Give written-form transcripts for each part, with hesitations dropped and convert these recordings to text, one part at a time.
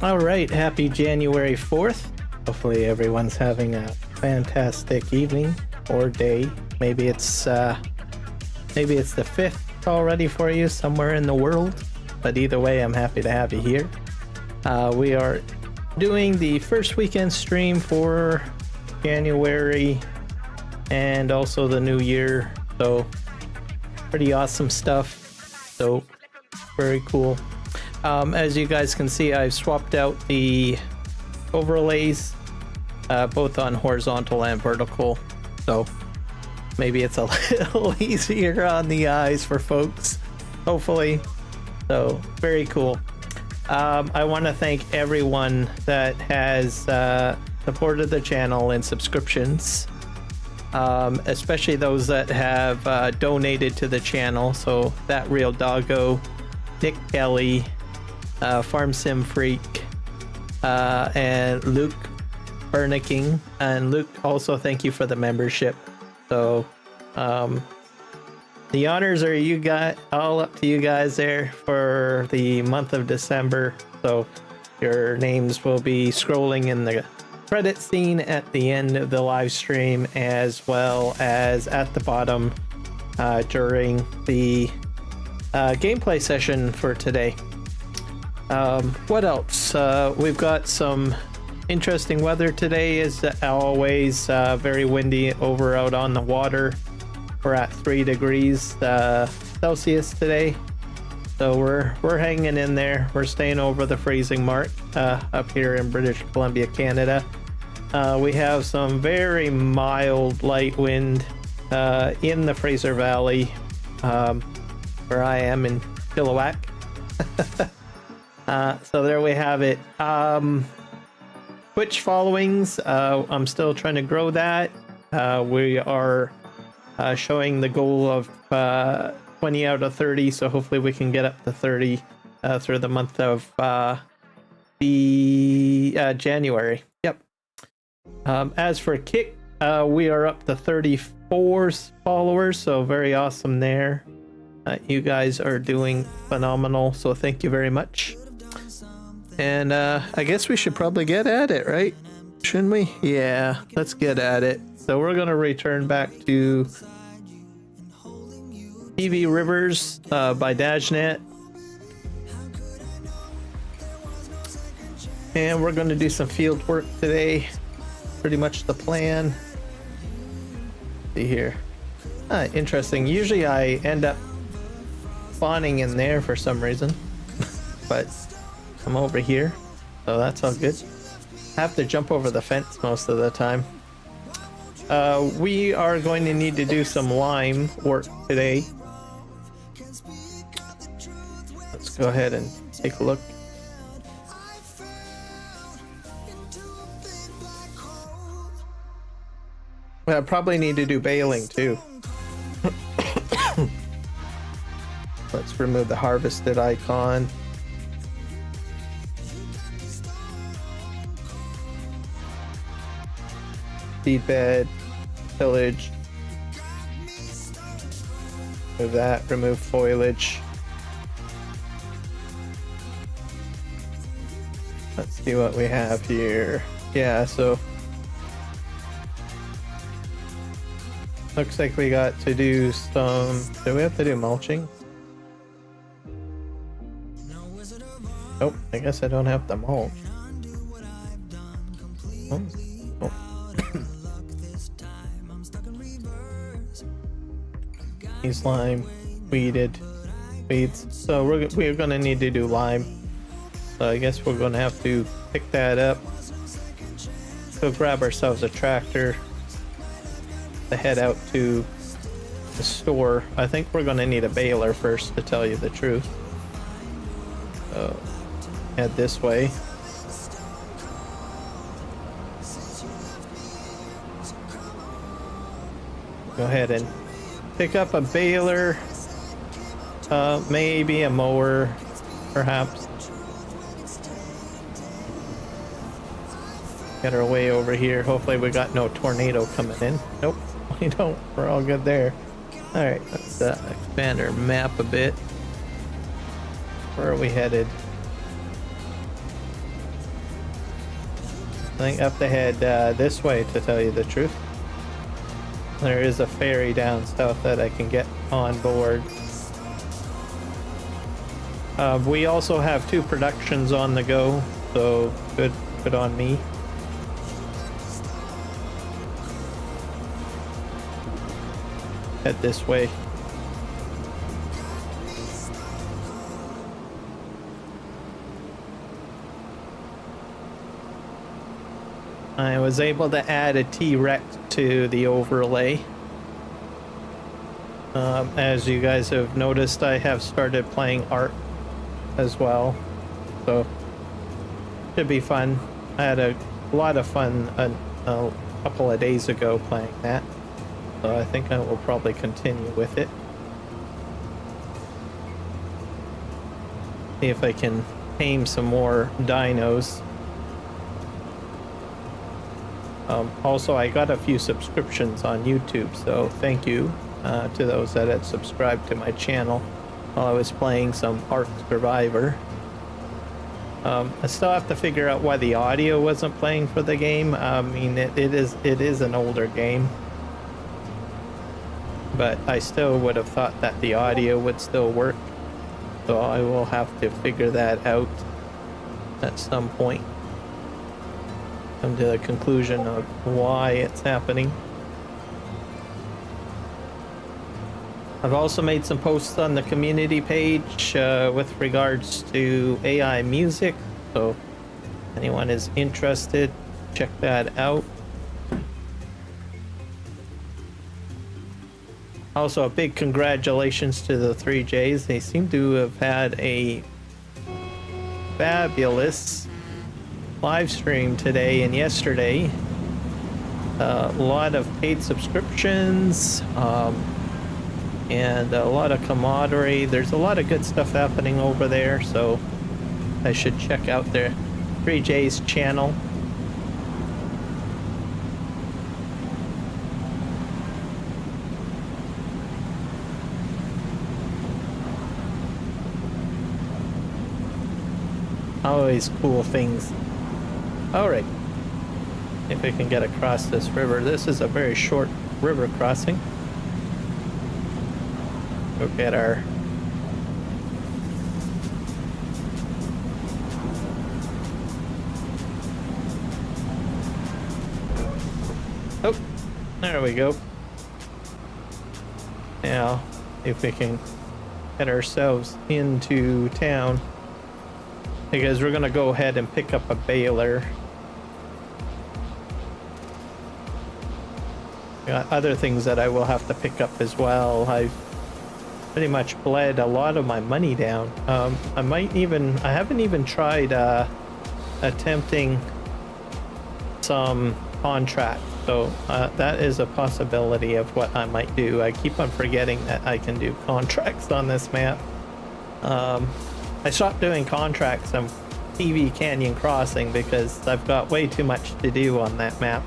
All right, happy January 4th. Hopefully everyone's having a fantastic evening or day. Maybe it's the 5th already for you somewhere in the world. But either way, I'm happy to have you here. We are doing the first weekend stream for January and also the new year. So pretty awesome stuff. So very cool. As you guys can see, I've swapped out the overlays both on horizontal and vertical, so maybe it's a little easier on the eyes for folks, hopefully. So very cool. I want to thank everyone that has supported the channel in subscriptions, especially those that have donated to the channel. So That Real Doggo, Nick Kelly, Farm Sim Freak, and Luke Bernicking. And Luke, also thank you for the membership. So the honors are you guys, all up to you guys there for the month of December. So your names will be scrolling in the credit scene at the end of the live stream, as well as at the bottom during the gameplay session for today. What else? We've got some interesting weather today, as always. Very windy over out on the water. We're at 3 degrees Celsius today, so we're hanging in there. We're staying over the freezing mark up here in British Columbia, Canada. We have some very mild light wind in the Fraser Valley, where I am in Chilliwack. So there we have it. Twitch followings, I'm still trying to grow that. We are showing the goal of 20 out of 30, so hopefully we can get up to 30 through the month of January. Yep. As for Kick, we are up to 34 followers, so very awesome there. You guys are doing phenomenal, so thank you very much. And I guess we should probably get at it, right? Shouldn't we? Yeah, let's get at it. So we're going to return back to PVRivers by Dajnet. And we're going to do some field work today. Pretty much the plan. See here. Interesting. Usually I end up spawning in there for some reason. But I'm over here, so that's all good. Have to jump over the fence most of the time. We are going to need to do some lime work today. Let's go ahead and take a look. I probably need to do baling too. Let's remove the harvested icon. Seed bed, tillage. Remove that, remove foliage. Let's see what we have here. Yeah, so looks like we got to do some, do we have to do mulching? Nope, I guess I don't have to mulch. Oh. Lime, weeds. So we're gonna need to do lime. So I guess we're gonna have to pick that up. Go grab ourselves a tractor to head out to the store. I think we're gonna need a baler first, to tell you the truth. So head this way. Go ahead and pick up a baler, maybe a mower, perhaps. Get our way over here. Hopefully we got no tornado coming in. Nope, we don't. We're all good there. Alright, let's expand our map a bit. Where are we headed? think I have to head this way, to tell you the truth. There is a ferry down south that I can get on board. We also have 2 productions on the go, so good on me. Head this way. I was able to add a T-Rex to the overlay. As you guys have noticed, I have started playing art as well, so should be fun. I had a lot of fun a couple of days ago playing that, so I think I will probably continue with it. See if I can tame some more dinos. Also, I got a few subscriptions on YouTube, so thank you to those that had subscribed to my channel while I was playing some Ark Survivor. I still have to figure out why the audio wasn't playing for the game. I mean, it is an older game, but I still would have thought that the audio would still work, so I will have to figure that out at some point. Come to the conclusion of why it's happening. I've also made some posts on the community page with regards to AI music, so if anyone is interested, check that out. Also, a big congratulations to the 3Js. They seem to have had a fabulous live stream today and yesterday. A lot of paid subscriptions, and a lot of camaraderie. There's a lot of good stuff happening over there, so I should check out their 3J's channel. Always cool things. Alright, if we can get across this river. This is a very short river crossing. Go get our oh, there we go. Now, if we can get ourselves into town, because we're gonna go ahead and pick up a baler. Got other things that I will have to pick up as well. I've pretty much bled a lot of my money down. I haven't even tried attempting some contracts, so that is a possibility of what I might do. I keep on forgetting that I can do contracts on this map. I stopped doing contracts on PV Canyon Crossing because I've got way too much to do on that map.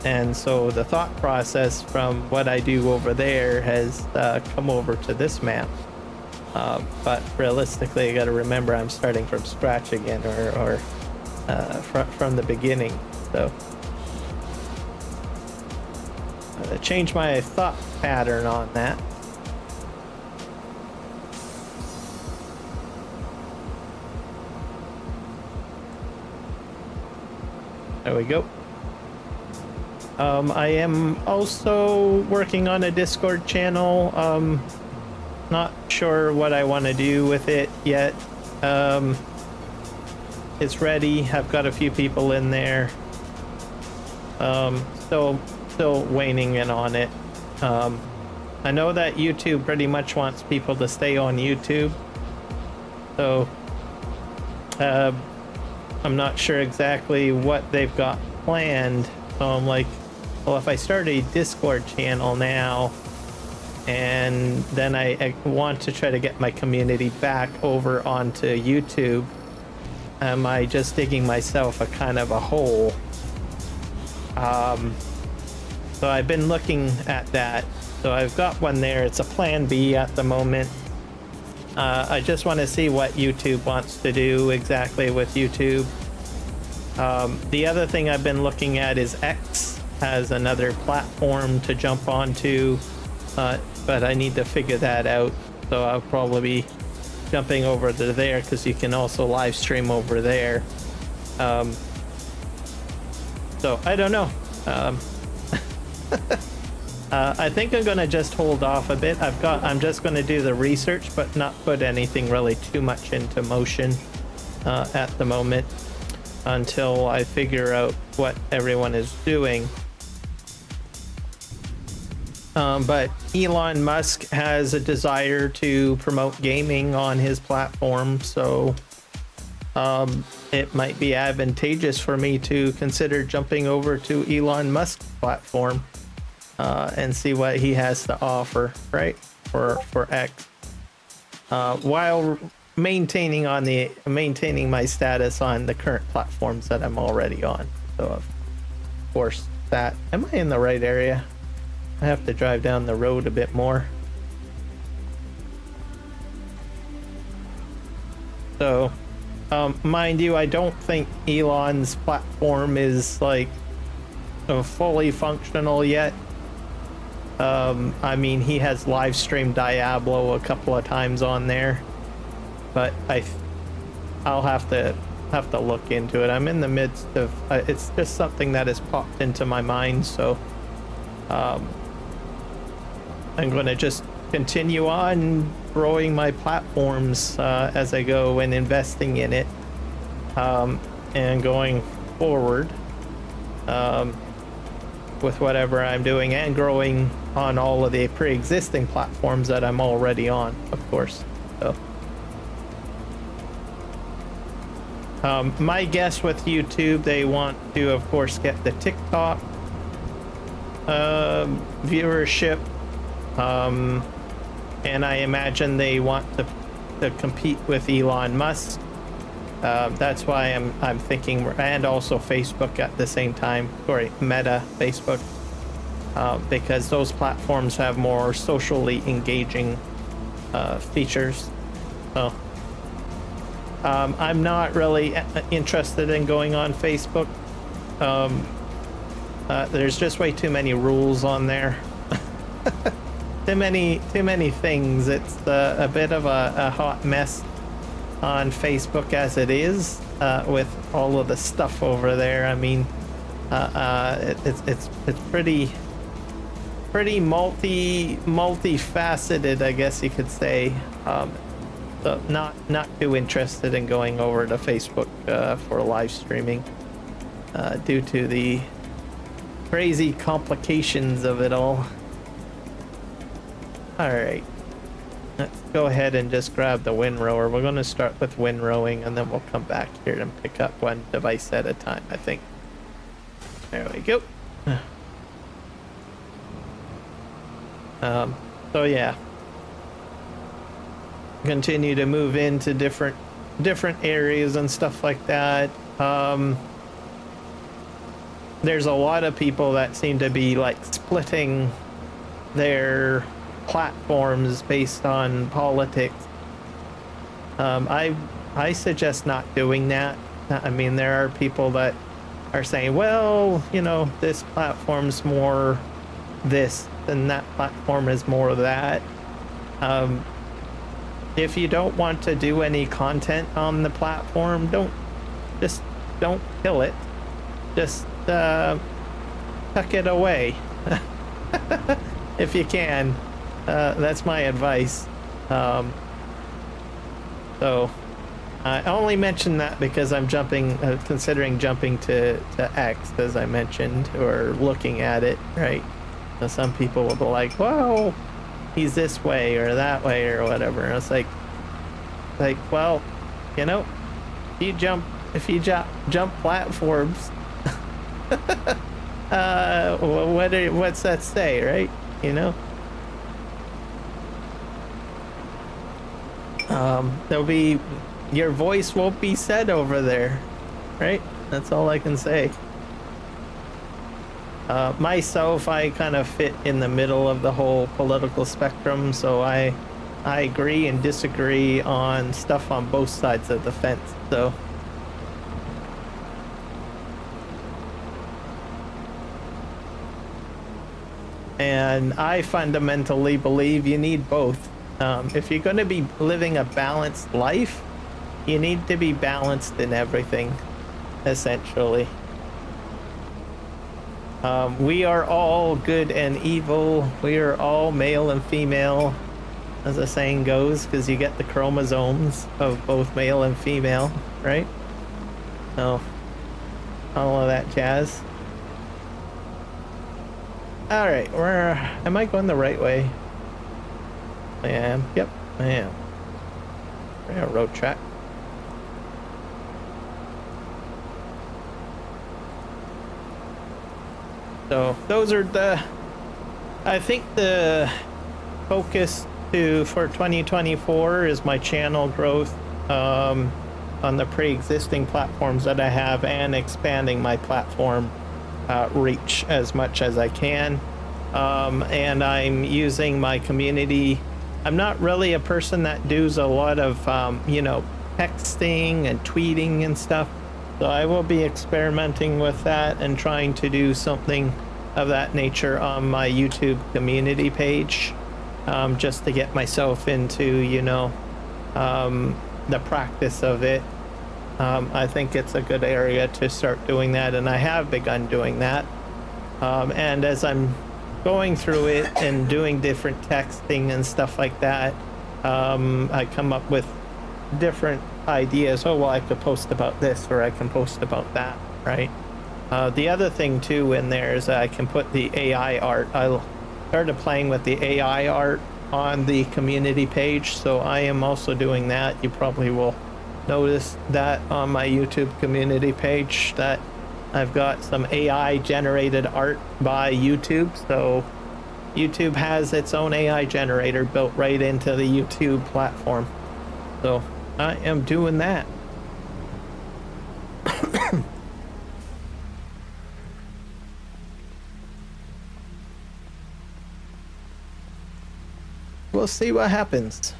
And so the thought process from what I do over there has come over to this map. But realistically, I got to remember I'm starting from scratch again, or from the beginning. So change my thought pattern on that. There we go. I am also working on a Discord channel. Not sure what I want to do with it yet. It's ready. I've got a few people in there. Still weighing in on it. I know that YouTube pretty much wants people to stay on YouTube. So I'm not sure exactly what they've got planned. So I'm like, well, if I start a Discord channel now, and then I want to try to get my community back over onto YouTube, am I just digging myself a kind of a hole? So I've been looking at that. So I've got one there. It's a plan B at the moment. I just want to see what YouTube wants to do exactly with YouTube. The other thing I've been looking at is X as another platform to jump onto, but I need to figure that out. So I'll probably be jumping over to there because you can also live stream over there. So I don't know. I think I'm gonna just hold off a bit. I'm just gonna do the research, but not put anything really too much into motion at the moment until I figure out what everyone is doing. But Elon Musk has a desire to promote gaming on his platform, so it might be advantageous for me to consider jumping over to Elon Musk's platform and see what he has to offer, right? For X, while maintaining my status on the current platforms that I'm already on. So of course that. Am I in the right area? I have to drive down the road a bit more. So, mind you, I don't think Elon's platform is like fully functional yet. I mean, he has live streamed Diablo a couple of times on there, but I'll have to look into it. I'm in the midst of it's just something that has popped into my mind, so I'm going to just continue on growing my platforms as I go and investing in it, and going forward with whatever I'm doing, and growing on all of the pre-existing platforms that I'm already on, of course. So my guess with YouTube, they want to, of course, get the TikTok viewership. And I imagine they want to compete with Elon Musk. That's why I'm thinking, and also Facebook at the same time. Sorry, Meta, Facebook, because those platforms have more socially engaging features. So I'm not really interested in going on Facebook. There's just way too many rules on there. Too many things. It's a bit of a hot mess on Facebook as it is, with all of the stuff over there. I mean, it's pretty multifaceted, I guess you could say. So not too interested in going over to Facebook for live streaming due to the crazy complications of it all. Alright, let's go ahead and just grab the windrower. We're going to start with windrowing, and then we'll come back here and pick up one device at a time, I think. There we go. So yeah, continue to move into different areas and stuff like that. There's a lot of people that seem to be like splitting their platforms based on politics. I suggest not doing that. I mean, there are people that are saying, well, you know, this platform's more this and that platform is more that. If you don't want to do any content on the platform, don't kill it. Just tuck it away if you can. That's my advice. So I only mention that because I'm considering jumping to X, as I mentioned, or looking at it, right? So some people will be like, well, he's this way or that way or whatever. And it's like, well, you know, if you jump platforms, what's that say, right? You know? Your voice won't be said over there, right? That's all I can say. Myself, I kind of fit in the middle of the whole political spectrum, so I agree and disagree on stuff on both sides of the fence. So And I fundamentally believe you need both. If you're going to be living a balanced life, you need to be balanced in everything, essentially. We are all good and evil. We are all male and female, as the saying goes, because you get the chromosomes of both male and female, right? So, all of that jazz. Alright, am I going the right way? I am. Yep, I am. Railroad track. So those are I think the focus for 2024 is my channel growth on the pre-existing platforms that I have, and expanding my platform reach as much as I can. And I'm using my community. I'm not really a person that does a lot of texting and tweeting and stuff. So I will be experimenting with that and trying to do something of that nature on my YouTube community page, just to get myself into, the practice of it. I think it's a good area to start doing that, and I have begun doing that. And as I'm going through it and doing different texting and stuff like that, I come up with different ideas. Oh, well, I could post about this, or I can post about that, right? The other thing too in there is I can put the AI art. I started playing with the AI art on the community page, so I am also doing that. You probably will notice that on my YouTube community page that I've got some AI generated art by YouTube. So YouTube has its own AI generator built right into the YouTube platform. So I am doing that. We'll see what happens.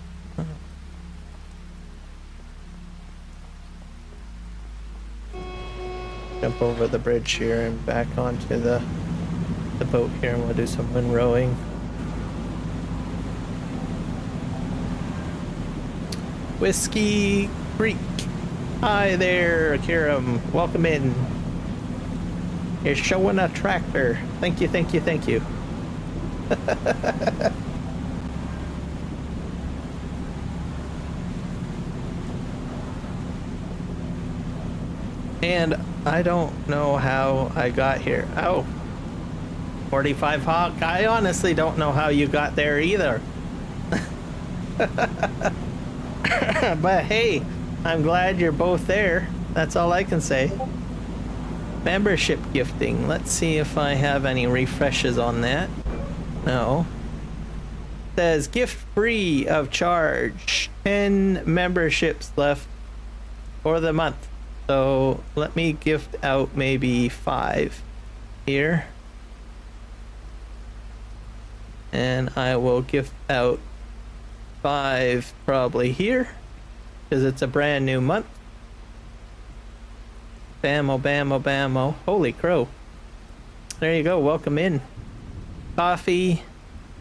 Jump over the bridge here and back onto the boat here, and we'll do some wind rowing. Whiskey Creek. Hi there, Kiram. Welcome in. You're showing a tractor. Thank you, thank you, thank you. And I don't know how I got here. Oh, 45 Hawk. I honestly don't know how you got there either. But hey, I'm glad you're both there. That's all I can say. Membership gifting. Let's see if I have any refreshes on that. No. It says gift free of charge. 10 memberships left for the month. So let me gift out maybe 5 here. And I will gift out 5 probably here, because it's a brand new month. Bammo, bammo, bammo. Holy crow. There you go. Welcome in. Coffee.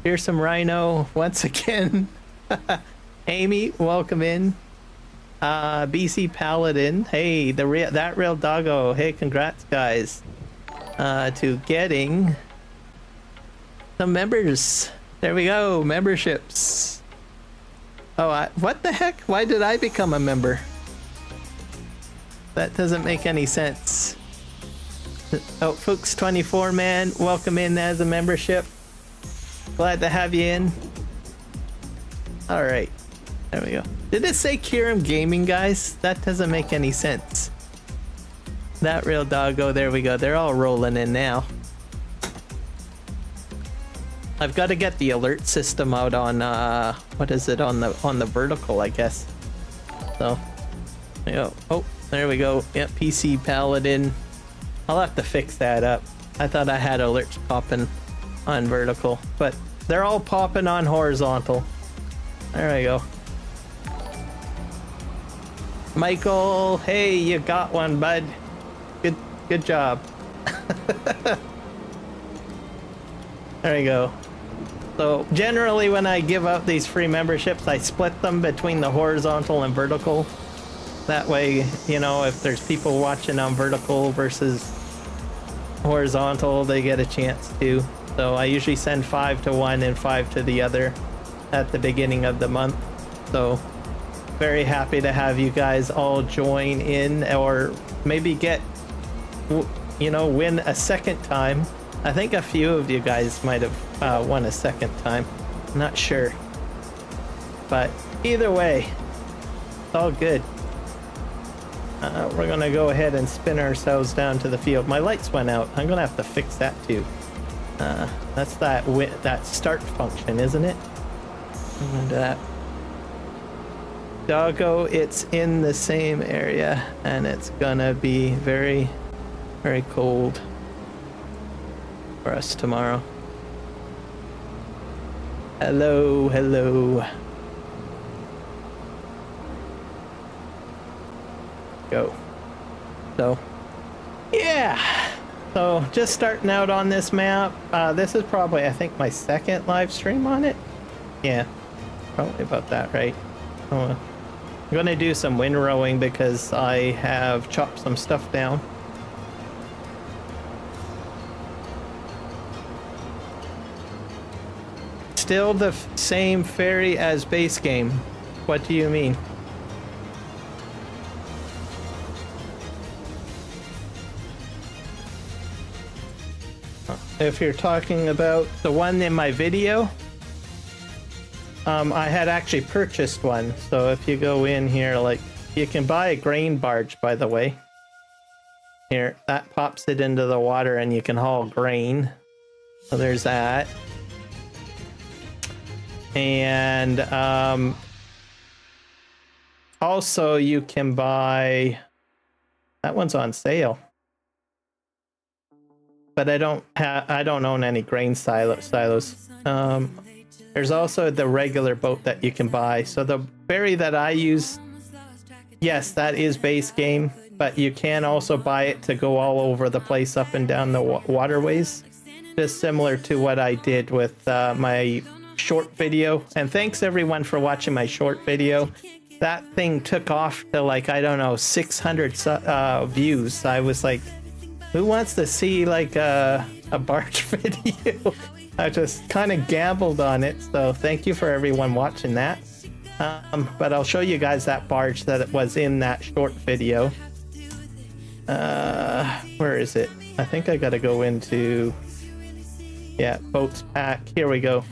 Here's some rhino once again. Amy, welcome in. BC Paladin. Hey, that real doggo. Hey, congrats, guys. To getting some members. There we go. Memberships. Oh, what the heck? Why did I become a member? That doesn't make any sense. Oh, Fuchs24 man, welcome in as a membership. Glad to have you in. All right, there we go. Did it say Kiram Gaming, guys? That doesn't make any sense. That real doggo, there we go. They're all rolling in now. I've got to get the alert system out on what is it, on the vertical, I guess. So, yeah. Oh, there we go. Yep, PC Paladin. I'll have to fix that up. I thought I had alerts popping on vertical, but they're all popping on horizontal. There we go. Michael, hey, you got one, bud. Good job. There you go. So generally when I give out these free memberships, I split them between the horizontal and vertical. That way, you know, if there's people watching on vertical versus horizontal, they get a chance too. So I usually send 5 to one and 5 to the other at the beginning of the month. So very happy to have you guys all join in, or maybe get, you know, win a second time. I think a few of you guys might have won a second time. I'm not sure. But either way, it's all good. We're gonna go ahead and spin ourselves down to the field. My lights went out. I'm gonna have to fix that too. That's that start function, isn't it? And that. Doggo, it's in the same area, and it's gonna be very, very cold for us tomorrow. Hello, hello. Go. So, yeah. So, just starting out on this map. This is probably, I think, my second live stream on it. Yeah, probably about that, right? I'm gonna do some windrowing because I have chopped some stuff down. Still the same ferry as base game. What do you mean? If you're talking about the one in my video, I had actually purchased one. So if you go in here, like, you can buy a grain barge, by the way. Here, that pops it into the water and you can haul grain. So there's that. And also you can buy, that one's on sale. But I don't own any grain silos. There's also the regular boat that you can buy. So the ferry that I use, yes, that is base game, but you can also buy it to go all over the place up and down the waterways. Just similar to what I did with my short video. And thanks everyone for watching my short video. That thing took off to, like, I don't know, 600 views. I was like, who wants to see like a barge video? I just kind of gambled on it, so thank you for everyone watching that. But I'll show you guys that barge that was in that short video. Where is it? I think I gotta go into, yeah, boats pack. Here we go.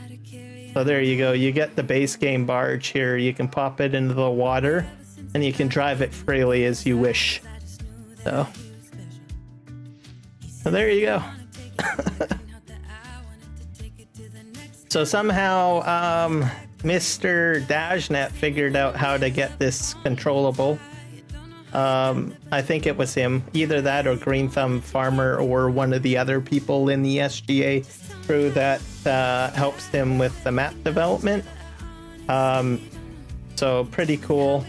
So there you go. You get the base game barge here. You can pop it into the water and you can drive it freely as you wish. So there you go. So somehow Mr. Dajnet figured out how to get this controllable. I think it was him, either that or Green Thumb Farmer or one of the other people in the SGA crew that helps him with the map development. So pretty cool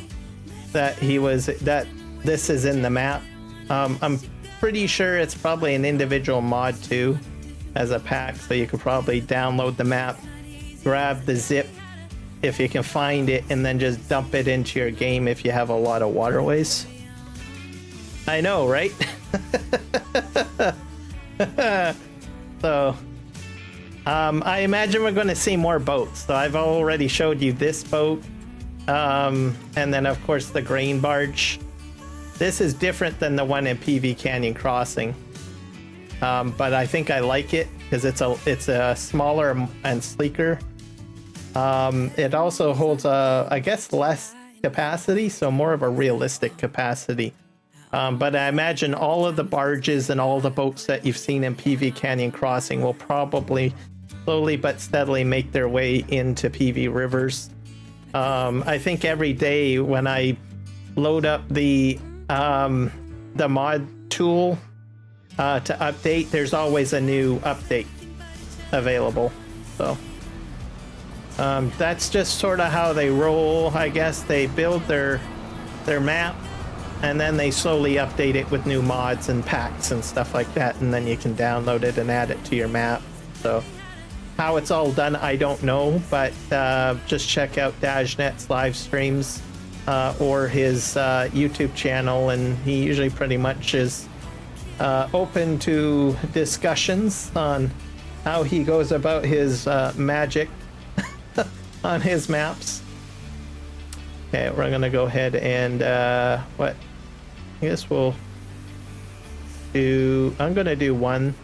that this is in the map. I'm pretty sure it's probably an individual mod too as a pack, so you could probably download the map, grab the zip if you can find it, and then just dump it into your game if you have a lot of waterways. I know, right? So I imagine we're going to see more boats. So I've already showed you this boat, and then of course the grain barge. This is different than the one in PV Canyon Crossing, but I think I like it because it's a smaller and sleeker. It also holds I guess less capacity, so more of a realistic capacity. But I imagine all of the barges and all the boats that you've seen in PV Canyon Crossing will probably slowly but steadily make their way into PVRivers. I think every day when I load up the mod tool to update, there's always a new update available. So that's just sort of how they roll, I guess. They build their map and then they slowly update it with new mods and packs and stuff like that, and then you can download it and add it to your map. So how it's all done, I don't know, but just check out Dajnet's live streams or his YouTube channel, and he usually pretty much is open to discussions on how he goes about his magic on his maps. Okay, we're gonna go ahead and what? I guess we'll do. I'm gonna do one.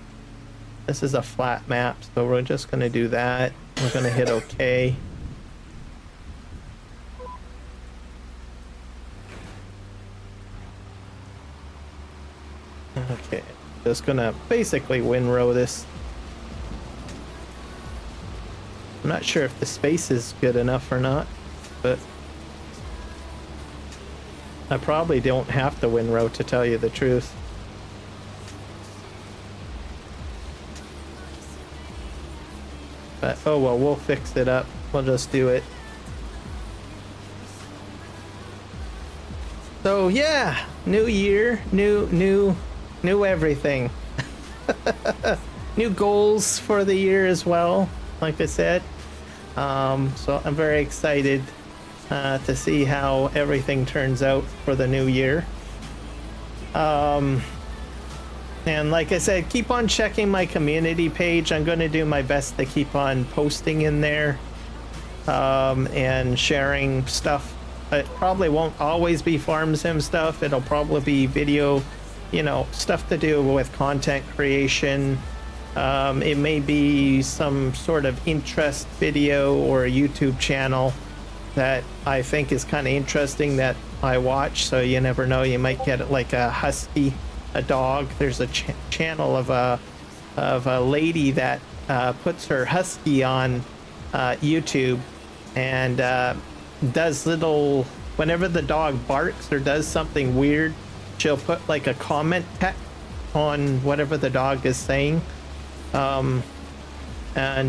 This is a flat map, so we're just gonna do that. We're gonna hit OK. Okay, just gonna basically windrow this. I'm not sure if the space is good enough or not, but I probably don't have to windrow, to tell you the truth. But oh well, we'll fix it up. We'll just do it. So yeah, new year, new everything. New goals for the year as well, like I said. So I'm very excited to see how everything turns out for the new year. And like I said, keep on checking my community page. I'm going to do my best to keep on posting in there and sharing stuff. It probably won't always be farm sim stuff. It'll probably be video, you know, stuff to do with content creation. It may be some sort of interest video or a YouTube channel that I think is kind of interesting that I watch. So you never know, you might get like a husky, a dog. There's a channel of a lady that puts her husky on YouTube and does little, whenever the dog barks or does something weird, she'll put like a comment text on whatever the dog is saying. And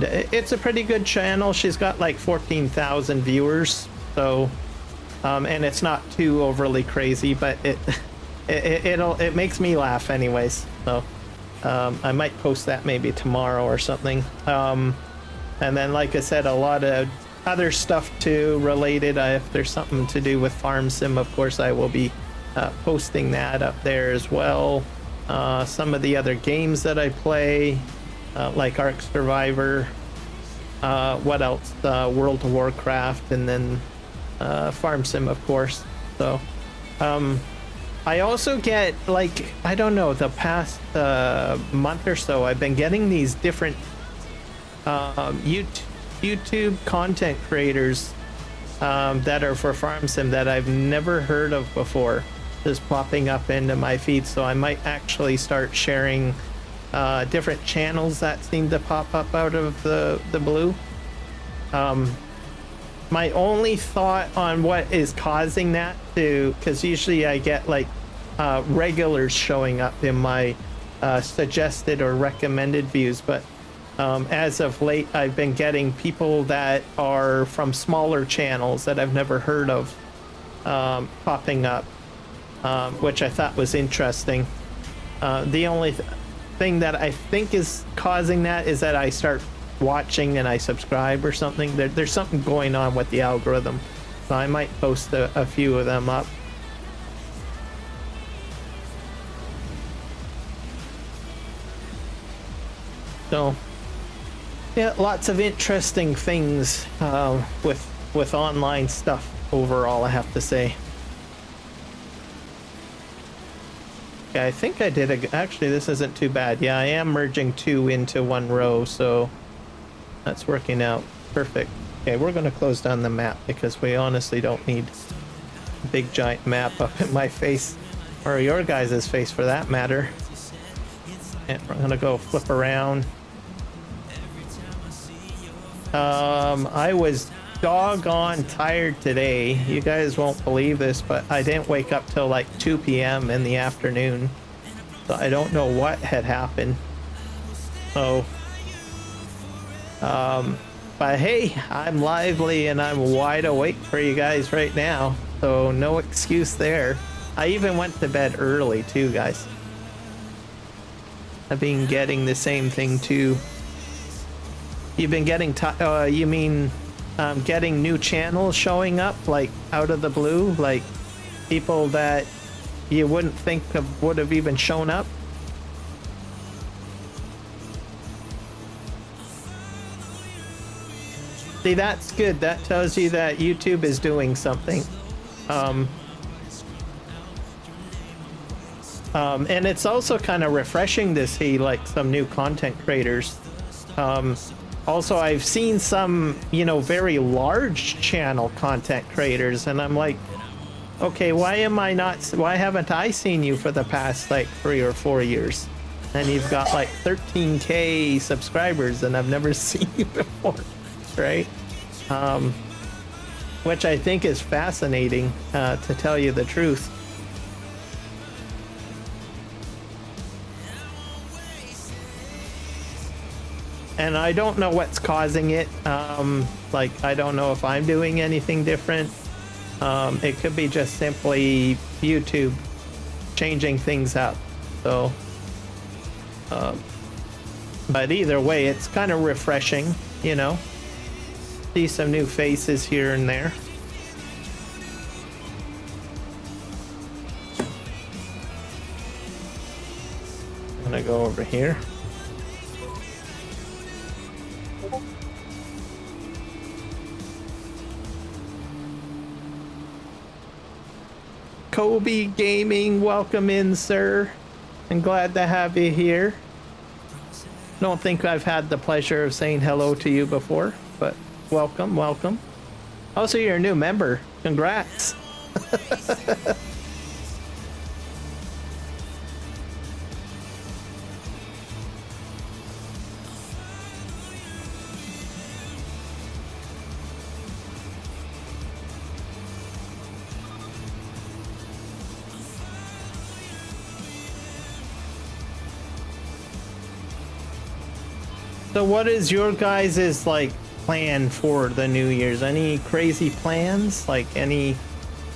it's a pretty good channel. She's got like 14,000 viewers, so and it's not too overly crazy, but it makes me laugh anyways. So I might post that maybe tomorrow or something. And then, like I said, a lot of other stuff too related. If there's something to do with farm sim, of course I will be posting that up there as well. Some of the other games that I play, like Ark Survivor, what else, World of Warcraft, and then farm sim, of course. So I also get, like, I don't know, the past month or so I've been getting these different YouTube content creators that are for farm sim that I've never heard of before, just popping up into my feed. So I might actually start sharing different channels that seem to pop up out of the blue. My only thought on what is causing that to, because usually I get like regulars showing up in my suggested or recommended views, but as of late I've been getting people that are from smaller channels that I've never heard of popping up, which I thought was interesting. The only thing that I think is causing that is that I start watching and I subscribe or something. There's something going on with the algorithm, so I might post a few of them up. So yeah, lots of interesting things with online stuff overall, I have to say. Okay, I think I did actually, this isn't too bad. Yeah, I am merging two into one row, so that's working out perfect. Okay, we're going to close down the map because we honestly don't need a big giant map up in my face, or your guys' face for that matter. And we're going to go flip around. I was doggone tired today. You guys won't believe this, but I didn't wake up till like 2 p.m. in the afternoon. So I don't know what had happened. So, but hey, I'm lively and I'm wide awake for you guys right now. So no excuse there. I even went to bed early too, guys. I've been getting the same thing too. You've been getting, you mean getting new channels showing up, like out of the blue, like people that you wouldn't think would have even shown up? See, that's good. That tells you that YouTube is doing something. And it's also kind of refreshing to see like some new content creators. Also, I've seen some, you know, very large channel content creators, and I'm like, okay, why haven't I seen you for the past like 3 or 4 years? And you've got like 13K subscribers, and I've never seen you before, right? Which I think is fascinating, to tell you the truth. And I don't know what's causing it. Like, I don't know if I'm doing anything different. It could be just simply YouTube changing things up. So, but either way, it's kind of refreshing, you know. See some new faces here and there. I'm gonna go over here. Kobe Gaming, welcome in, sir. I'm glad to have you here. Don't think I've had the pleasure of saying hello to you before, but welcome, welcome. Also, you're a new member. Congrats. So what is your guys' like plan for the New Year's? Any crazy plans? Like any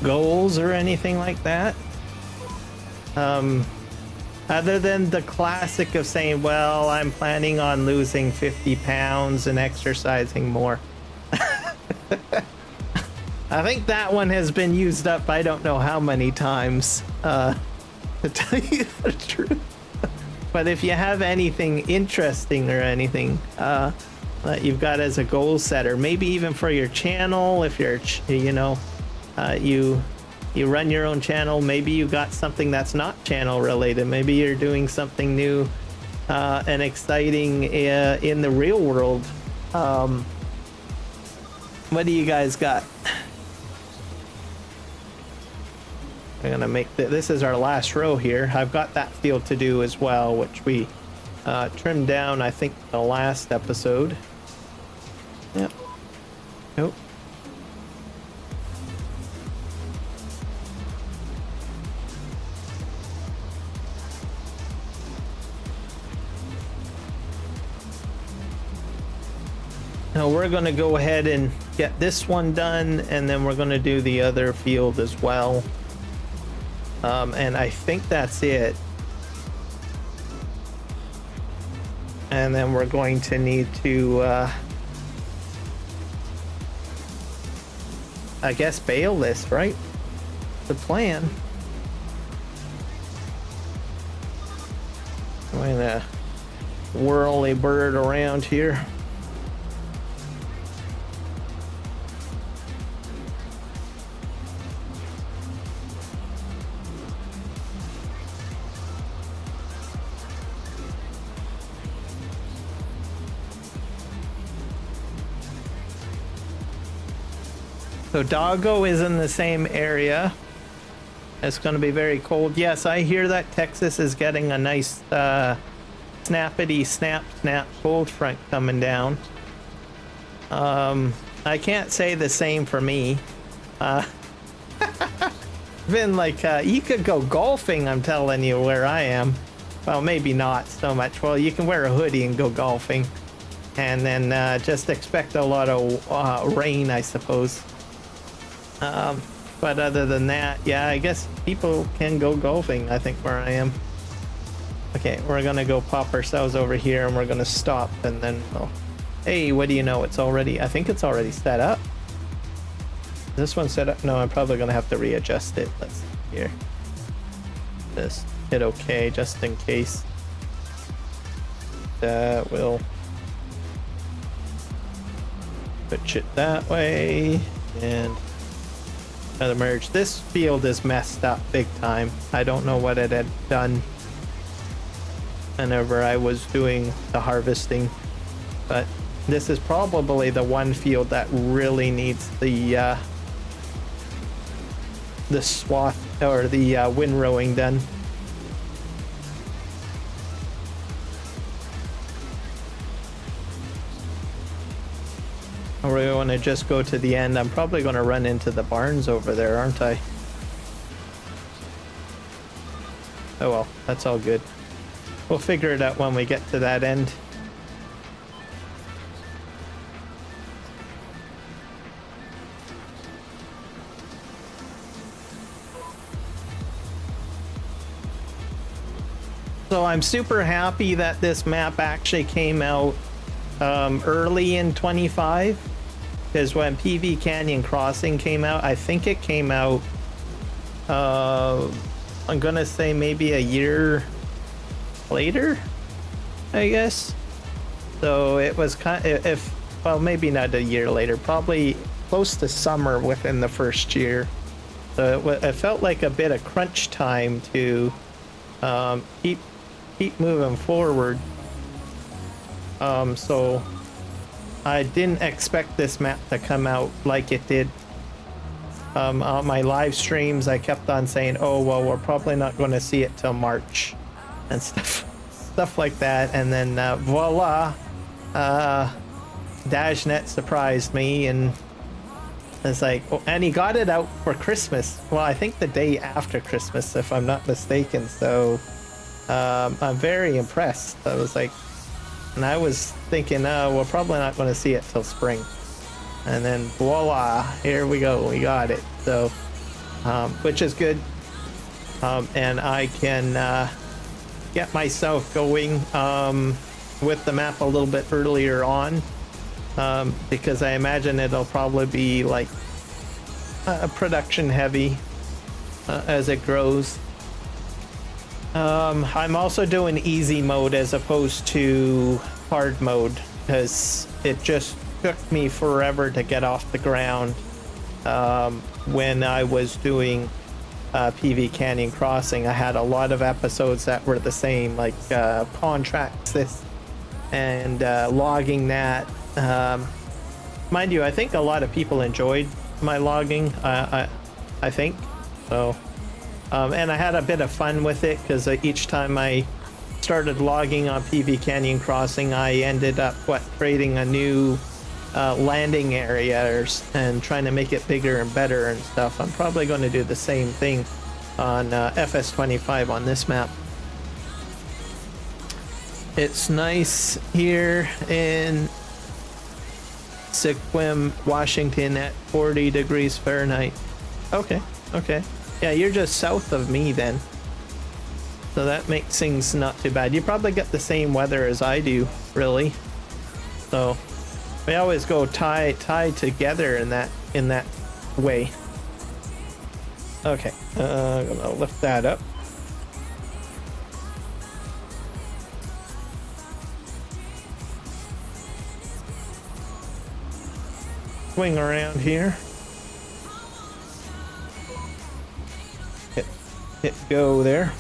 goals or anything like that? Other than the classic of saying, well, I'm planning on losing 50 pounds and exercising more. I think that one has been used up I don't know how many times, to tell you the truth. But if you have anything interesting or anything that you've got as a goal setter, maybe even for your channel, if you're, you know, you run your own channel, maybe you got something that's not channel related. Maybe you're doing something new and exciting in the real world. What do you guys got? I'm gonna make this is our last row here. I've got that field to do as well, which we trimmed down, I think, the last episode. Yep. Nope. Now we're gonna go ahead and get this one done, and then we're gonna do the other field as well. And I think that's it. And then we're going to need to, I guess, bale this, right? The plan. I'm gonna whirl a bird around here. So Doggo is in the same area. It's going to be very cold. Yes, I hear that Texas is getting a nice snappity snap cold front coming down. I can't say the same for me. Been like, you could go golfing, I'm telling you, where I am. Well, maybe not so much. Well, you can wear a hoodie and go golfing. And then just expect a lot of rain, I suppose. But other than that, yeah, I guess people can go golfing, I think, where I am. Okay, we're gonna go pop ourselves over here, and we're gonna stop, and then we'll Hey, what do you know? It's already, I think it's already set up. This one's set up. No, I'm probably gonna have to readjust it. Let's see here. Just hit OK just in case. That will switch it that way and another merge. This field is messed up big time. I don't know what it had done whenever I was doing the harvesting, but this is probably the one field that really needs the swath or the windrowing done. Or we want to just go to the end. I'm probably going to run into the barns over there, aren't I? Oh well, that's all good. We'll figure it out when we get to that end. So I'm super happy that this map actually came out early in 25, because when PV Canyon Crossing came out, I think it came out, I'm gonna say maybe a year later, I guess. So it was kind of, well, maybe not a year later, probably close to summer within the first year. So it felt like a bit of crunch time to keep moving forward. So I didn't expect this map to come out like it did. On my live streams, I kept on saying, oh, well, we're probably not going to see it till March and stuff like that. And then voila, Dajnet surprised me, and it's like, oh, and he got it out for Christmas. Well, I think the day after Christmas, if I'm not mistaken. So I'm very impressed. I was like, and I was thinking, we're probably not going to see it till spring. And then voila, here we go, we got it. So, which is good. And I can get myself going with the map a little bit earlier on, because I imagine it'll probably be like production heavy as it grows. I'm also doing easy mode as opposed to hard mode, because it just took me forever to get off the ground when I was doing PV Canyon Crossing. I had a lot of episodes that were the same, like contracts this and logging that. Mind you, I think a lot of people enjoyed my logging, I think so. And I had a bit of fun with it, because each time I started logging on PV Canyon Crossing, I ended up creating a new landing area and trying to make it bigger and better and stuff. I'm probably going to do the same thing on FS25 on this map. It's nice here in Sequim, Washington at 40 degrees Fahrenheit. Okay. Yeah, you're just south of me then. So that makes things not too bad. You probably get the same weather as I do, really. So we always go tied together in that way. Okay, I'm gonna lift that up. Swing around here. Hit go there.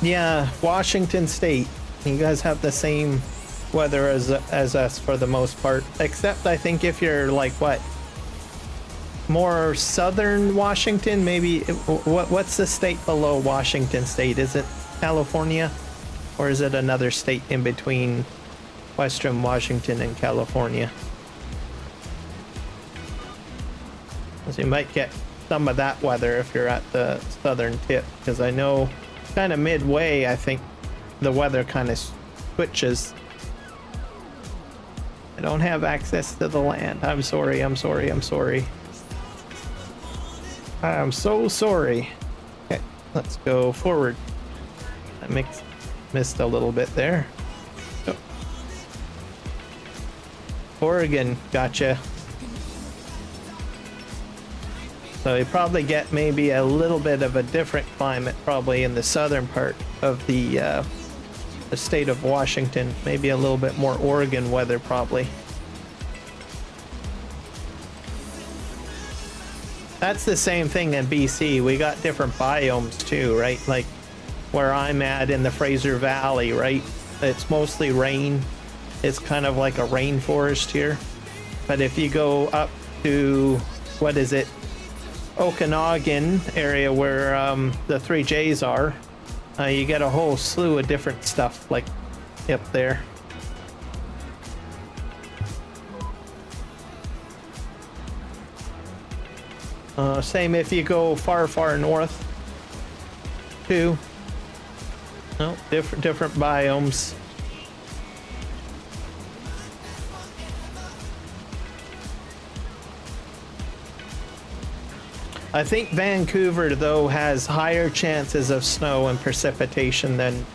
Yeah, Washington State. You guys have the same weather as us for the most part, except I think if you're like more southern Washington, maybe. What's the state below Washington State? Is it California? Or is it another state in between Western Washington and California? So you might get some of that weather if you're at the southern tip, because I know kind of midway, I think the weather kind of switches. I don't have access to the land. I'm sorry. I'm so sorry. Okay, let's go forward. I missed a little bit there. Oh. Oregon, gotcha. So you probably get maybe a little bit of a different climate probably in the southern part of the state of Washington. Maybe a little bit more Oregon weather probably. That's the same thing in BC. We got different biomes too, right? Like where I'm at in the Fraser Valley, right? It's mostly rain. It's kind of like a rainforest here. But if you go up to, what is it? Okanagan area where the 3Js are, you get a whole slew of different stuff like up there. Same if you go far north too. No, different biomes. I think Vancouver though has higher chances of snow and precipitation than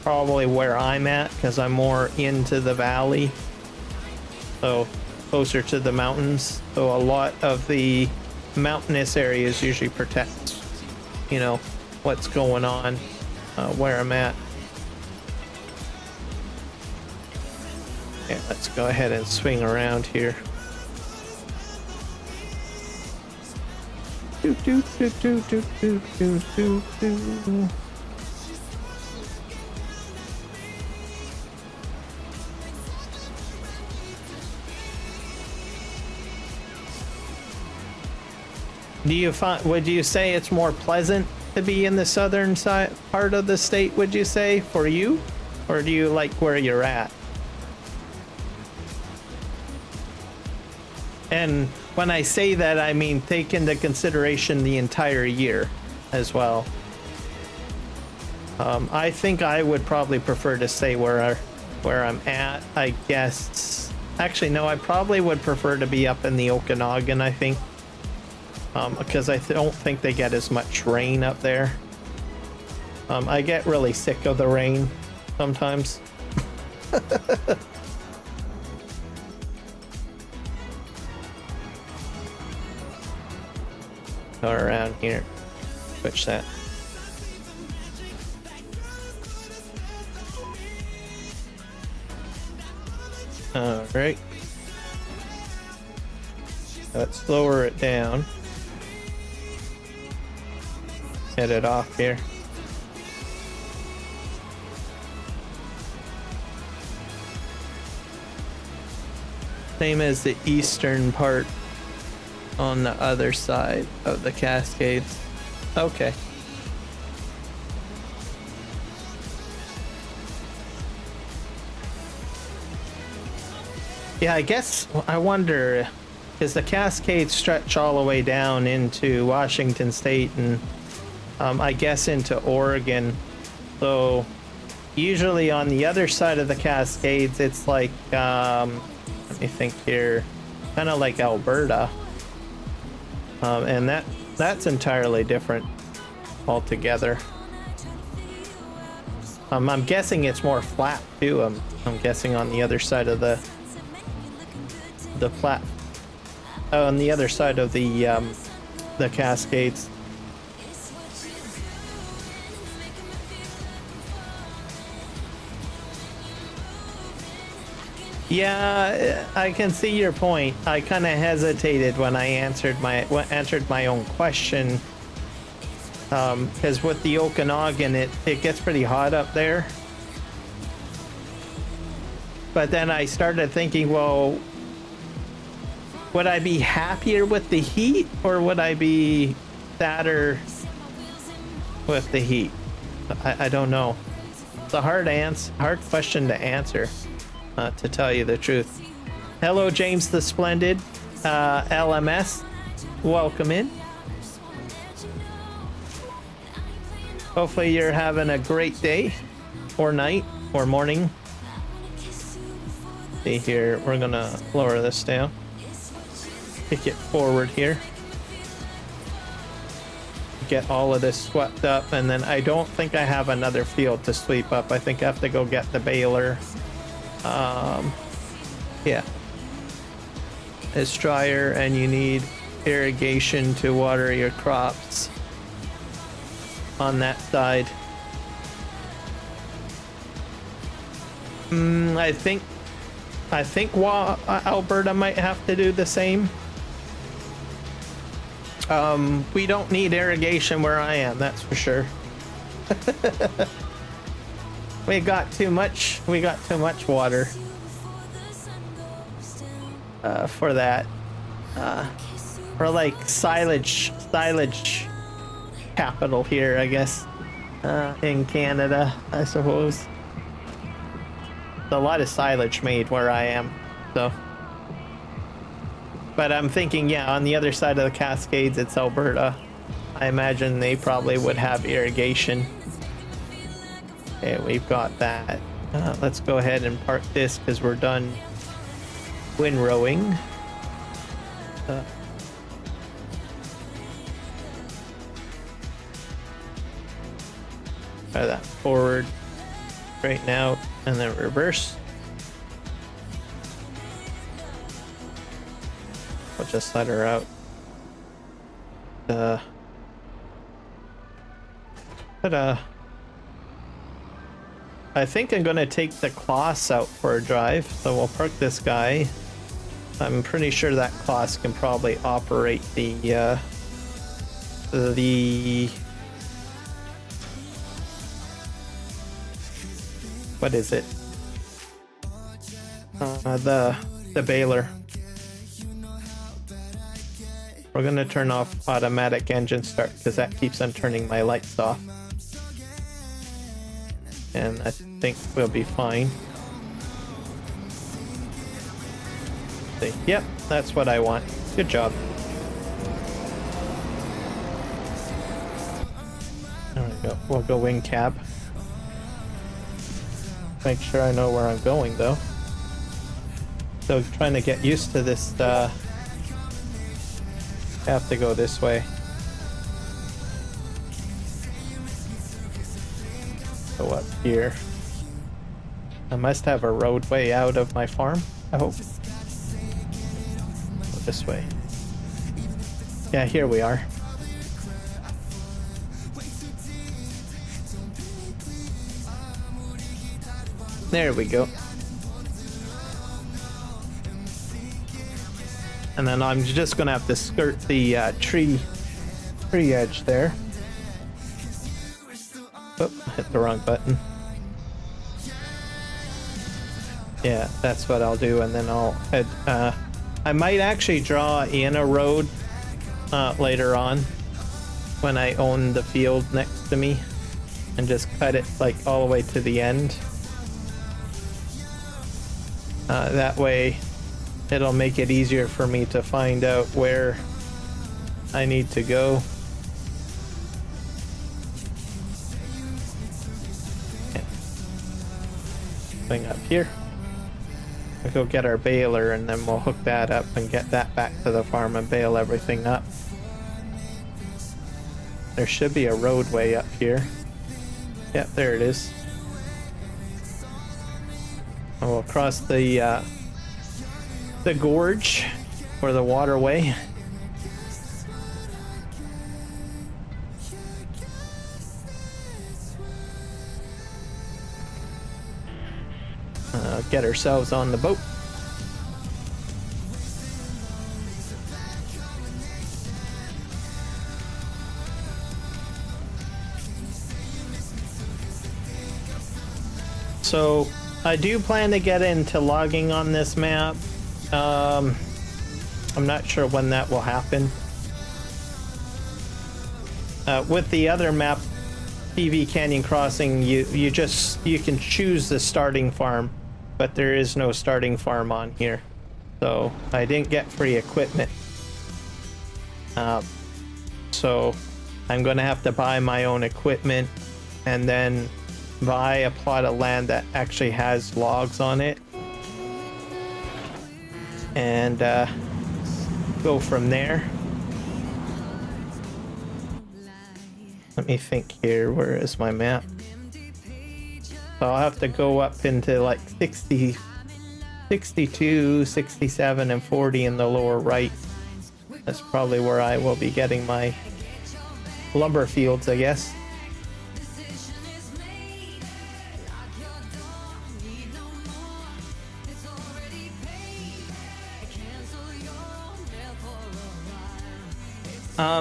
probably where I'm at, because I'm more into the valley, so closer to the mountains. So a lot of the mountainous areas usually protect, you know, what's going on where I'm at. Yeah, let's go ahead and swing around here. Do, do, do, do, do, do, do, do, do. Do you find, would you say it's more pleasant to be in the southern side part of the state, would you say, for you? Or do you like where you're at? And when I say that, I mean take into consideration the entire year as well. I think I would probably prefer to stay where I'm at, I guess. Actually, no, I probably would prefer to be up in the Okanagan, I think. Because I don't think they get as much rain up there. I get really sick of the rain sometimes. Go around here. Switch that. Alright. Let's lower it down. Get it off here. Same as the eastern part on the other side of the Cascades. Okay. Yeah, I guess I wonder, because the Cascades stretch all the way down into Washington State and I guess into Oregon. So usually on the other side of the Cascades, it's like, let me think here, kind of like Alberta. And that's entirely different altogether. I'm guessing it's more flat too. I'm guessing on the other side of the flat, on the other side of the Cascades. Yeah, I can see your point. I kind of hesitated when I answered my own question, because with the Okanagan, it gets pretty hot up there. But then I started thinking, well, would I be happier with the heat, or would I be sadder with the heat? I don't know. It's a hard question to answer. To tell you the truth. Hello, James the Splendid. LMS, welcome in. Hopefully you're having a great day or night or morning. See here, we're gonna lower this down. Kick it forward here. get all of this swept up, and then I don't think I have another field to sweep up. I think I have to go get the baler. Yeah. It's drier, and you need irrigation to water your crops on that side. I think Alberta might have to do the same. We don't need irrigation where I am, that's for sure. We got too much water for that. We're like silage capital here, I guess, in Canada, I suppose. A lot of silage made where I am, so. But I'm thinking, yeah, on the other side of the Cascades, it's Alberta. I imagine they probably would have irrigation. Okay, we've got that. Let's go ahead and park this because we're done windrowing. Try that forward, straighten out, and then reverse. I'll just let her out. I think I'm gonna take the Kloss out for a drive, so we'll park this guy. I'm pretty sure that Kloss can probably operate the what is it? The baler. We're gonna turn off automatic engine start because that keeps on turning my lights off. And I think we'll be fine. See, yep, that's what I want. Good job. There we go. We'll go wing cab. Make sure I know where I'm going though. So trying to get used to this, have to go this way. Go up here. I must have a roadway out of my farm, I hope. Go this way. Yeah, here we are. There we go. And then I'm just gonna have to skirt the tree edge there. Oh, hit the wrong button. Yeah, that's what I'll do, and then I'll head. I might actually draw in a road later on when I own the field next to me, and just cut it like all the way to the end. That way it'll make it easier for me to find out where I need to go. Thing up here. We'll go get our baler and then we'll hook that up and get that back to the farm and bale everything up. There should be a roadway up here. Yep, there it is. And we'll cross the gorge or the waterway. Get ourselves on the boat. So I do plan to get into logging on this map. I'm not sure when that will happen. With the other map, PV Canyon Crossing, you can choose the starting farm, but there is no starting farm on here. So I didn't get free equipment. So I'm gonna have to buy my own equipment and then buy a plot of land that actually has logs on it. And go from there. Let me think here. Where is my map? So I'll have to go up into like 60, 62, 67, and 40 in the lower right. That's probably where I will be getting my lumber fields, I guess.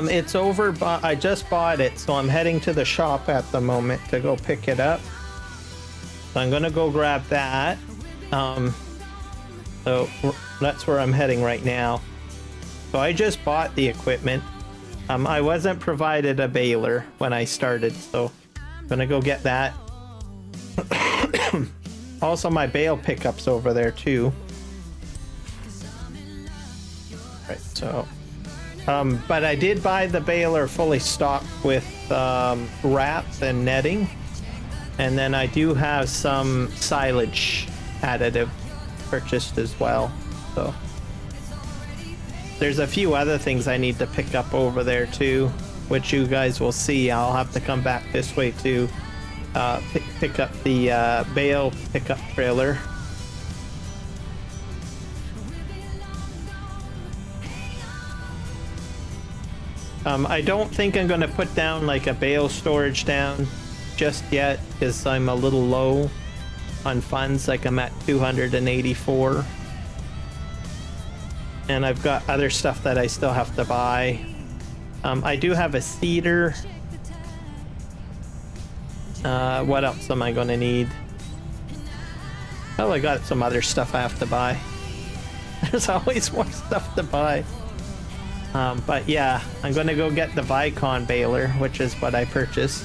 It's over, but I just bought it, so I'm heading to the shop at the moment to go pick it up. So I'm gonna go grab that. So that's where I'm heading right now. So I just bought the equipment. I wasn't provided a baler when I started, so I'm gonna go get that. Also, my bale pickup's over there too. Right, so. But I did buy the baler fully stocked with wraps and netting. And then I do have some silage additive purchased as well. So there's a few other things I need to pick up over there too, which you guys will see. I'll have to come back this way to pick up the bale pickup trailer. I don't think I'm going to put down like a bale storage down just yet because I'm a little low on funds. Like I'm at 284. And I've got other stuff that I still have to buy. I do have a cedar. What else am I going to need? Oh, I got some other stuff I have to buy. There's always more stuff to buy. But yeah, I'm gonna go get the Vicon baler, which is what I purchased.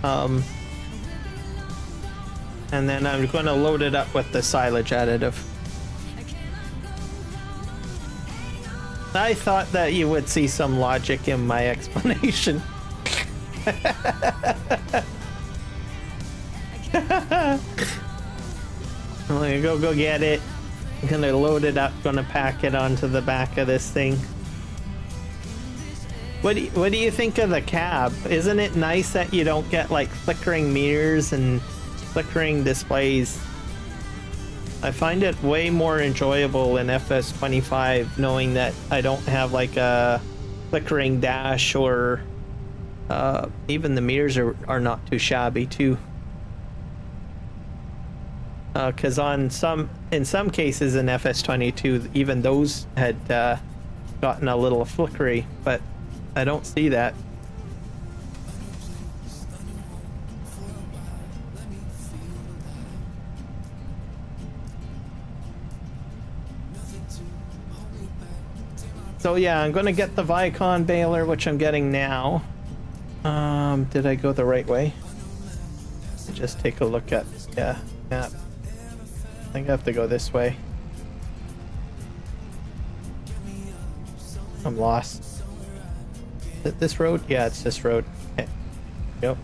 And then I'm gonna load it up with the silage additive. I thought that you would see some logic in my explanation. I'm gonna go get it. I'm gonna load it up, gonna pack it onto the back of this thing. What do you think of the cab? Isn't it nice that you don't get like flickering mirrors and flickering displays? I find it way more enjoyable in FS25 knowing that I don't have like a flickering dash, or even the mirrors are not too shabby too. Because in some cases in FS22, even those had gotten a little flickery, but I don't see that. So yeah, I'm gonna get the Vicon baler, which I'm getting now. Did I go the right way? Just take a look at, yeah. I think I have to go this way. I'm lost. Is it this road? Yeah, it's this road. Okay. Yep.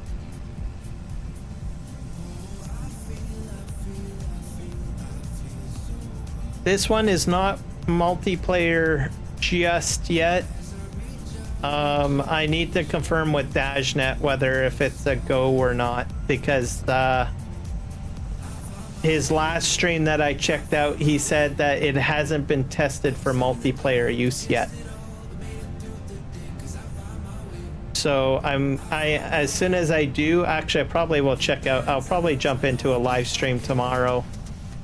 This one is not multiplayer just yet. I need to confirm with Dajnet whether if it's a go or not, because his last stream that I checked out, he said that it hasn't been tested for multiplayer use yet. So as soon as I do, actually I probably will check out, I'll probably jump into a live stream tomorrow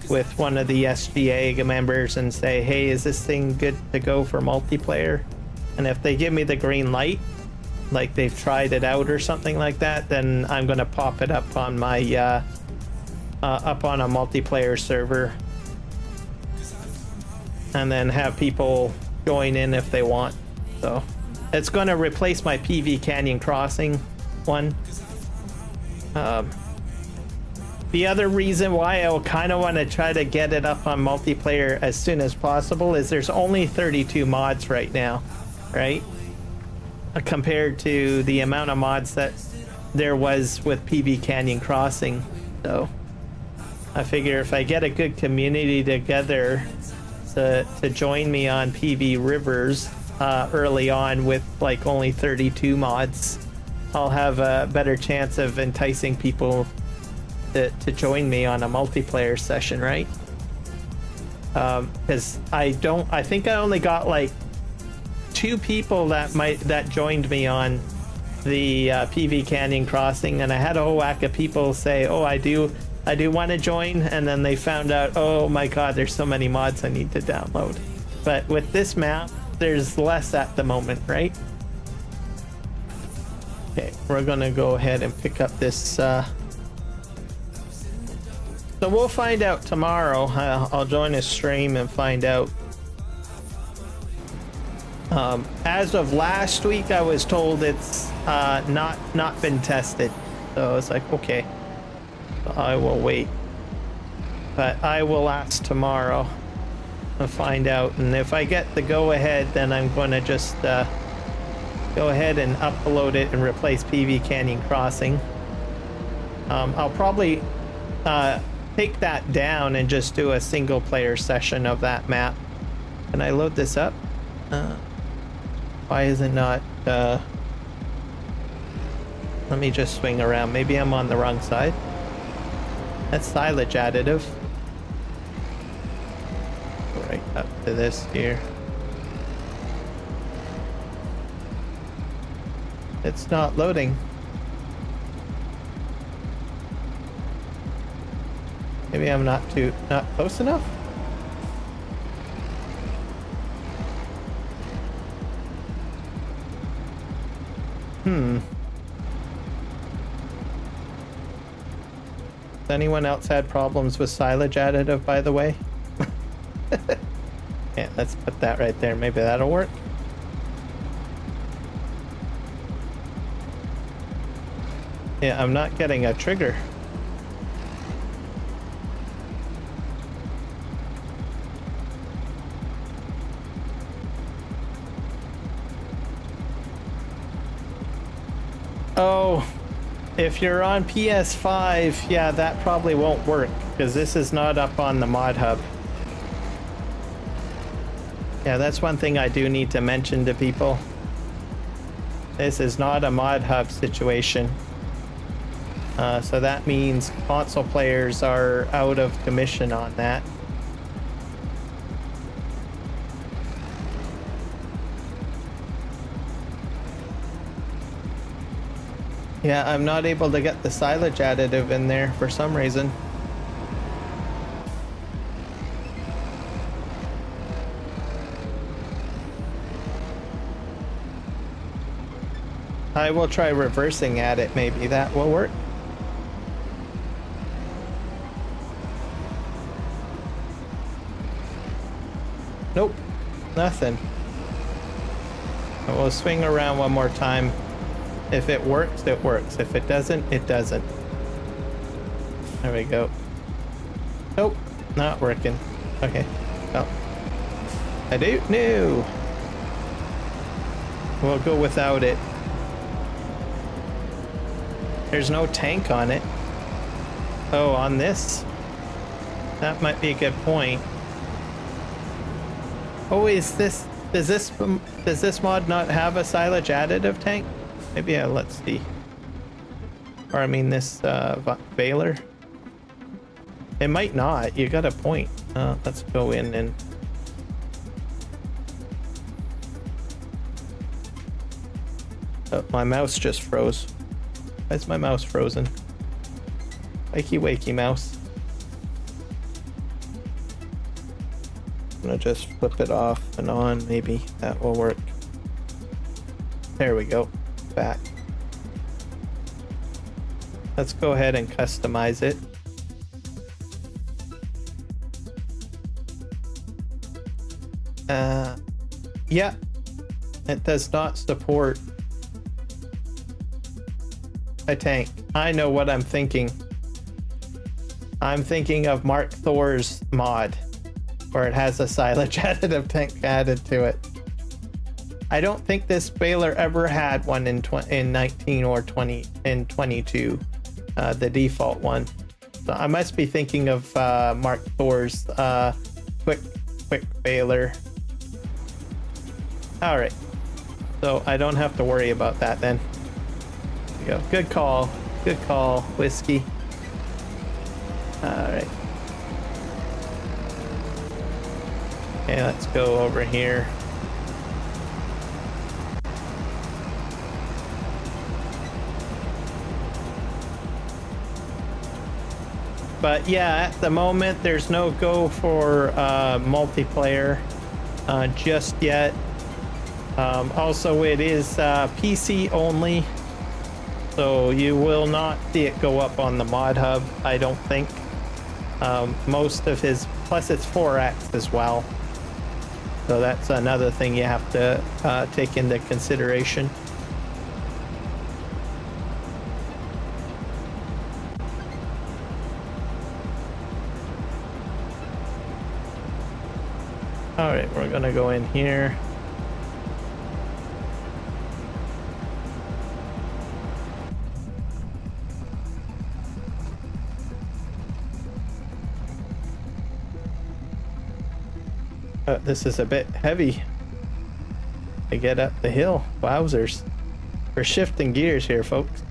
with one of the SGA members and say, hey, is this thing good to go for multiplayer? And if they give me the green light, like they've tried it out or something like that, then I'm gonna pop it up on my up on a multiplayer server and then have people join in if they want. So it's going to replace my PV Canyon Crossing one. The other reason why I kind of want to try to get it up on multiplayer as soon as possible is there's only 32 mods right now, right? Compared to the amount of mods that there was with PV Canyon Crossing. So I figure if I get a good community together to join me on PVRivers, early on with like only 32 mods, I'll have a better chance of enticing people to join me on a multiplayer session, right? Because I think I only got like 2 people that joined me on the PV Canyon Crossing, and I had a whole whack of people say, oh, I do want to join, and then they found out, oh my god, there's so many mods I need to download. But with this map, there's less at the moment, right? Okay, we're gonna go ahead and pick up this. So we'll find out tomorrow. I'll join a stream and find out. As of last week, I was told it's not been tested. So I was like, okay, I will wait. But I will ask tomorrow and find out. And if I get the go ahead, then I'm going to just go ahead and upload it and replace PV Canyon Crossing. I'll probably take that down and just do a single player session of that map. Can I load this up? Why is it not? Let me just swing around. Maybe I'm on the wrong side. That's silage additive. Go right up to this here. It's not loading. Maybe I'm not close enough? Has anyone else had problems with silage additive, by the way? Yeah, let's put that right there. Maybe that'll work. Yeah, I'm not getting a trigger. Oh, if you're on PS5, yeah, that probably won't work because this is not up on the mod hub. Yeah, that's one thing I do need to mention to people. This is not a mod hub situation. So that means console players are out of commission on that. Yeah, I'm not able to get the silage additive in there for some reason. I will try reversing at it, maybe that will work. Nope, nothing. We'll swing around one more time. If it works, it works. If it doesn't, it doesn't. There we go. Nope, not working. Okay. Oh. I don't know. We'll go without it. There's no tank on it. Oh, on this? That might be a good point. Oh, does this mod not have a silage additive tank? Maybe let's see. Or I mean this baler. It might not. You got a point. Let's go in and. Oh, my mouse just froze. Why is my mouse frozen? Wakey wakey mouse. I'm gonna just flip it off and on. Maybe that will work. There we go. Back. Let's go ahead and customize it. Yeah, it does not support a tank. I know what I'm thinking. I'm thinking of Mark Thor's mod, where it has a silage additive tank added to it. I don't think this baler ever had one in 19 or 20 in 22, the default one. So I must be thinking of Mark Thor's quick baler. All right. So I don't have to worry about that then. There we go. Good call. Good call, Whiskey. All right. Okay, let's go over here. But yeah, at the moment, there's no go for multiplayer just yet. Also, it is PC only, so you will not see it go up on the mod hub, I don't think. Most of his, plus it's 4x as well. So that's another thing you have to take into consideration. All right, we're gonna go in here. This is a bit heavy to get up the hill. Wowzers. We're shifting gears here, folks.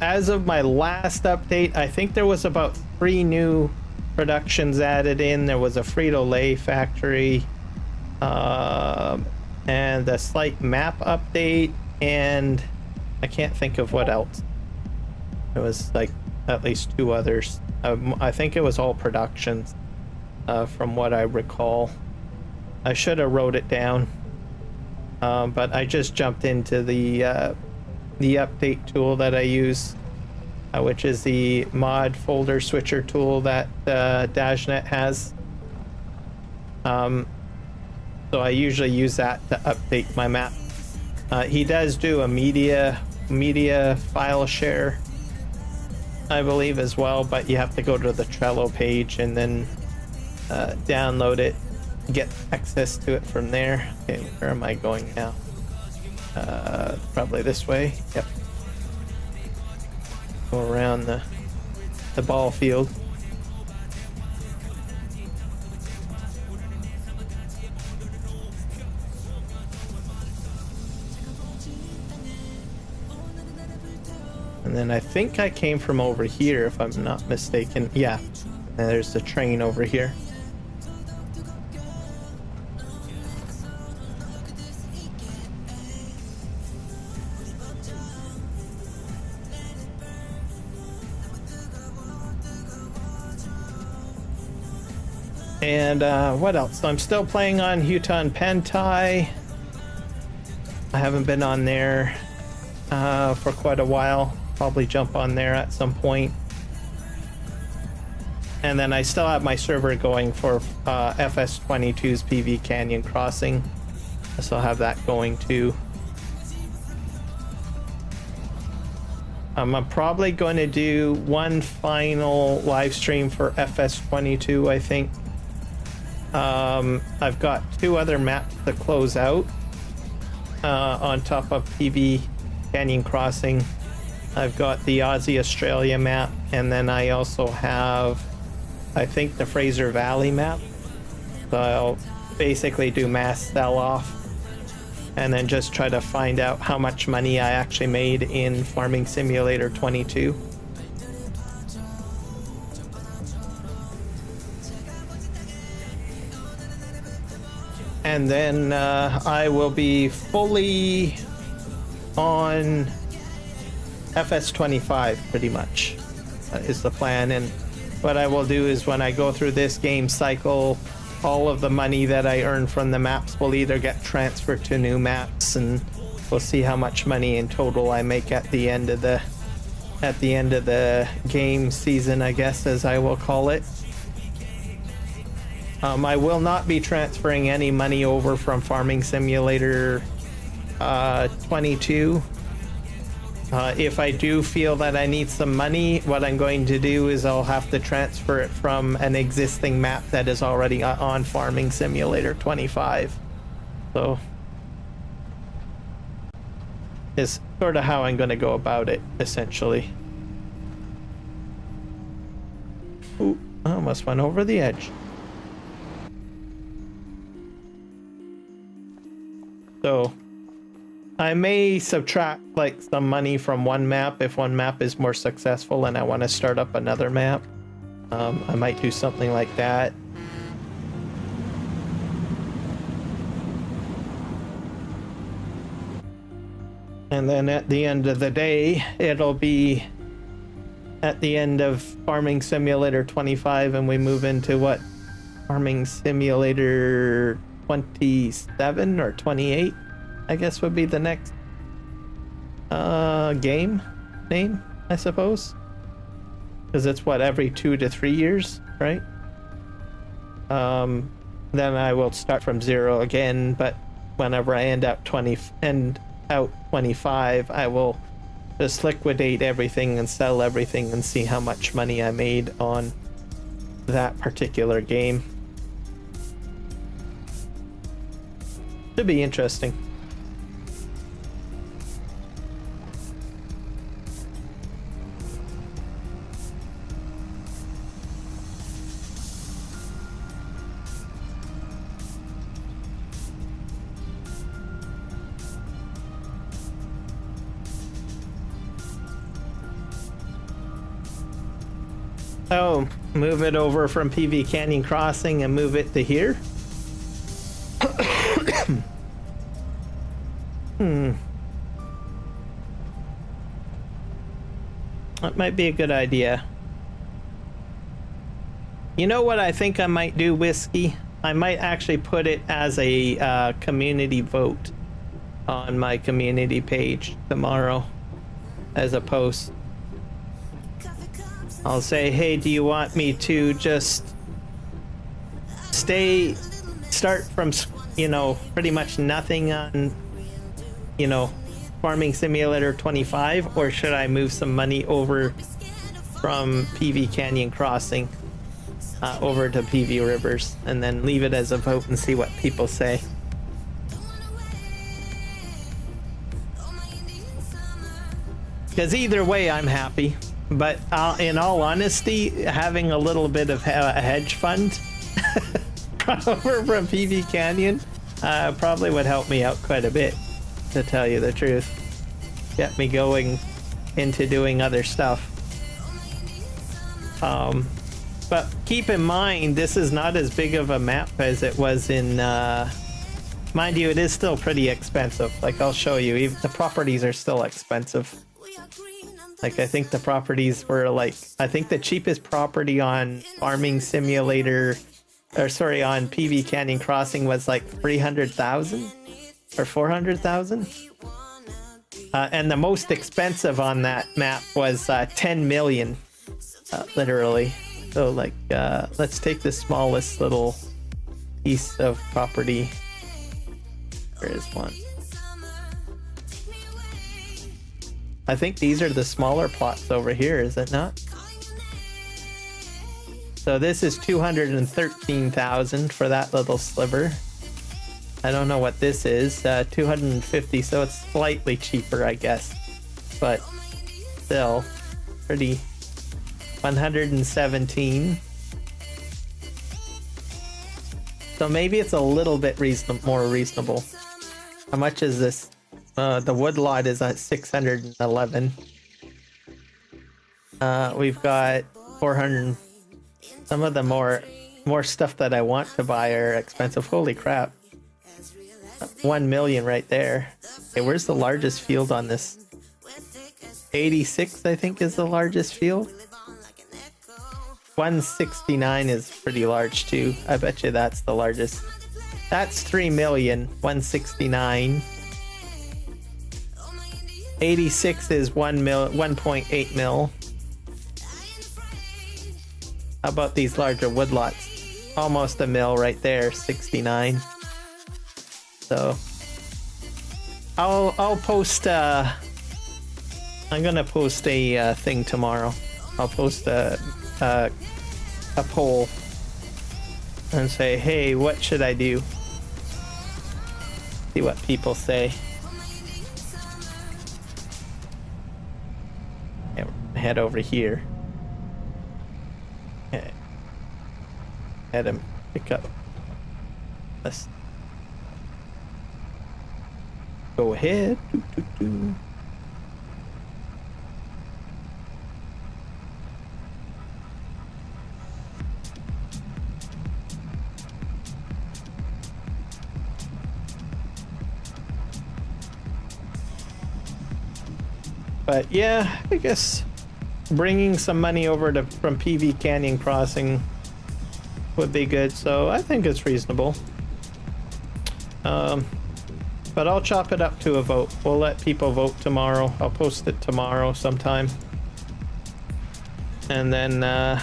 As of my last update, I think there was about 3 new productions added in. There was a Frito-Lay factory, and a slight map update, and I can't think of what else. It was like at least 2 others. I think it was all productions, from what I recall. I should have wrote it down, but I just jumped into the update tool that I use, which is the mod folder switcher tool that Dajnet has. So I usually use that to update my map. He does do a media file share, I believe, as well, but you have to go to the Trello page and then download it, get access to it from there. Okay, where am I going now? Probably this way. Yep. Go around the ball field. And then I think I came from over here, if I'm not mistaken. Yeah, and there's the train over here. And what else? I'm still playing on Huton Pentai. I haven't been on there for quite a while. Probably jump on there at some point. And then I still have my server going for FS22's PV Canyon Crossing. I still have that going too. I'm probably going to do one final live stream for FS22, I think. I've got 2 other maps to close out on top of PV Canyon Crossing. I've got the Aussie Australia map, and then I also have, I think, the Fraser Valley map. So I'll basically do mass sell-off and then just try to find out how much money I actually made in Farming Simulator 22. And then I will be fully on FS25 pretty much is the plan. And what I will do is when I go through this game cycle, all of the money that I earn from the maps will either get transferred to new maps, and we'll see how much money in total I make at the end of the game season, I guess, as I will call it. I will not be transferring any money over from Farming Simulator 22. If I do feel that I need some money, what I'm going to do is I'll have to transfer it from an existing map that is already on Farming Simulator 25. So is sort of how I'm going to go about it, essentially. Ooh, I almost went over the edge. So I may subtract like some money from one map if one map is more successful and I want to start up another map. I might do something like that. And then at the end of the day, it'll be at the end of Farming Simulator 25 and we move into what? Farming Simulator 27 or 28, I guess would be the next game name, I suppose. Because it's what, every 2 to 3 years, right? Then I will start from 0 again, but whenever I end out 25, I will just liquidate everything and sell everything and see how much money I made on that particular game. Should be interesting. Oh, move it over from PV Canyon Crossing and move it to here? That might be a good idea. You know what I think I might do, Whiskey? I might actually put it as a community vote on my community page tomorrow as a post. I'll say, hey, do you want me to just start from, you know, pretty much nothing on, you know, Farming Simulator 25, or should I move some money over from PV Canyon Crossing over to PVRivers and then leave it as a vote and see what people say? Because either way, I'm happy. But in all honesty, having a little bit of a hedge fund over from PV Canyon probably would help me out quite a bit, to tell you the truth. Get me going into doing other stuff. But keep in mind, this is not as big of a map as it was in... mind you, it is still pretty expensive. Like, I'll show you. Even the properties are still expensive. Like, I think the properties were like, I think the cheapest property on Farming Simulator, or sorry, on PV Canyon Crossing was like 300,000 or 400,000. And the most expensive on that map was 10 million, literally. So like, let's take the smallest little piece of property. There is one. I think these are the smaller plots over here, is it not? So this is 213,000 for that little sliver. I don't know what this is, 250, so it's slightly cheaper, I guess. But still, pretty. 117. So maybe it's a little bit more reasonable. How much is this? The woodlot is at 611. We've got 400. Some of the more stuff that I want to buy are expensive. Holy crap. 1 million right there. Okay, where's the largest field on this? 86, I think, is the largest field. 169 is pretty large too. I bet you that's the largest. That's 3 million. 169. 86 is 1.8 mil. How about these larger woodlots? Almost a mil right there, 69. So I'll post I'm gonna post a thing tomorrow. I'll post a poll and say, hey, what should I do? See what people say. Yeah, head over here. Okay. Had him pick up. Let's go ahead. But yeah, I guess bringing some money over to from PV Canyon Crossing would be good, so I think it's reasonable. But I'll chop it up to a vote. We'll let people vote tomorrow. I'll post it tomorrow sometime. And then, oh,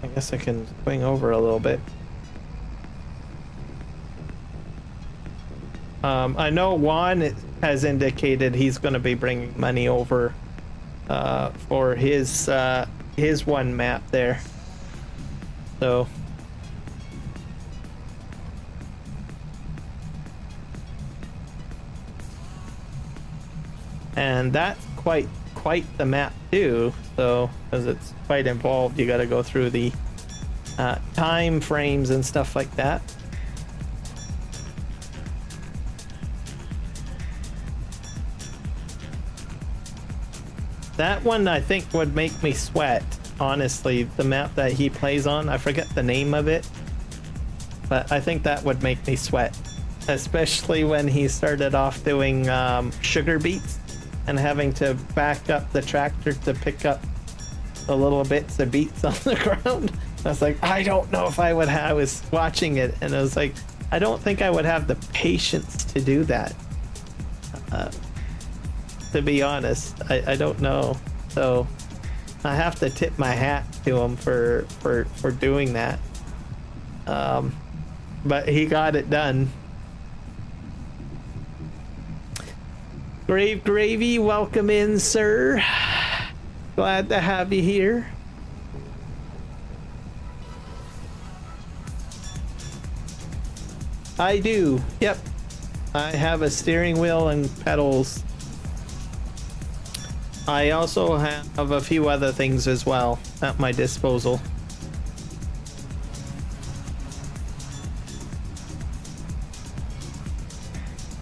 I guess I can swing over a little bit. I know Juan has indicated he's going to be bringing money over for his one map there. So and that's quite the map too. So because it's quite involved, you got to go through the time frames and stuff like that. That one I think would make me sweat, honestly. The map that he plays on, I forget the name of it, but I think that would make me sweat, especially when he started off doing sugar beets and having to back up the tractor to pick up the little bits of beets on the ground. I was like, I don't know if I would have. I was watching it and I was like, I don't think I would have the patience to do that. To be honest, I don't know. So I have to tip my hat to him for doing that. But he got it done. Grave Gravy, welcome in, sir. Glad to have you here. I do. Yep. I have a steering wheel and pedals. I also have a few other things as well at my disposal.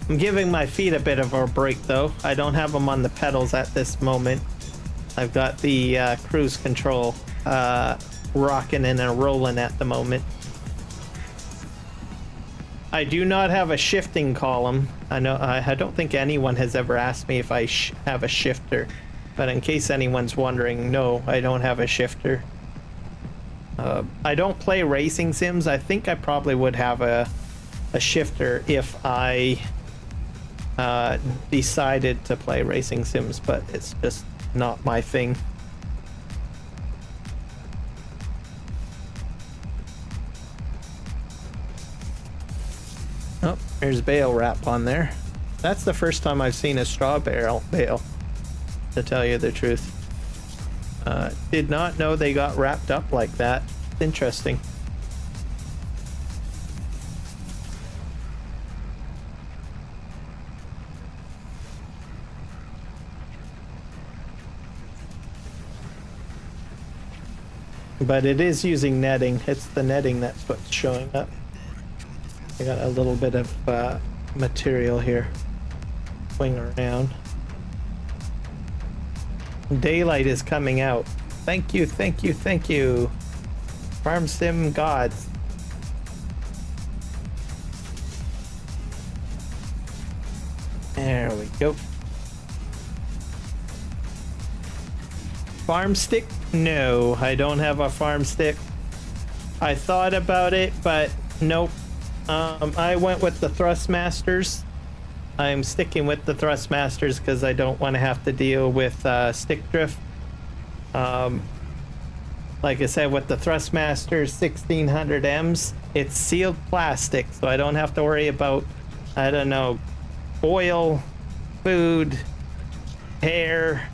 I'm giving my feet a bit of a break though. I don't have them on the pedals at this moment. I've got the cruise control rocking and rolling at the moment. I do not have a shifting column. I don't think anyone has ever asked me if I have a shifter. But in case anyone's wondering, no, I don't have a shifter. I don't play racing sims. I think I probably would have a shifter if I decided to play racing sims, but it's just not my thing. Oh, there's bale wrap on there. That's the first time I've seen a straw bale, to tell you the truth. Did not know they got wrapped up like that. Interesting. But it is using netting. It's the netting that's what's showing up. I got a little bit of material here. Swing around. Daylight is coming out. Thank you, thank you, thank you. Farm Sim gods. There we go. Farm stick? No, I don't have a farm stick. I thought about it, but nope. I went with the Thrustmasters. I'm sticking with the Thrustmasters because I don't want to have to deal with stick drift. Like I said, with the Thrustmasters 1600Ms, it's sealed plastic, so I don't have to worry about, I don't know, oil, food, hair,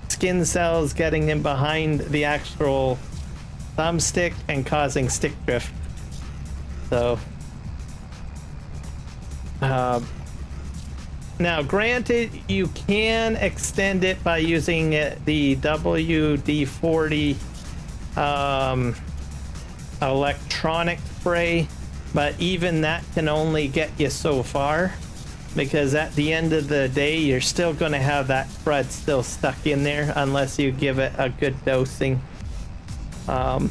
skin cells getting in behind the actual thumbstick and causing stick drift. So Now, granted, you can extend it by using the WD-40 electronic spray, but even that can only get you so far, because at the end of the day, you're still going to have that crud still stuck in there unless you give it a good dosing. And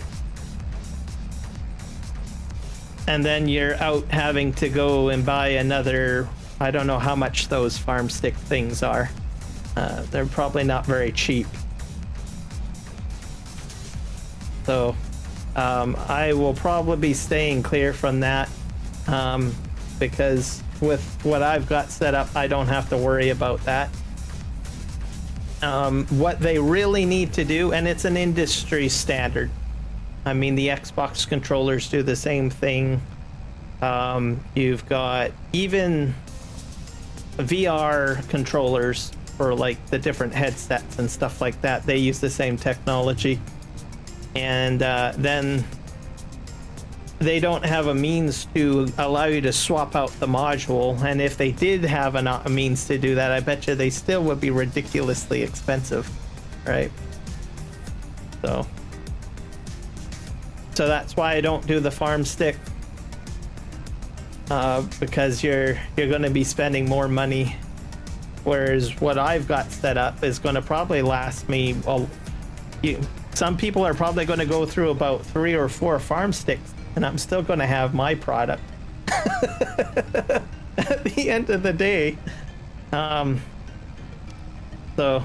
then you're out having to go and buy another, I don't know how much those farm stick things are. They're probably not very cheap. So I will probably be staying clear from that, because with what I've got set up, I don't have to worry about that. What they really need to do, and it's an industry standard. I mean, the Xbox controllers do the same thing. You've got even VR controllers for like the different headsets and stuff like that. They use the same technology. And then they don't have a means to allow you to swap out the module. And if they did have a means to do that, I bet you they still would be ridiculously expensive, right? So that's why I don't do the farm stick, because you're going to be spending more money, whereas what I've got set up is going to probably last me. Well, some people are probably going to go through about 3 or 4 farm sticks, and I'm still going to have my product at the end of the day. So,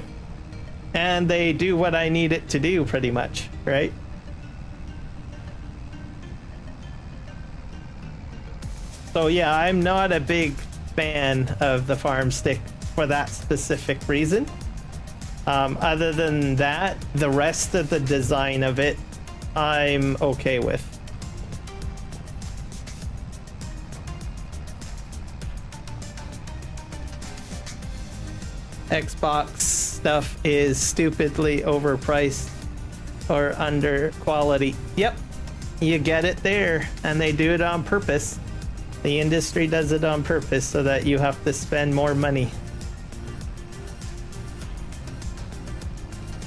and they do what I need it to do, pretty much, right? So yeah, I'm not a big fan of the farm stick for that specific reason. Other than that, the rest of the design of it, I'm okay with. Xbox stuff is stupidly overpriced or under quality. Yep, you get it there, and they do it on purpose. The industry does it on purpose so that you have to spend more money.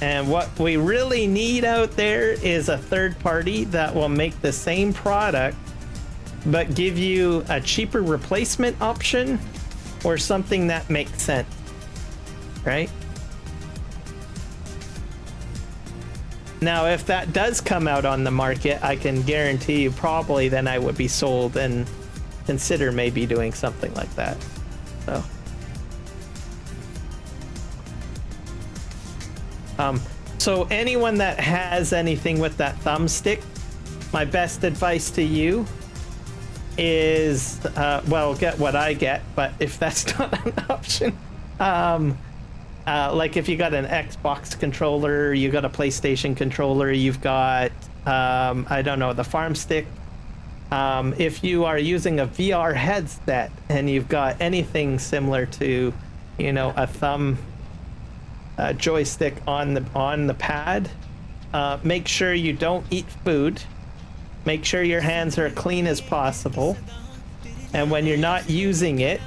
And what we really need out there is a third party that will make the same product but give you a cheaper replacement option or something that makes sense, right? Now, if that does come out on the market, I can guarantee you probably then I would be sold and consider maybe doing something like that. So anyone that has anything with that thumbstick, my best advice to you is, well, get what I get, but if that's not an option, like if you got an Xbox controller, you got a PlayStation controller, you've got, I don't know, the farm stick. If you are using a VR headset and you've got anything similar to, you know, a thumb joystick on the pad, make sure you don't eat food. Make sure your hands are clean as possible. And when you're not using it,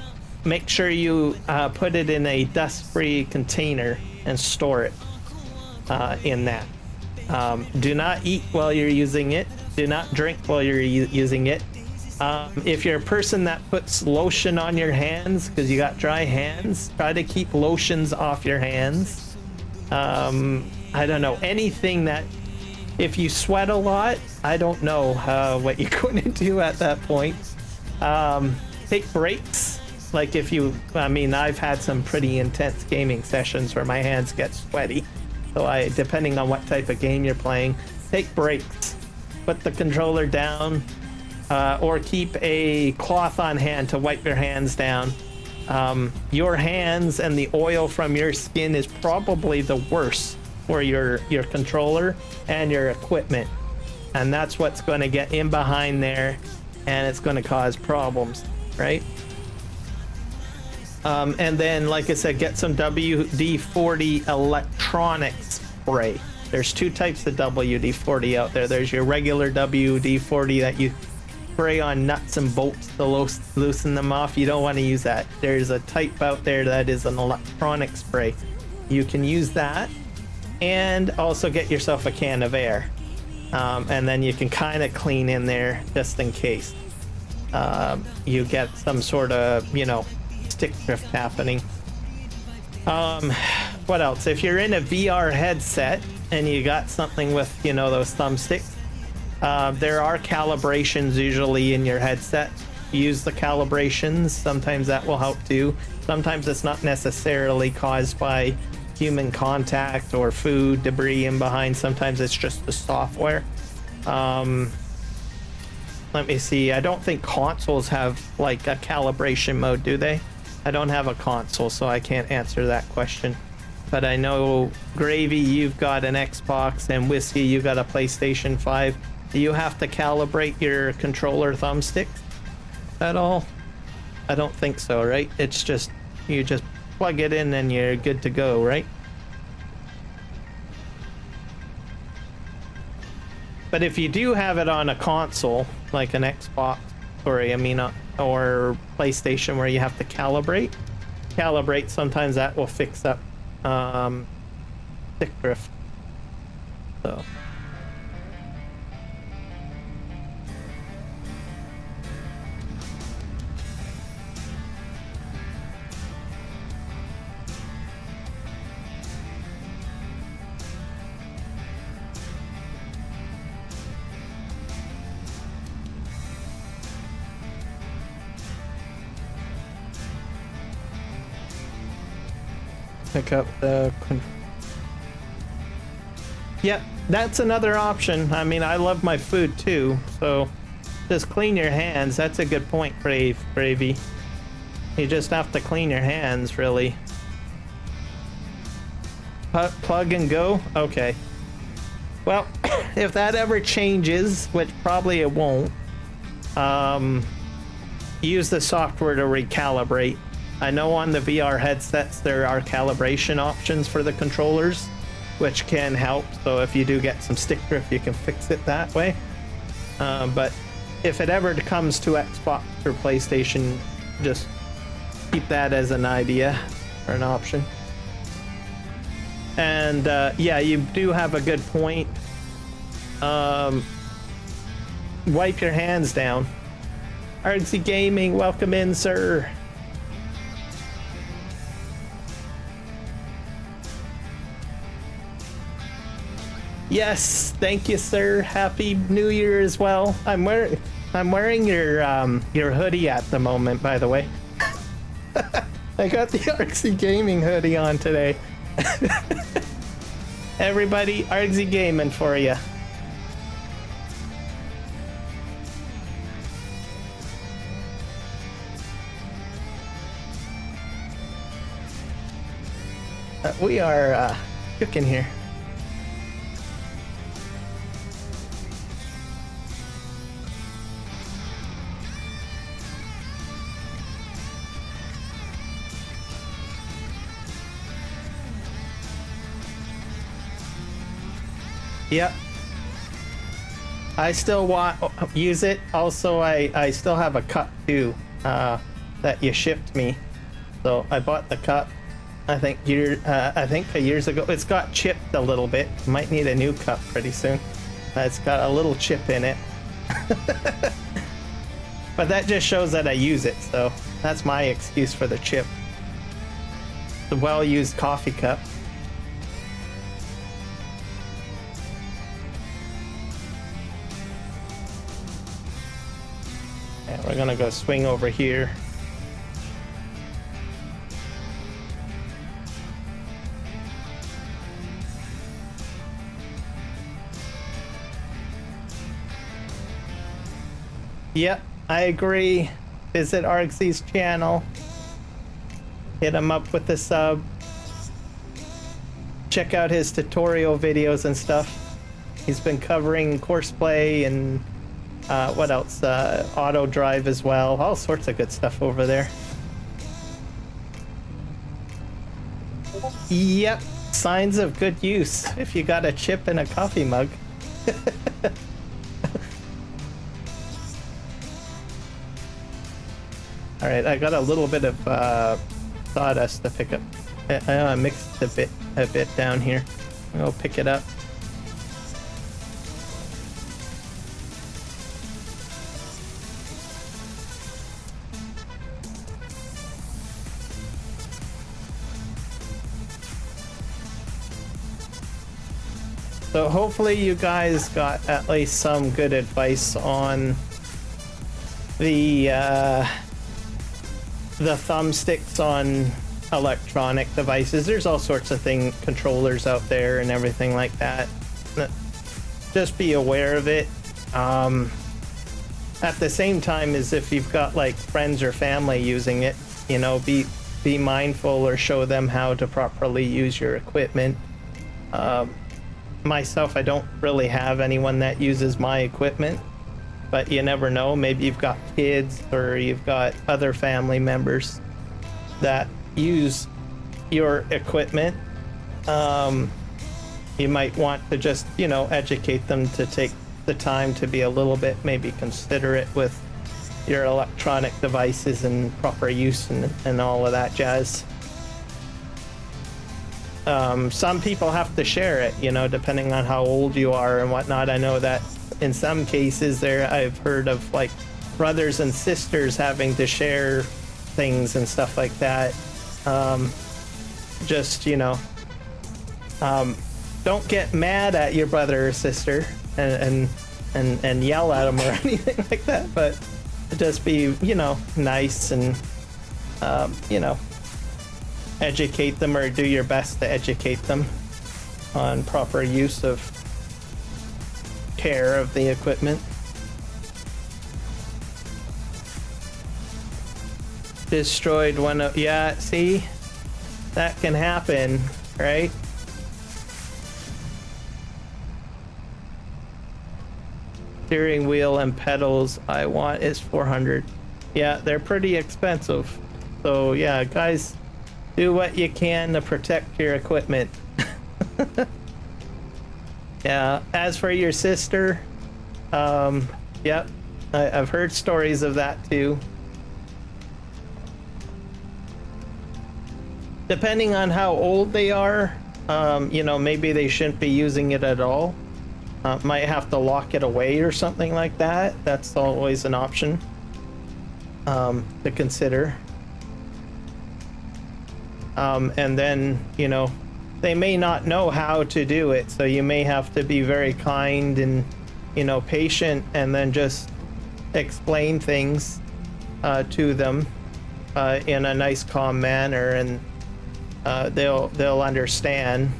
make sure you put it in a dust-free container and store it in that. Do not eat while you're using it. Do not drink while you're using it. If you're a person that puts lotion on your hands because you got dry hands, try to keep lotions off your hands. I don't know, anything that, if you sweat a lot, I don't know what you're going to do at that point. Take breaks. Like if you, I mean, I've had some pretty intense gaming sessions where my hands get sweaty. So depending on what type of game you're playing, take breaks. Put the controller down, or keep a cloth on hand to wipe your hands down. Your hands and the oil from your skin is probably the worst for your controller and your equipment. And that's what's going to get in behind there, and it's going to cause problems, right? And then, like I said, get some WD-40 electronic spray. There's 2 types of WD-40 out there. There's your regular WD-40 that you spray on nuts and bolts to loosen them off. You don't want to use that. There's a type out there that is an electronic spray. You can use that, and also get yourself a can of air. And then you can kind of clean in there just in case you get some sort of, you know, stick drift happening. What else? If you're in a VR headset and you got something with, you know, those thumbsticks, there are calibrations usually in your headset. Use the calibrations. Sometimes that will help too. Sometimes it's not necessarily caused by human contact or food debris in behind. Sometimes it's just the software. Let me see. I don't think consoles have like a calibration mode, do they? I don't have a console, so I can't answer that question. But I know, Gravy, you've got an Xbox, and Whiskey, you got a PlayStation 5. Do you have to calibrate your controller thumbstick at all? I don't think so, right? It's just, you just plug it in and you're good to go, right? But if you do have it on a console, like an Xbox, or PlayStation, where you have to calibrate, sometimes that will fix up stick drift. So. Pick up the... Yep, that's another option. I mean, I love my food too, so just clean your hands. That's a good point, Gravy. You just have to clean your hands, really. Plug and go? Okay. Well, if that ever changes, which probably it won't, use the software to recalibrate. I know on the VR headsets there are calibration options for the controllers, which can help. So if you do get some stick drift, you can fix it that way. But if it ever comes to Xbox or PlayStation, just keep that as an idea or an option. And yeah, you do have a good point. Wipe your hands down. Artsy Gaming, welcome in, sir. Yes, thank you, sir. Happy New Year as well. I'm wearing your hoodie at the moment, by the way. I got the Artsy Gaming hoodie on today. Everybody, Artsy Gaming for you. We are cooking here. Yep. I still use it. Also, I still have a cup too that you shipped me. So I bought the cup. I think years ago. It's got chipped a little bit. Might need a new cup pretty soon. It's got a little chip in it. But that just shows that I use it. So that's my excuse for the chip. The well-used coffee cup. Yeah, we're gonna go swing over here. Yep, I agree. Visit Argsy's channel. Hit him up with a sub. Check out his tutorial videos and stuff. He's been covering Courseplay and what else? Auto drive as well. All sorts of good stuff over there. Yep, signs of good use if you got a chip in a coffee mug. All right, I got a little bit of sawdust to pick up. I mixed a bit down here. I'll pick it up. So hopefully you guys got at least some good advice on the thumbsticks on electronic devices. There's all sorts of controllers out there and everything like that. Just be aware of it. At the same time as if you've got like friends or family using it, you know, be mindful or show them how to properly use your equipment. Myself, I don't really have anyone that uses my equipment, but you never know. Maybe you've got kids or you've got other family members that use your equipment. You might want to just, you know, educate them to take the time to be a little bit maybe considerate with your electronic devices and proper use and all of that jazz. Some people have to share it, you know, depending on how old you are and whatnot. I know that in some cases I've heard of like brothers and sisters having to share things and stuff like that. Just, you know, don't get mad at your brother or sister and yell at them or anything like that, but just be, you know, nice and, you know, educate them or do your best to educate them on proper use of care of the equipment. Destroyed one of, yeah, see, that can happen, right? Steering wheel and pedals I want is 400. Yeah, they're pretty expensive. So yeah, guys, do what you can to protect your equipment. Yeah, as for your sister, yep, I've heard stories of that too. Depending on how old they are, you know, maybe they shouldn't be using it at all. Might have to lock it away or something like that. That's always an option to consider. And then, you know, they may not know how to do it, so you may have to be very kind and, you know, patient, and then just explain things to them in a nice, calm manner, and they'll understand.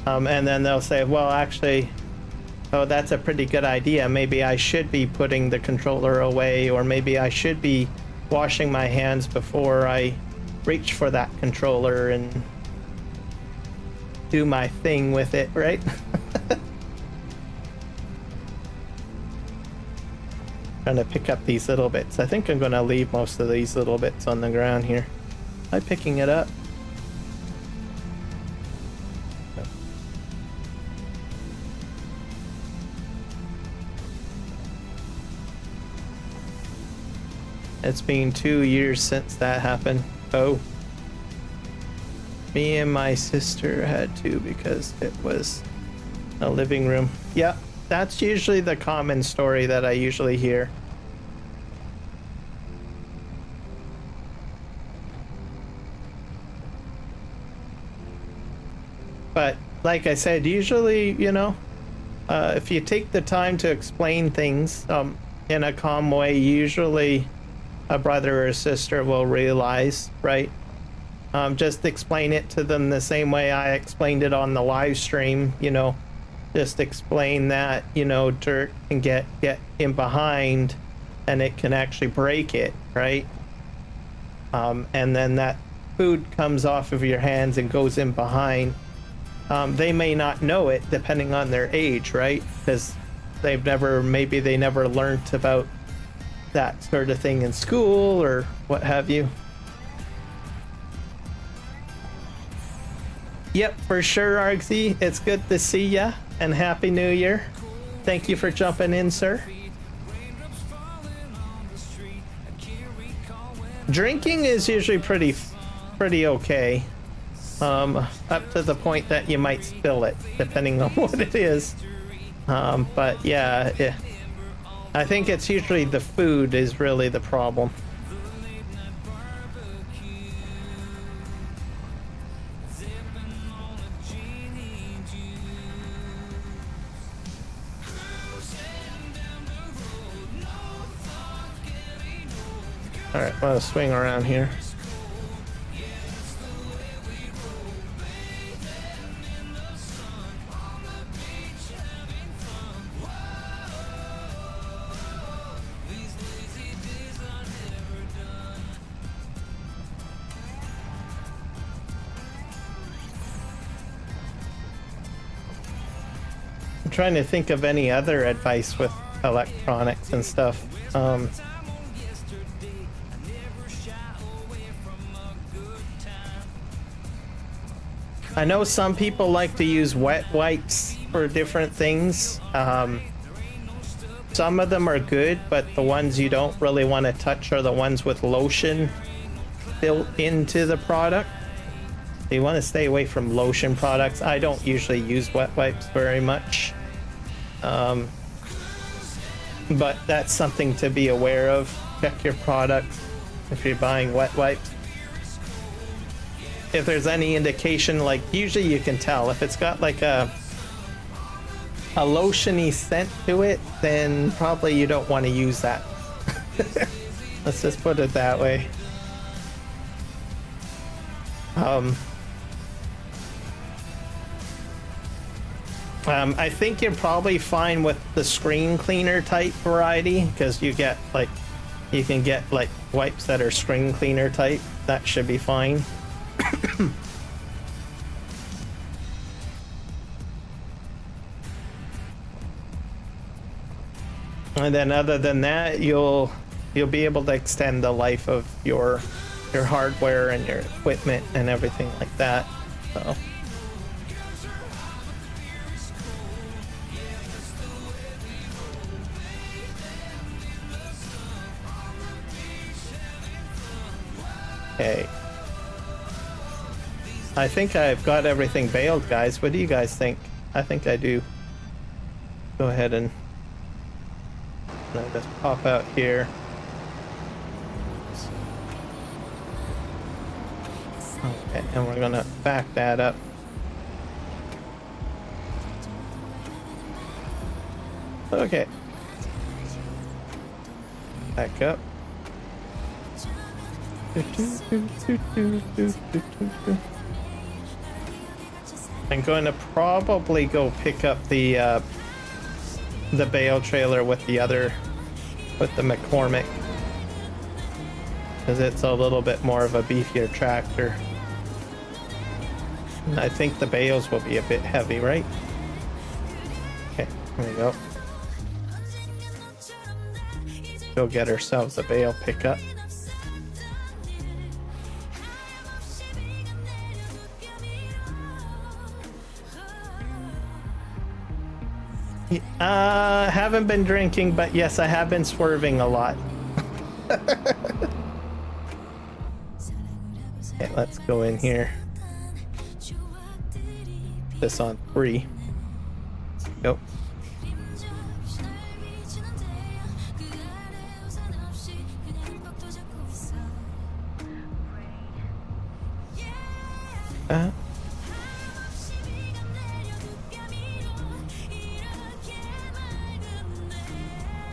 And then they'll say, well, actually, oh, that's a pretty good idea. Maybe I should be putting the controller away, or maybe I should be washing my hands before I reach for that controller and do my thing with it, right? Trying to pick up these little bits. I think I'm going to leave most of these little bits on the ground here. Am I picking it up? It's been 2 years since that happened. Oh. Me and my sister had to because it was a living room. Yeah, that's usually the common story that I usually hear. But like I said, usually, you know, if you take the time to explain things in a calm way, usually a brother or a sister will realize, right? Just explain it to them the same way I explained it on the live stream, you know, just explain that, you know, dirt can get in behind and it can actually break it, right? And then that food comes off of your hands and goes in behind. They may not know it depending on their age, right? Because maybe they never learned about that sort of thing in school or what have you. Yep, for sure, Argsy. It's good to see ya, and Happy New Year. Thank you for jumping in, sir. Drinking is usually pretty okay. Up to the point that you might spill it, depending on what it is. But yeah, I think it's usually the food is really the problem. All right, I'm gonna swing around here. I'm trying to think of any other advice with electronics and stuff. I know some people like to use wet wipes for different things. Some of them are good, but the ones you don't really want to touch are the ones with lotion built into the product. You want to stay away from lotion products. I don't usually use wet wipes very much. But that's something to be aware of. Check your product if you're buying wet wipes. If there's any indication, like usually you can tell if it's got like a lotiony scent to it, then probably you don't want to use that. Let's just put it that way. I think you're probably fine with the screen cleaner type variety, because you can get like wipes that are screen cleaner type. That should be fine. And then other than that, you'll be able to extend the life of your hardware and your equipment and everything like that. So okay. I think I've got everything baled, guys. What do you guys think? I think I do. Go ahead and just pop out here. Okay, and we're gonna back that up. Okay. Back up. I'm going to probably go pick up the bale trailer with the McCormick, because it's a little bit more of a beefier tractor. And I think the bales will be a bit heavy, right? Okay, here we go. Go get ourselves a bale pickup. Haven't been drinking, but yes, I have been swerving a lot. Okay, let's go in here. This on 3. Go.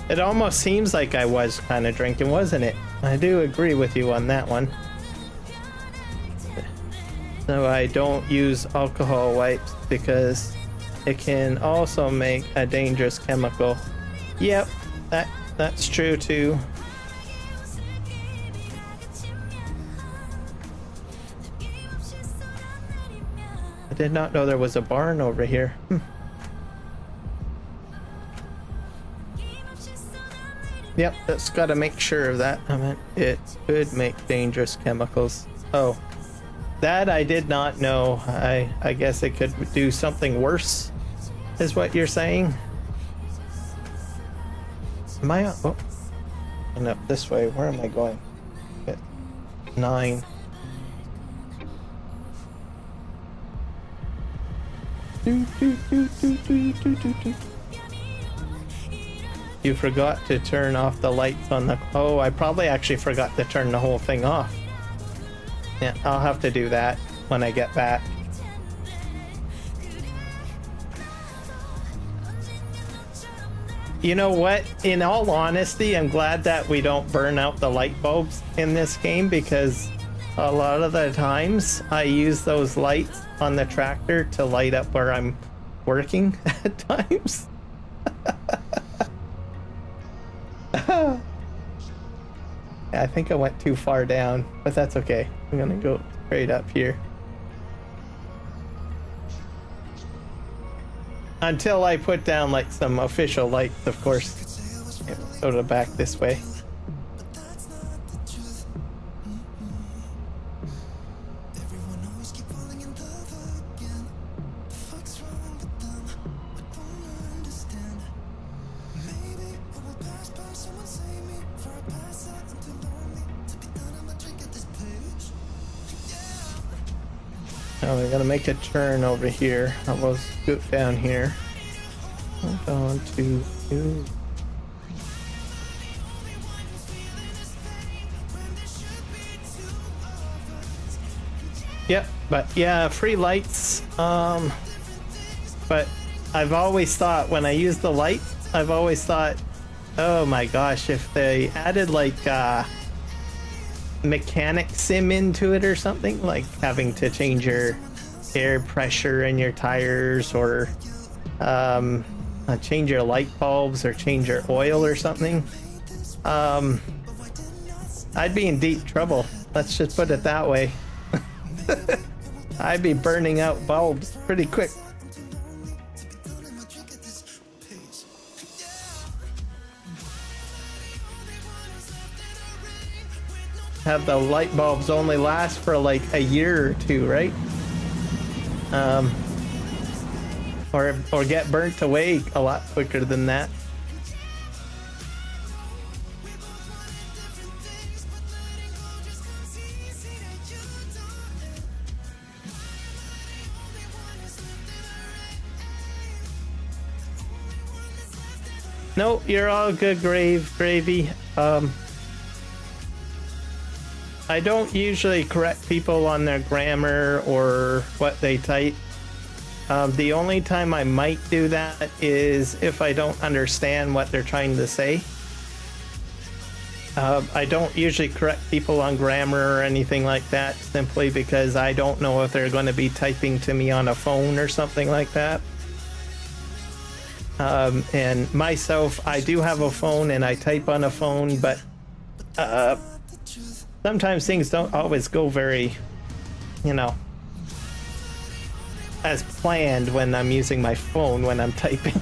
It almost seems like I was kind of drinking, wasn't it? I do agree with you on that one. So I don't use alcohol wipes because it can also make a dangerous chemical. Yep, that's true too. I did not know there was a barn over here. Yep, that's got to make sure of that. I mean, it could make dangerous chemicals. Oh, that I did not know. I guess it could do something worse, is what you're saying. Am I? Oh, and up this way. Where am I going? 9. You forgot to turn off the lights on the... Oh, I probably actually forgot to turn the whole thing off. Yeah, I'll have to do that when I get back. You know what? In all honesty, I'm glad that we don't burn out the light bulbs in this game, because a lot of the times I use those lights on the tractor to light up where I'm working at times. I think I went too far down, but that's okay. I'm gonna go straight up here. Until I put down like some official lights, of course. Go to the back this way. Now we're gonna make a turn over here. I'll scoot down here. Hold on to you. Yep, but yeah, free lights. But I've always thought when I use the lights, I've always thought, oh my gosh, if they added like mechanic sim into it or something, like having to change your air pressure in your tires, or change your light bulbs, or change your oil or something, I'd be in deep trouble. Let's just put it that way. I'd be burning out bulbs pretty quick. Have the light bulbs only last for like a year or two, right? Or get burnt away a lot quicker than that. No, you're all good, Gravy. I don't usually correct people on their grammar or what they type. The only time I might do that is if I don't understand what they're trying to say. I don't usually correct people on grammar or anything like that, simply because I don't know if they're going to be typing to me on a phone or something like that. And myself, I do have a phone and I type on a phone, but sometimes things don't always go very, as planned when I'm using my phone when I'm typing.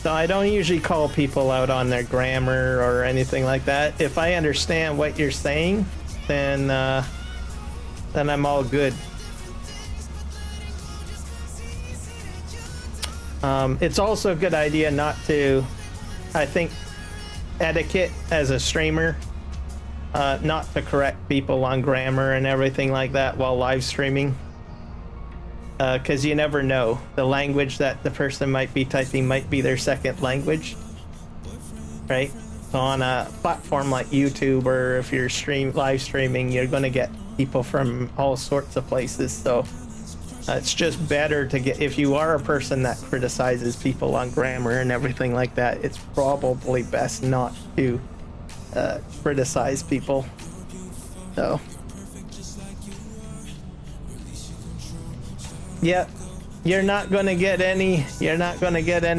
So I don't usually call people out on their grammar or anything like that. If I understand what you're saying, then I'm all good. It's also a good idea not to, I think, etiquette as a streamer, not to correct people on grammar and everything like that while live streaming, because you never know. The language that the person might be typing might be their second language, right? So on a platform like YouTube, or if you're live streaming, you're going to get people from all sorts of places. So it's just better to get, if you are a person that criticizes people on grammar and everything like that, it's probably best not to criticize people. So yeah, you're not gonna get any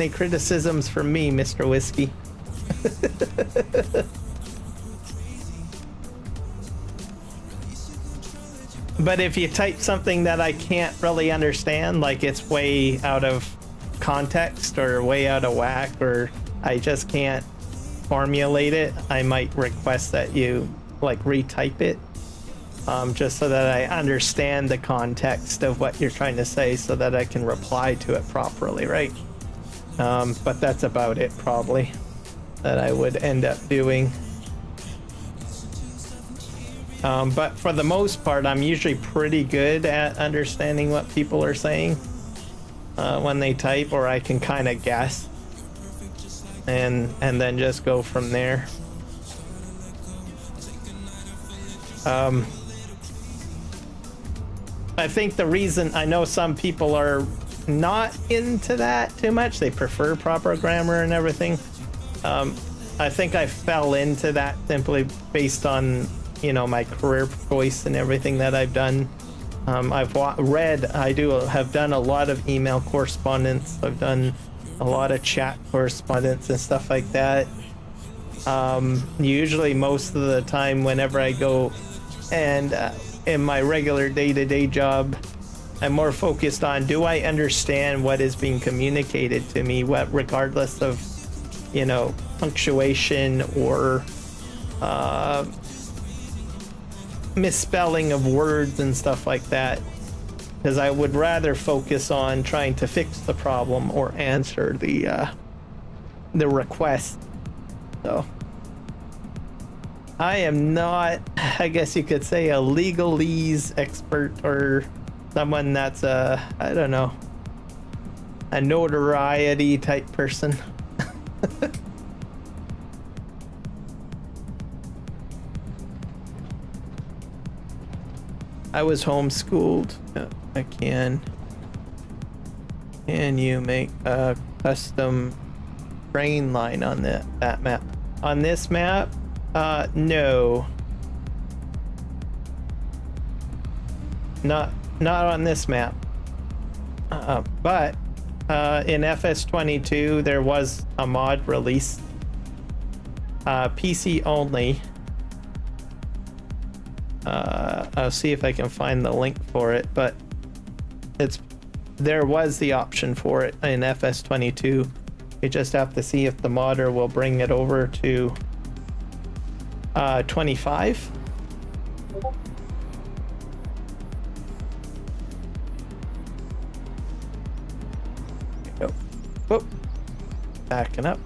criticisms from me, Mr. Whiskey. But if you type something that I can't really understand, like it's way out of context or way out of whack, or I just can't formulate it, I might request that you like retype it, just so that I understand the context of what you're trying to say, so that I can reply to it properly, right? But that's about it, probably, that I would end up doing. But for the most part, I'm usually pretty good at understanding what people are saying when they type, or I can kind of guess and then just go from there. I think the reason, I know some people are not into that too much, they prefer proper grammar and everything. I think I fell into that simply based on, you know, my career choice and everything that I've done. I've have done a lot of email correspondence. I've done a lot of chat correspondence and stuff like that. Usually most of the time whenever I go and in my regular day-to-day job, I'm more focused on, do I understand what is being communicated to me, regardless of, you know, punctuation or misspelling of words and stuff like that, because I would rather focus on trying to fix the problem or answer the request. So I am not, I guess you could say, a legalese expert or someone that's I don't know, a notoriety type person. I was homeschooled. I can. Can you make a custom train line on that map? On this map? No. Not on this map. But in FS22 there was a mod released. PC only. I'll see if I can find the link for it, but there was the option for it in FS22. You just have to see if the modder will bring it over to 25. There we go. Whoop. Backing up.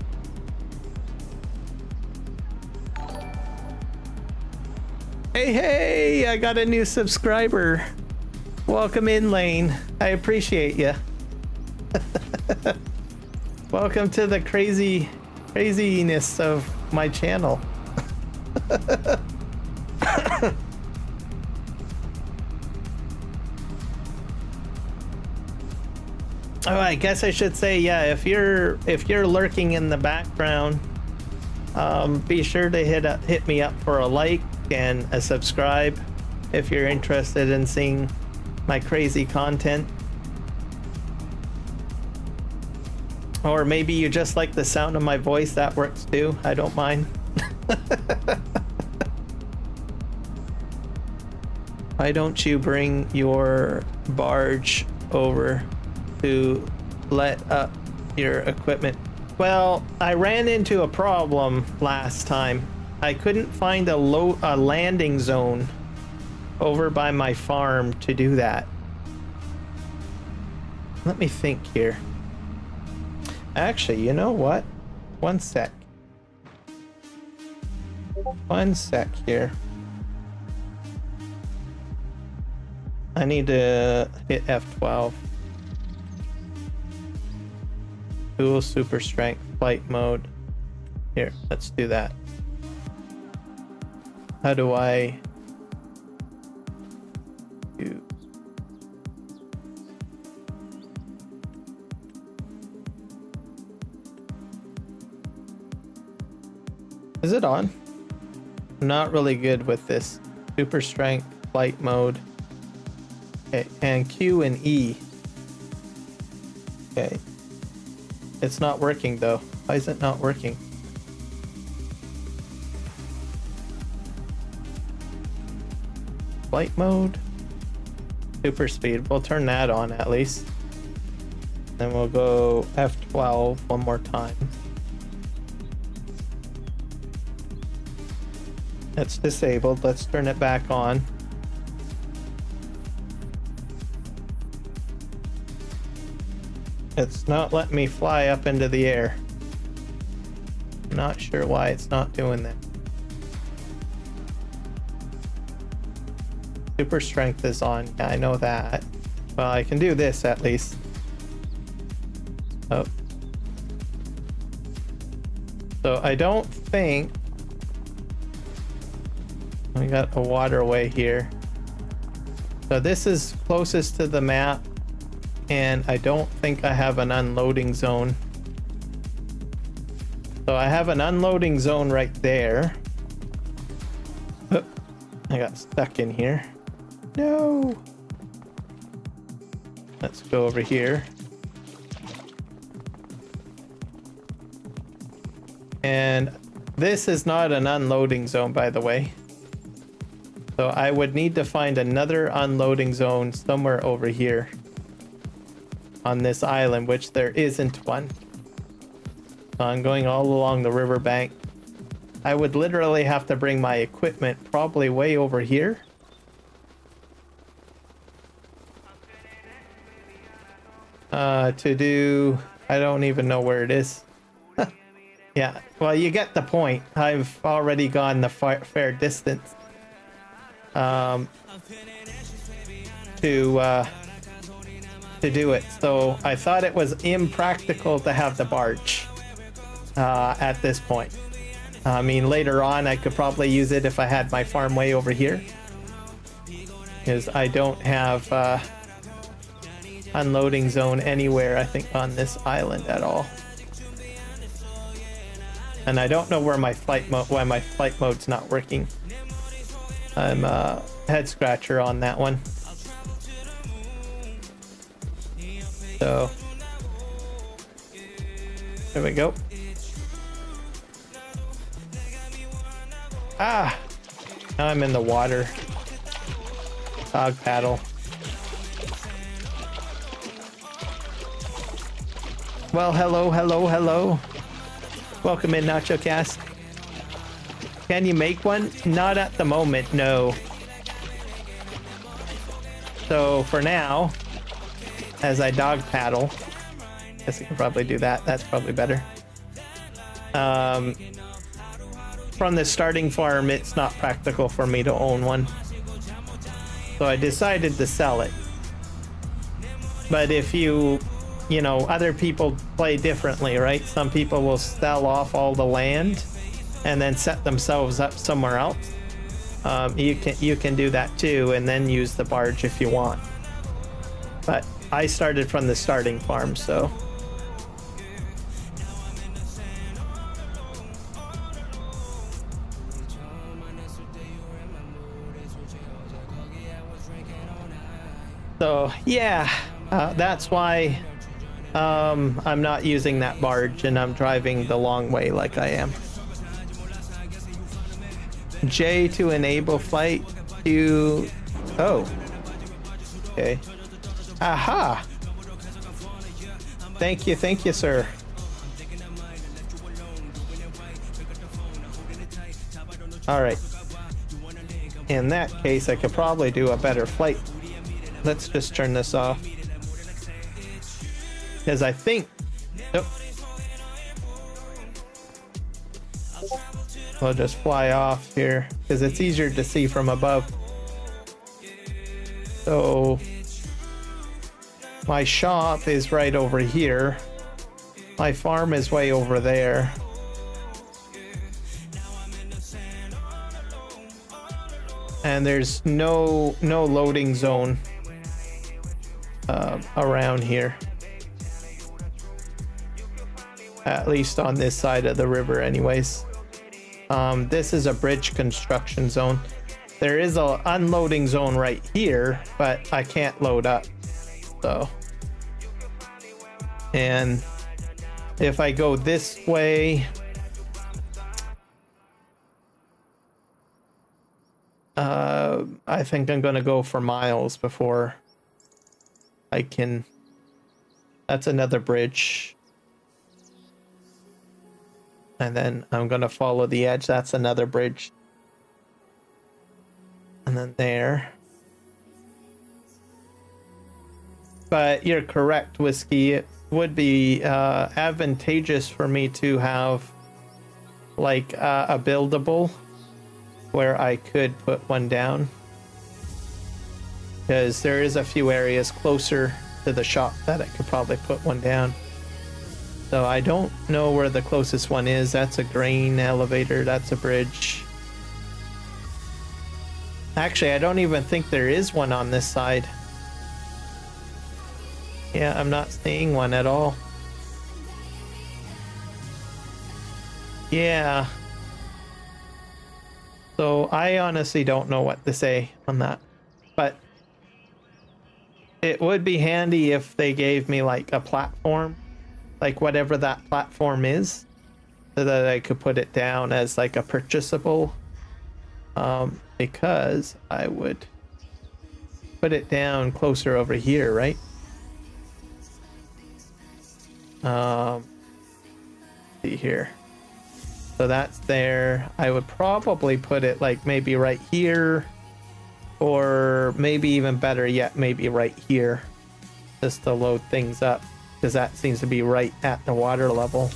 Hey, I got a new subscriber. Welcome in, Lane. I appreciate you. Welcome to the craziness of my channel. Oh, I guess I should say, yeah, if you're lurking in the background, be sure to hit me up for a like and a subscribe if you're interested in seeing my crazy content. Or maybe you just like the sound of my voice, that works too. I don't mind. Why don't you bring your barge over to let up your equipment? Well, I ran into a problem last time. I couldn't find a landing zone over by my farm to do that. Let me think here. Actually, you know what? One sec here. I need to hit F12. Dual super strength flight mode. Here, let's do that. How do I use? Is it on? I'm not really good with this. Super strength flight mode. Okay, and Q and E. Okay. It's not working though. Why is it not working? Flight mode. Super speed. We'll turn that on at least. Then we'll go F12 one more time. It's disabled. Let's turn it back on. It's not letting me fly up into the air. Not sure why it's not doing that. super strength is on. Yeah, I know that. Well, I can do this at least. Oh. So I don't think we got a waterway here. So this is closest to the map, and I don't think I have an unloading zone. So I have an unloading zone right there. Oh, I got stuck in here. No. Let's go over here. And this is not an unloading zone, by the way. So I would need to find another unloading zone somewhere over here on this island, which there isn't one. So I'm going all along the riverbank. I would literally have to bring my equipment probably way over here. To do... I don't even know where it is. Yeah, well, you get the point. I've already gone the fair distance to do it. So I thought it was impractical to have the barge at this point. I mean, later on, I could probably use it if I had my farm way over here, because I don't have unloading zone anywhere, I think, on this island at all. And I don't know where my flight mode, why my flight mode's not working. I'm a head scratcher on that one. So there we go. Ah, now I'm in the water. Dog paddle. Well, hello, hello, hello. Welcome in, NachoCast. Can you make one? Not at the moment, no. So for now, as I dog paddle, guess I can probably do that. That's probably better. From the starting farm, it's not practical for me to own one. So I decided to sell it. But if you know, other people play differently, right? Some people will sell off all the land and then set themselves up somewhere else. You can do that too, and then use the barge if you want. But I started from the starting farm, so. So yeah, that's why I'm not using that barge and I'm driving the long way like I am. J to enable flight to... Oh. Okay. Aha! Thank you, sir. Alright. In that case, I could probably do a better flight. Let's just turn this off. Because I think... Oh. We'll just fly off here, because it's easier to see from above. So... my shop is right over here. My farm is way over there. And there's no loading zone around here. At least on this side of the river anyways. This is a bridge construction zone. There is an unloading zone right here, but I can't load up. So, and if I go this way, I think I'm gonna go for miles before I can. That's another bridge. And then I'm gonna follow the edge. That's another bridge. And then there. But you're correct, Whiskey. It would be advantageous for me to have like a buildable where I could put one down. because there is a few areas closer to the shop that I could probably put one down. So I don't know where the closest one is. That's a grain elevator. That's a bridge. Actually, I don't even think there is one on this side. Yeah, I'm not seeing one at all. Yeah. So I honestly don't know what to say on that. But it would be handy if they gave me like a platform, like whatever that platform is, so that I could put it down as like a purchasable. Because I would put it down closer over here, right? See here. So that's there. I would probably put it like maybe right here, or maybe even better yet, maybe right here, just to load things up, because that seems to be right at the water level.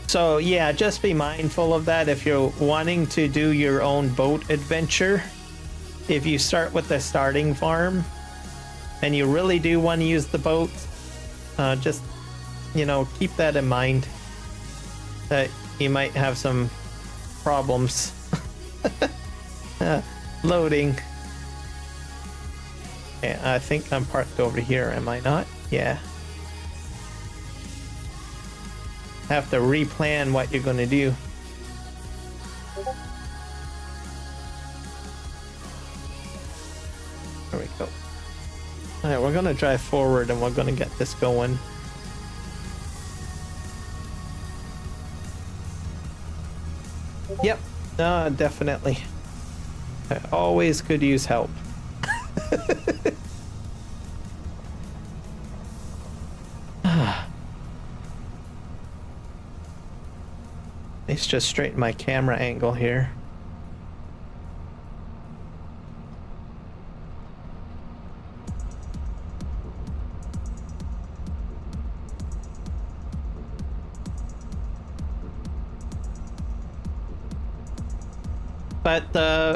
So yeah, just be mindful of that if you're wanting to do your own boat adventure. If you start with the starting farm and you really do want to use the boat, just, you know, keep that in mind, that you might have some problems loading. Yeah, I think I'm parked over here, am I not? Yeah. Have to replan what you're going to do. There we go. Alright, we're going to drive forward and we're going to get this going. Yep, definitely. I always could use help. Let's just straighten my camera angle here. But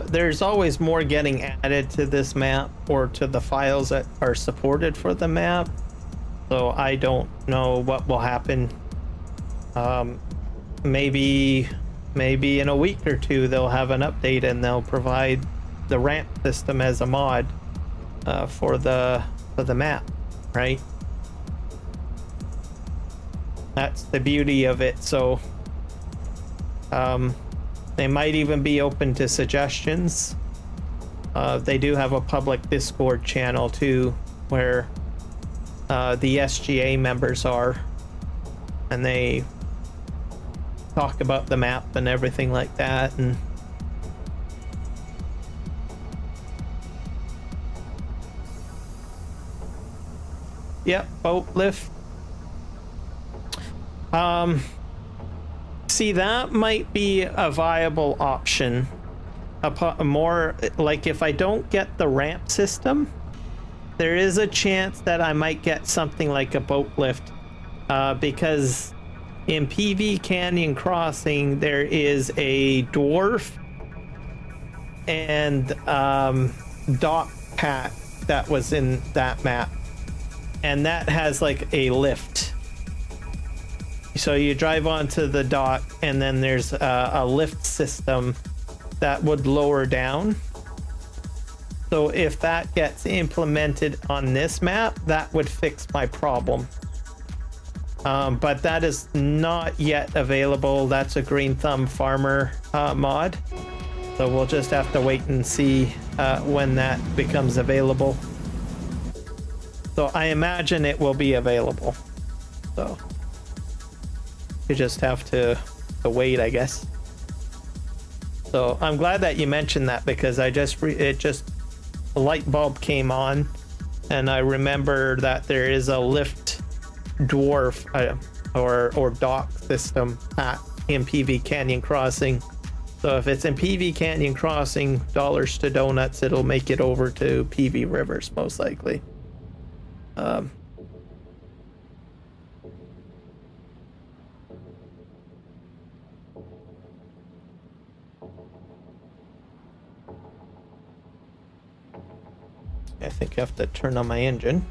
there's always more getting added to this map, or to the files that are supported for the map. So I don't know what will happen. Maybe in a week or two they'll have an update and they'll provide the ramp system as a mod for the map, right? That's the beauty of it. So they might even be open to suggestions. They do have a public Discord channel too, where the SGA members are, and they talk about the map and everything like that. And yep, boat lift. See, that might be a viable option. More like if I don't get the ramp system, there is a chance that I might get something like a boat lift, because in PV Canyon Crossing there is a dwarf and dock pack that was in that map, and that has like a lift. So you drive onto the dock and then there's a lift system that would lower down. So if that gets implemented on this map, that would fix my problem. But that is not yet available. That's a Green Thumb Farmer mod. So we'll just have to wait and see when that becomes available. So I imagine it will be available. So you just have to wait, I guess. So I'm glad that you mentioned that, because I just a light bulb came on, and I remember that there is a lift dwarf or dock system at PV Canyon Crossing. So if it's in PV Canyon Crossing, dollars to donuts, it'll make it over to PVRivers most likely. I think I have to turn on my engine.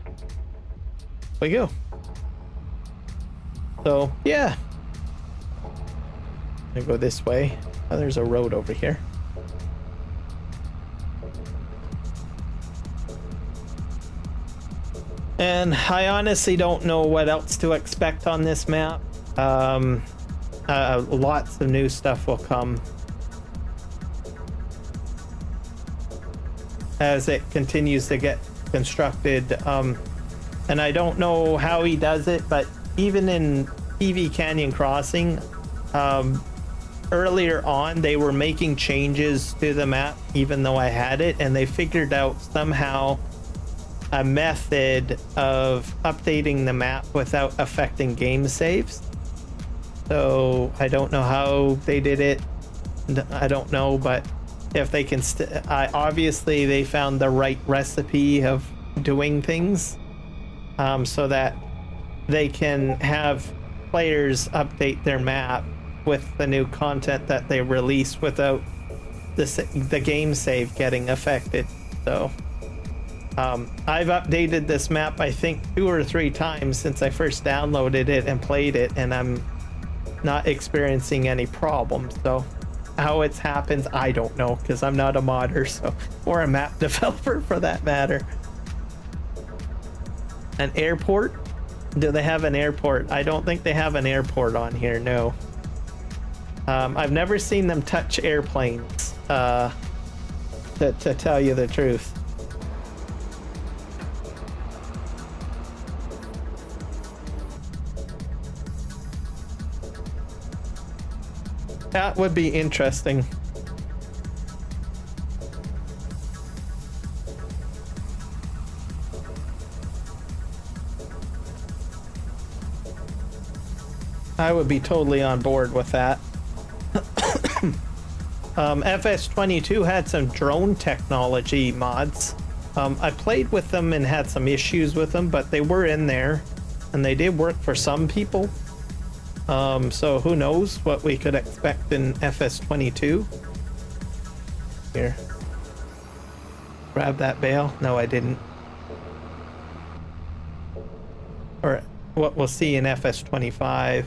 There we go. So, yeah. I go this way. Oh, there's a road over here. And I honestly don't know what else to expect on this map. Lots of new stuff will come as it continues to get constructed. And I don't know how he does it, but even in PV Canyon Crossing, earlier on, they were making changes to the map, even though I had it, and they figured out somehow a method of updating the map without affecting game saves. So I don't know how they did it. I don't know, but if they can, obviously they found the right recipe of doing things, so that they can have players update their map with the new content that they release without the game save getting affected. So I've updated this map, I think 2 or 3 times since I first downloaded it and played it, and I'm not experiencing any problems. So how it happens, I don't know, because I'm not a modder, so, or a map developer for that matter. An airport? Do they have an airport? I don't think they have an airport on here, no. I've never seen them touch airplanes, to tell you the truth. That would be interesting. I would be totally on board with that. FS22 had some drone technology mods. I played with them and had some issues with them, but they were in there and they did work for some people. So who knows what we could expect in FS22. Here. Grab that bale. No, I didn't. Or what we'll see in FS25.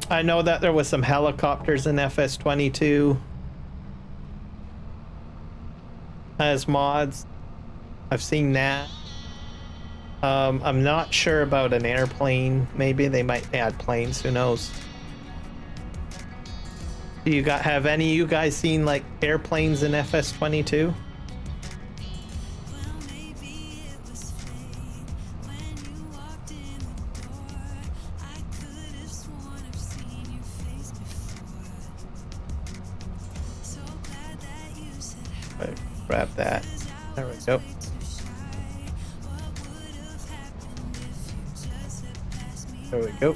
I know that there was some helicopters in FS22 as mods. I've seen that. I'm not sure about an airplane. Maybe they might add planes, who knows. Do you have any of you guys seen like airplanes in FS22? Grab that. There we go. There we go.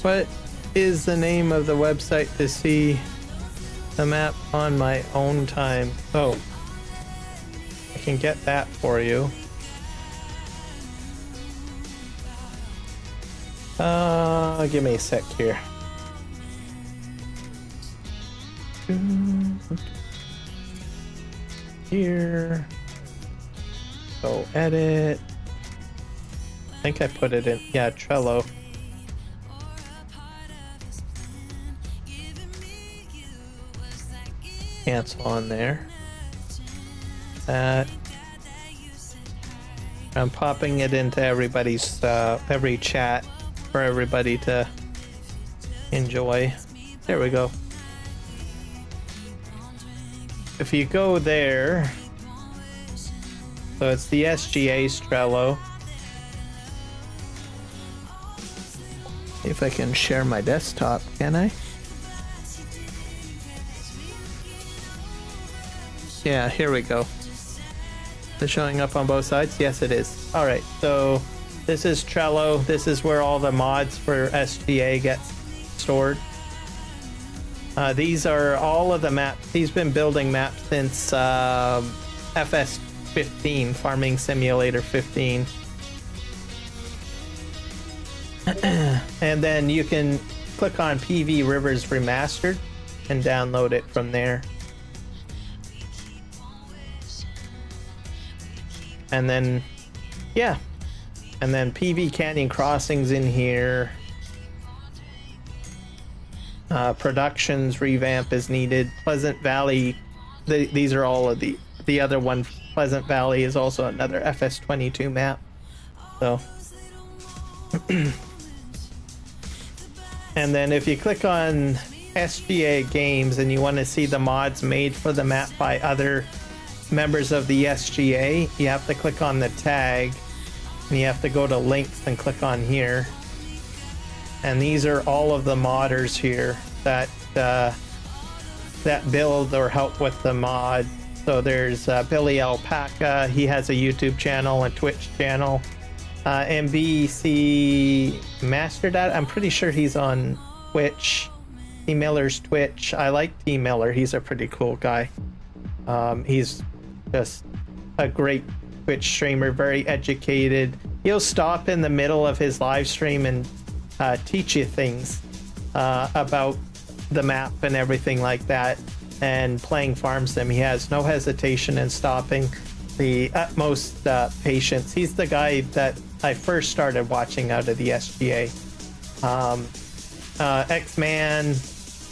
What is the name of the website to see the map on my own time? Oh, I can get that for you. Give me a sec here. Here. So edit. I think I put it in, yeah, Trello. Cancel on there. That. I'm popping it into everybody's every chat for everybody to enjoy. There we go. If you go there, so it's the SGA's Trello. If I can share my desktop, can I? Yeah, here we go. Is it showing up on both sides? Yes, it is. All right, so this is Trello. This is where all the mods for SGA get stored. These are all of the maps. He's been building maps since FS 15, Farming Simulator 15. And then you can click on PVRivers Remastered and download it from there. And then, yeah. And then PV Canyon Crossings in here. Productions revamp is needed. Pleasant Valley, these are all of the other one. Pleasant Valley is also another FS22 map. So, and then if you click on SGA Games and you want to see the mods made for the map by other members of the SGA, you have to click on the tag and you have to go to links and click on here. And these are all of the modders here that that build or help with the mod. So there's Billy Alpaca. He has a YouTube channel and Twitch channel. MBC Master Dad. I'm pretty sure he's on Twitch. T Miller's Twitch. I like T Miller. He's a pretty cool guy. He's just a great Twitch streamer. Very educated. He'll stop in the middle of his live stream and teach you things about the map and everything like that, and playing farm sim. He has no hesitation in stopping, the utmost patience. He's the guy that I first started watching out of the SGA. X-Man,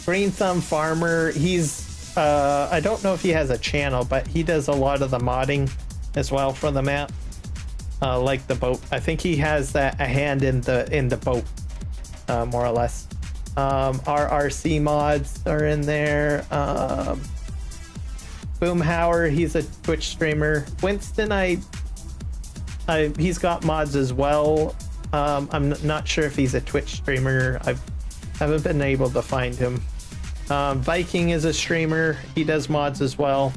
Green Thumb Farmer, he's I don't know if he has a channel, but he does a lot of the modding as well for the map, like the boat. I think he has a hand in the boat, more or less. RRC mods are in there. Boomhauer, he's a Twitch streamer. Winston, he's got mods as well. I'm not sure if he's a Twitch streamer. I haven't been able to find him. Viking is a streamer. He does mods as well.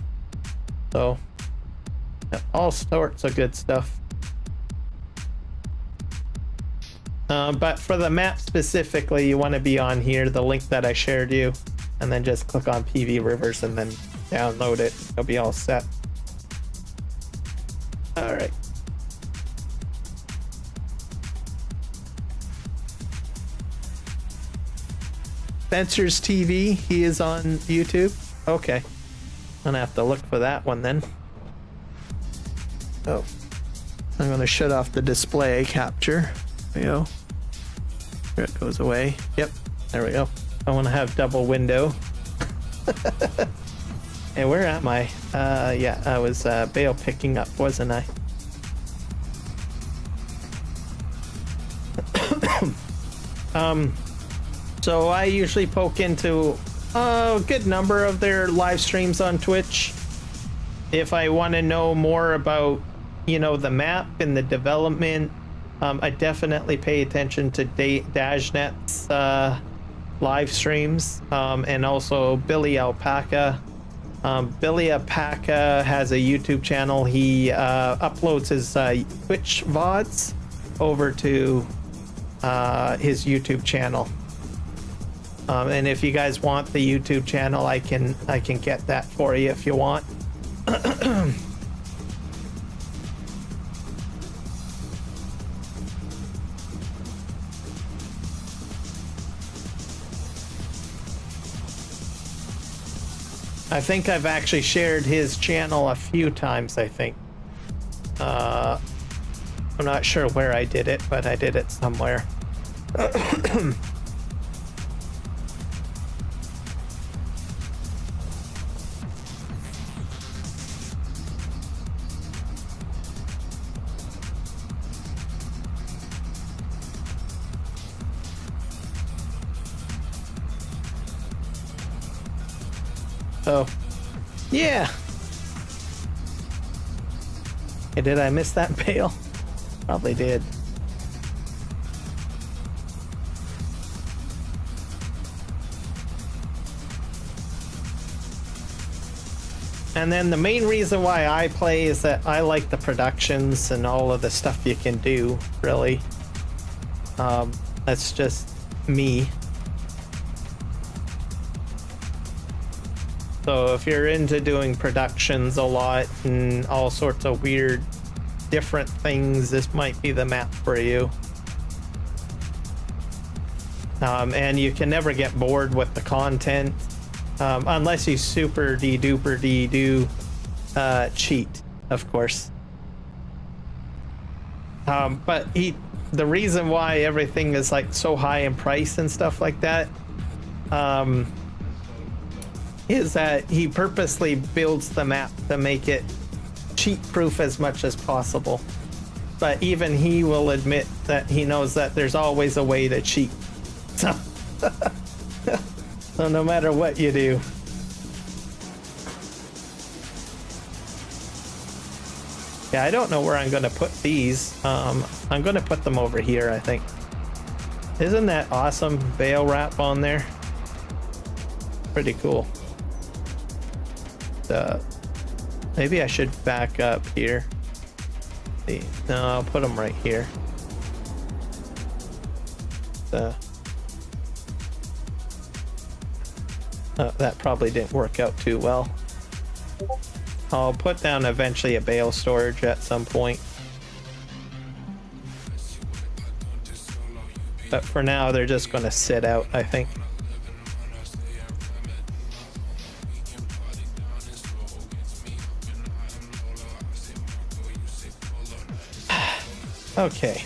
So, all sorts of good stuff. But for the map specifically, you want to be on here, the link that I shared you, and then just click on PVRivers and then download it. It'll be all set. All right. Spencer's TV, he is on YouTube. Okay. I'm gonna have to look for that one then. Oh, I'm gonna shut off the display capture. There we go. There it goes away. Yep, there we go. I want to have double window. Hey, where am I? Yeah, I was bale picking up, wasn't I? So I usually poke into a good number of their live streams on Twitch. If I want to know more about, you know, the map and the development, I definitely pay attention to Dajnet's live streams, and also Billy Alpaca. Billy Alpaca has a YouTube channel. He uploads his Twitch VODs over to his YouTube channel. And if you guys want the YouTube channel, I can get that for you if you want. I think I've actually shared his channel a few times, I think. I'm not sure where I did it, but I did it somewhere. Oh, yeah. Hey, did I miss that bale? Probably did. And then the main reason why I play is that I like the productions and all of the stuff you can do, really. That's just me. So if you're into doing productions a lot and all sorts of weird, different things, this might be the map for you. And you can never get bored with the content, unless you super de-duper de-do cheat, of course. But the reason why everything is like so high in price and stuff like that, is that he purposely builds the map to make it cheat proof as much as possible. But even he will admit that he knows that there's always a way to cheat. So, so no matter what you do. Yeah, I don't know where I'm gonna put these. I'm gonna put them over here, I think. Isn't that awesome bale wrap on there? Pretty cool. Maybe I should back up here. No, I'll put them right here. That probably didn't work out too well. I'll put down eventually a bale storage at some point. But for now, they're just going to sit out, I think. Okay.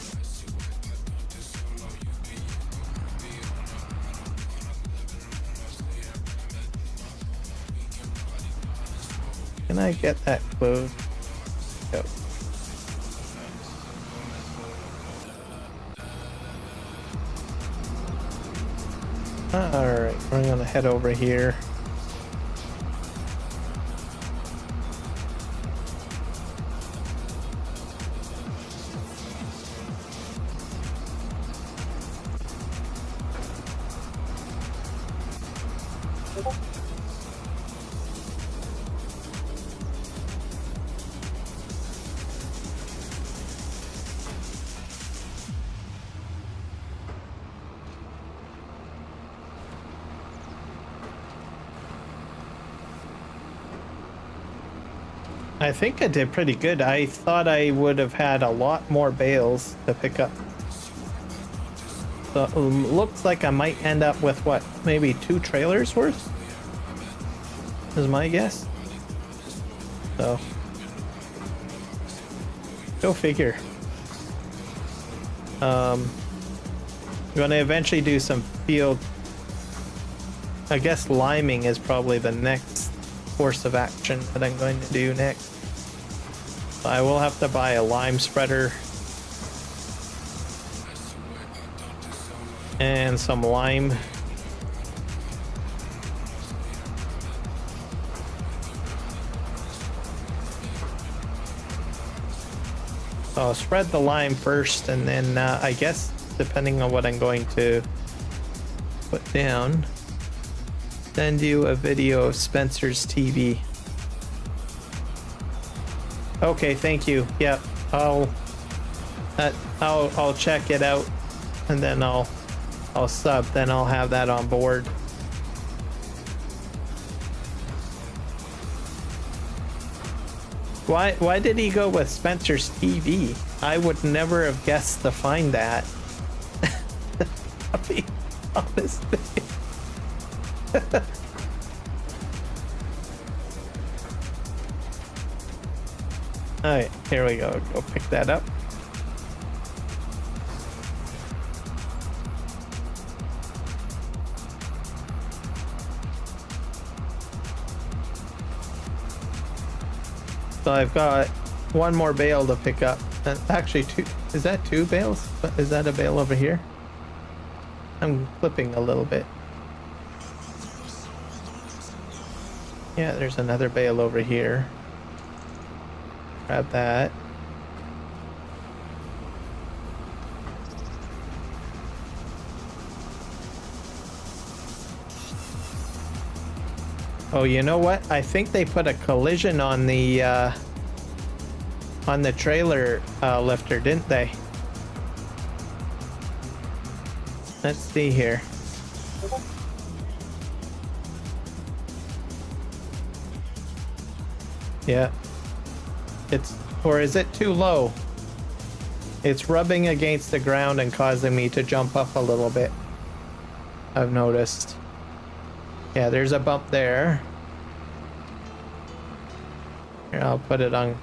Can I get that closed? Go. Alright, we're gonna head over here. I think I did pretty good. I thought I would have had a lot more bales to pick up. So looks like I might end up with what, maybe 2 trailers worth? Is my guess. So go figure. I'm gonna eventually do some field. I guess liming is probably the next course of action that I'm going to do next. I will have to buy a lime spreader and some lime. So I'll spread the lime first, and then I guess depending on what I'm going to put down, send you a video of Spencer's TV. Okay, thank you. Yep, I'll check it out, and then I'll sub. Then I'll have that on board. Why did he go with Spencer's TV? I would never have guessed to find that. I'll be honest with you. Alright, here we go. Go pick that up. So I've got one more bale to pick up. And actually, 2. Is that 2 bales? Is that a bale over here? I'm clipping a little bit. Yeah, there's another bale over here. Grab that. Oh, you know what? I think they put a collision on the trailer lifter, didn't they? Let's see here. Yeah. It's, or is it too low? It's rubbing against the ground and causing me to jump up a little bit. I've noticed. Yeah, there's a bump there. Here, I'll put it on.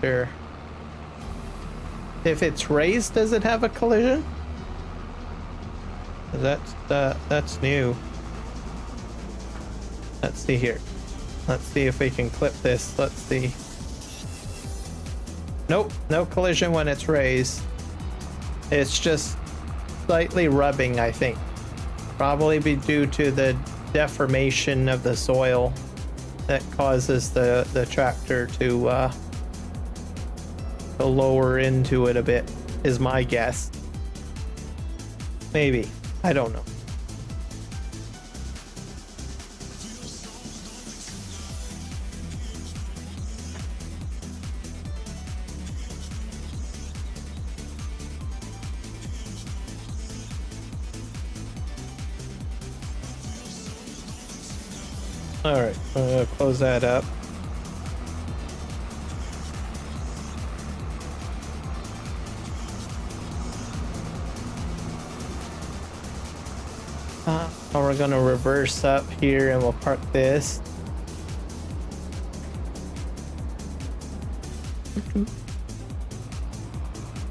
Sure. If it's raised, does it have a collision? That's new. Let's see here. Let's see if we can clip this. Let's see. Nope, no collision when it's raised. It's just slightly rubbing, I think. Probably be due to the deformation of the soil that causes the tractor to lower into it a bit, is my guess. Maybe. I don't know. All right, close that up. We're gonna reverse up here and we'll park this.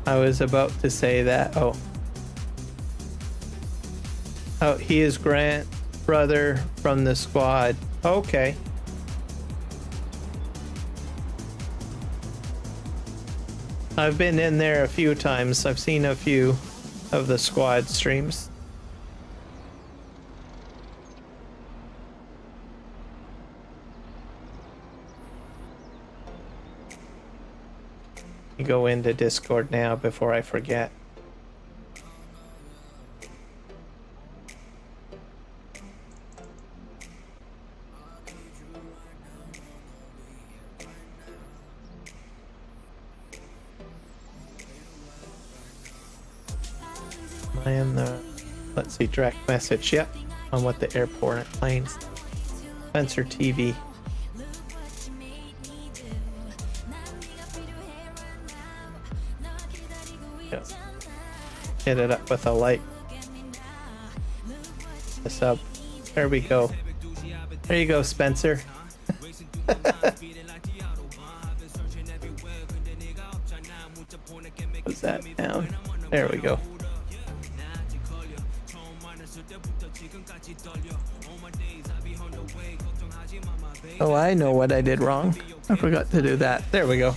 I was about to say that. Oh, he is Grant's brother from the squad. Okay. I've been in there a few times. I've seen a few of the squad streams. Go into Discord now before I forget. I am the, let's see, direct message. Yep, I'm with the airport planes. Spencer TV. Hit it up with a like. A sub. There we go. There you go, Spencer. Put that down. There we go. Oh, I know what I did wrong. I forgot to do that. There we go.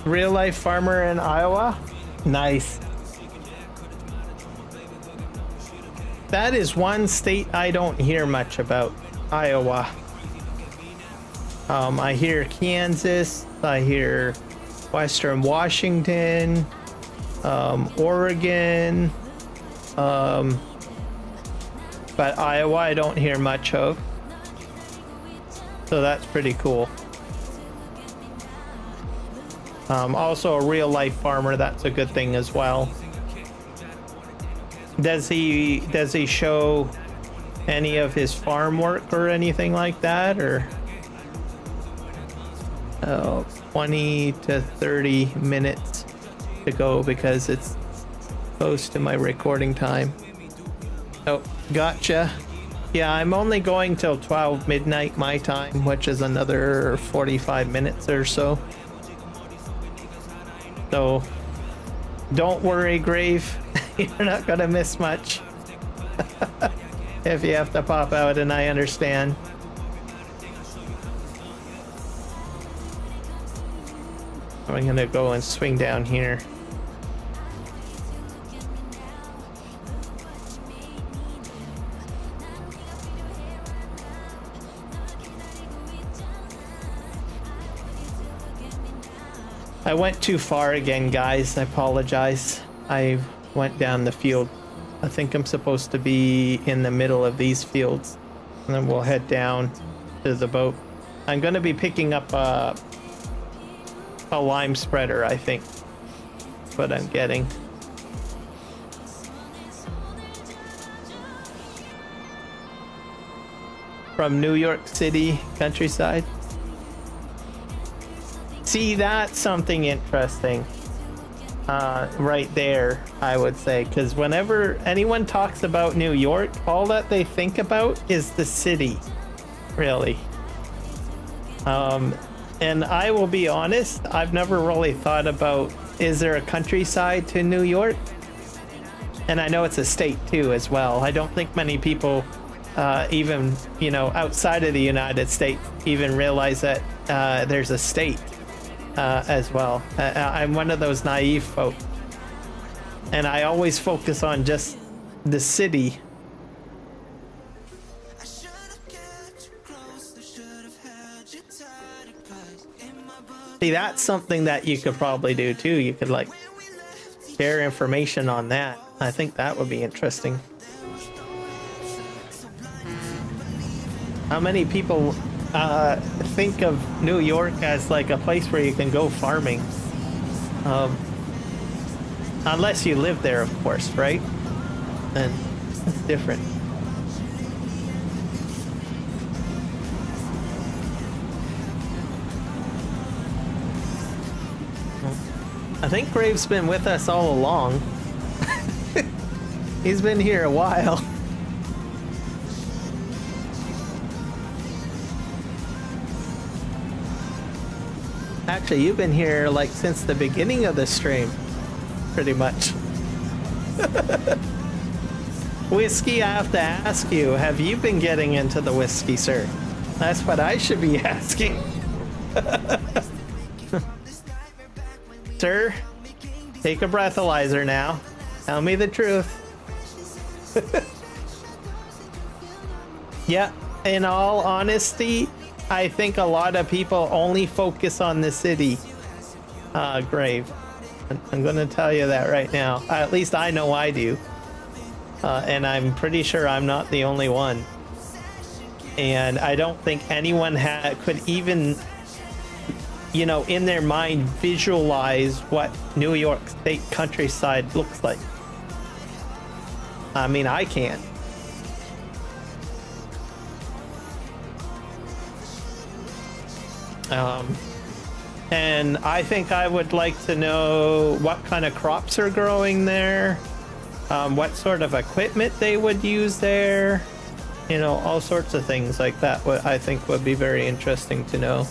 Real life farmer in Iowa? Nice. That is one state I don't hear much about. Iowa. I hear Kansas, I hear Western Washington, Oregon, but Iowa I don't hear much of. So that's pretty cool. Also a real life farmer, that's a good thing as well. Does he show any of his farm work or anything like that, or 20 to 30 minutes to go because it's close to my recording time. Oh, gotcha. Yeah, I'm only going till 12 midnight my time, which is another 45 minutes or so. So don't worry, Grave. You're not gonna miss much. If you have to pop out, and I understand. I'm gonna go and swing down here. I went too far again, guys. I apologize. I went down the field. I think I'm supposed to be in the middle of these fields. And then we'll head down to the boat. I'm going to be picking up a lime spreader, I think. That's what I'm getting. From New York City countryside. See, that's something interesting. Right there, I would say, because whenever anyone talks about New York, all that they think about is the city, really. And I will be honest, I've never really thought about, is there a countryside to New York? And I know it's a state too as well. I don't think many people even, you know, outside of the United States even realize that there's a state as well. I'm one of those naive folk, and I always focus on just the city. See, that's something that you could probably do too. You could like share information on that. I think that would be interesting. How many people think of New York as like a place where you can go farming? Unless you live there, of course, right? Then it's different. I think Grave's been with us all along. He's been here a while. Actually, you've been here like since the beginning of the stream, pretty much. Whiskey, I have to ask you, have you been getting into the whiskey, sir? That's what I should be asking. Sir, take a breathalyzer now. Tell me the truth. Yeah, in all honesty, I think a lot of people only focus on the city, Grave. I'm gonna tell you that right now. At least I know I do. And I'm pretty sure I'm not the only one. And I don't think anyone could even, you know, in their mind visualize what New York State countryside looks like. I mean, I can't. And I think I would like to know what kind of crops are growing there, what sort of equipment they would use there, you know, all sorts of things like that. What I think would be very interesting to know.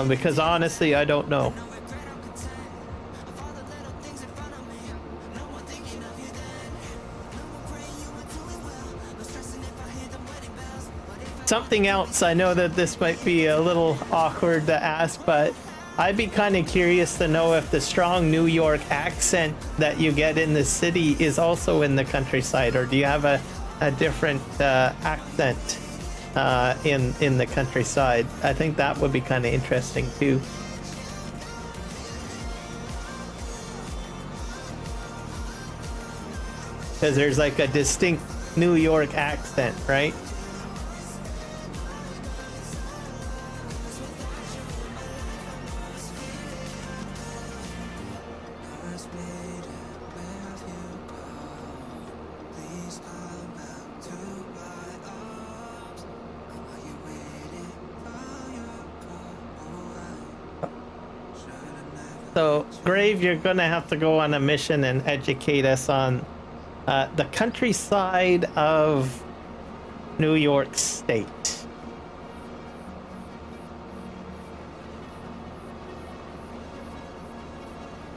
Because honestly, I don't know. Something else, I know that this might be a little awkward to ask, but I'd be kind of curious to know if the strong New York accent that you get in the city is also in the countryside, or do you have a different accent in the countryside? I think that would be kind of interesting too. Because there's like a distinct New York accent, right? So, Grave, you're going to have to go on a mission and educate us on the countryside of New York State.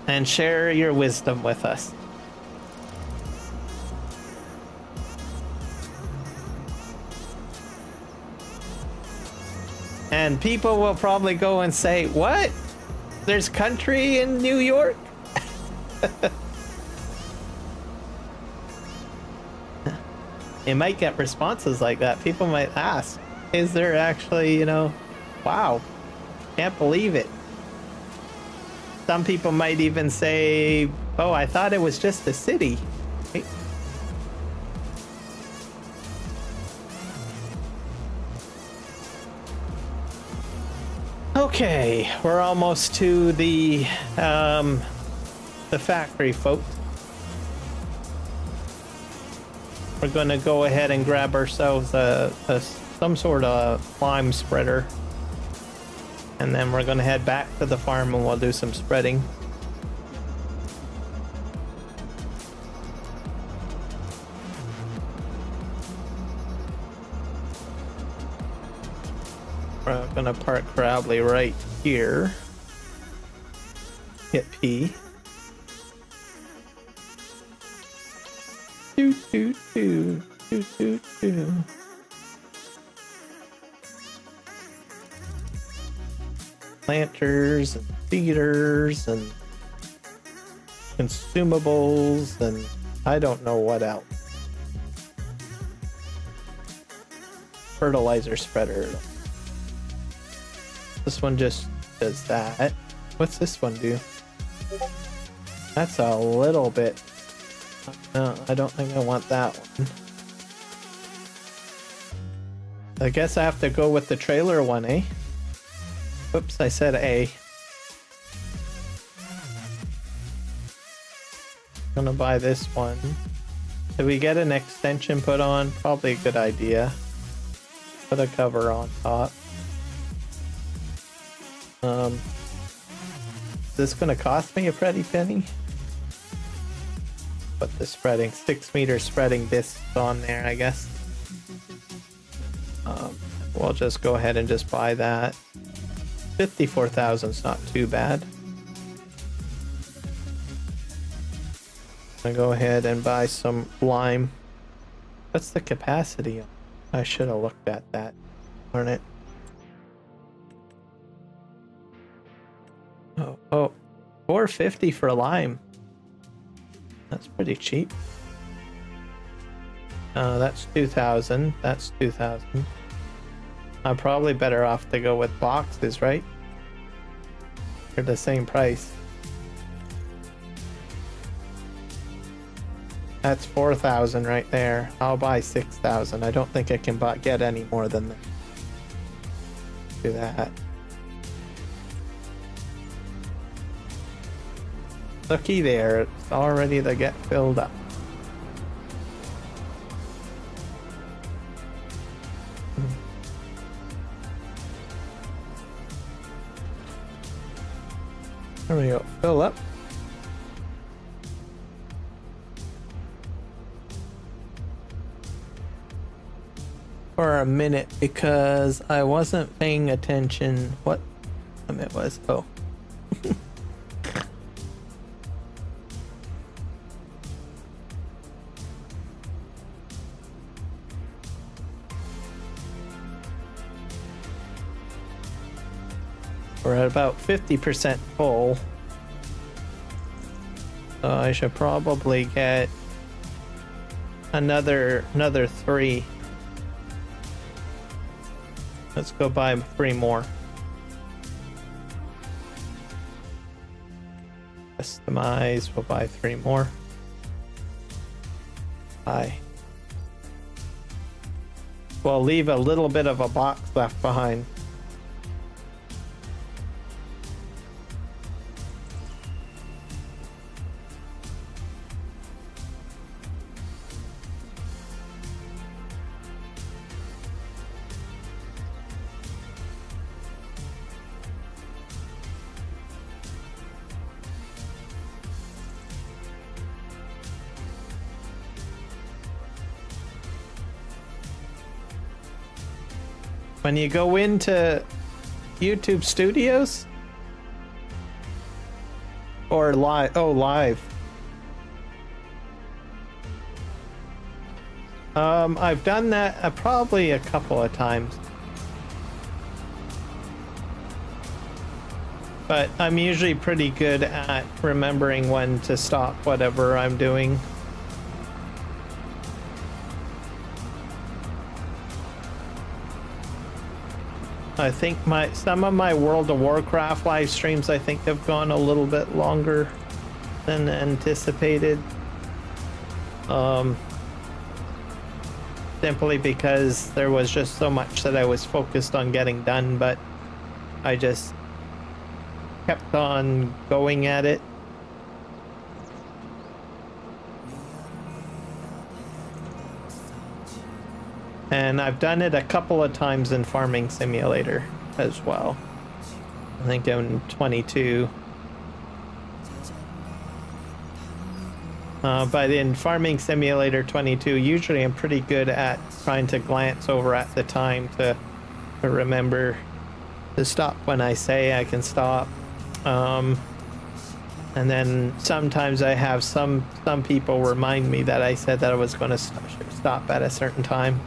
And share your wisdom with us. And people will probably go and say, what? There's country in New York? You might get responses like that. People might ask, is there actually, you know, wow, can't believe it. Some people might even say, oh, I thought it was just a city. Okay, we're almost to the factory, folks. We're gonna go ahead and grab ourselves some sort of lime spreader, and then we're gonna head back to the farm and we'll do some spreading. We're gonna park probably right here. Hit P. Doo doo doo doo doo doo. Planters and feeders and consumables and I don't know what else. Fertilizer spreader. This one just does that. What's this one do? That's a little bit. No, I don't think I want that one. I guess I have to go with the trailer one, eh? Oops, I said A. Gonna buy this one. Did we get an extension put on? Probably a good idea. Put a cover on top. Is this gonna cost me a pretty penny? Put the spreading 6 meter spreading discs on there, I guess. We'll just go ahead and just buy that. 54,000 is not too bad. I'm gonna go ahead and buy some lime. What's the capacity? I should have looked at that. Darn it. Oh, 450 for lime. That's pretty cheap. That's 2,000. That's 2,000. I'm probably better off to go with boxes, right? They're the same price. That's 4,000 right there. I'll buy 6,000. I don't think I can get any more than that. Do that. Looky there, it's all ready to get filled up. There we go, fill up. For a minute because I wasn't paying attention what time it was. Oh. We're at about 50% full. So I should probably get another 3. Let's go buy 3 more. Customize, we'll buy 3 more. Buy. We'll leave a little bit of a box left behind. When you go into YouTube Studios or live, live. I've done that probably a couple of times, but I'm usually pretty good at remembering when to stop whatever I'm doing. I think some of my World of Warcraft live streams I think have gone a little bit longer than anticipated. Simply because there was just so much that I was focused on getting done, but I just kept on going at it. And I've done it a couple of times in Farming Simulator as well. I think in 22. But in Farming Simulator 22, usually I'm pretty good at trying to glance over at the time to remember to stop when I say I can stop. And then sometimes I have some people remind me that I said that I was going to stop at a certain time.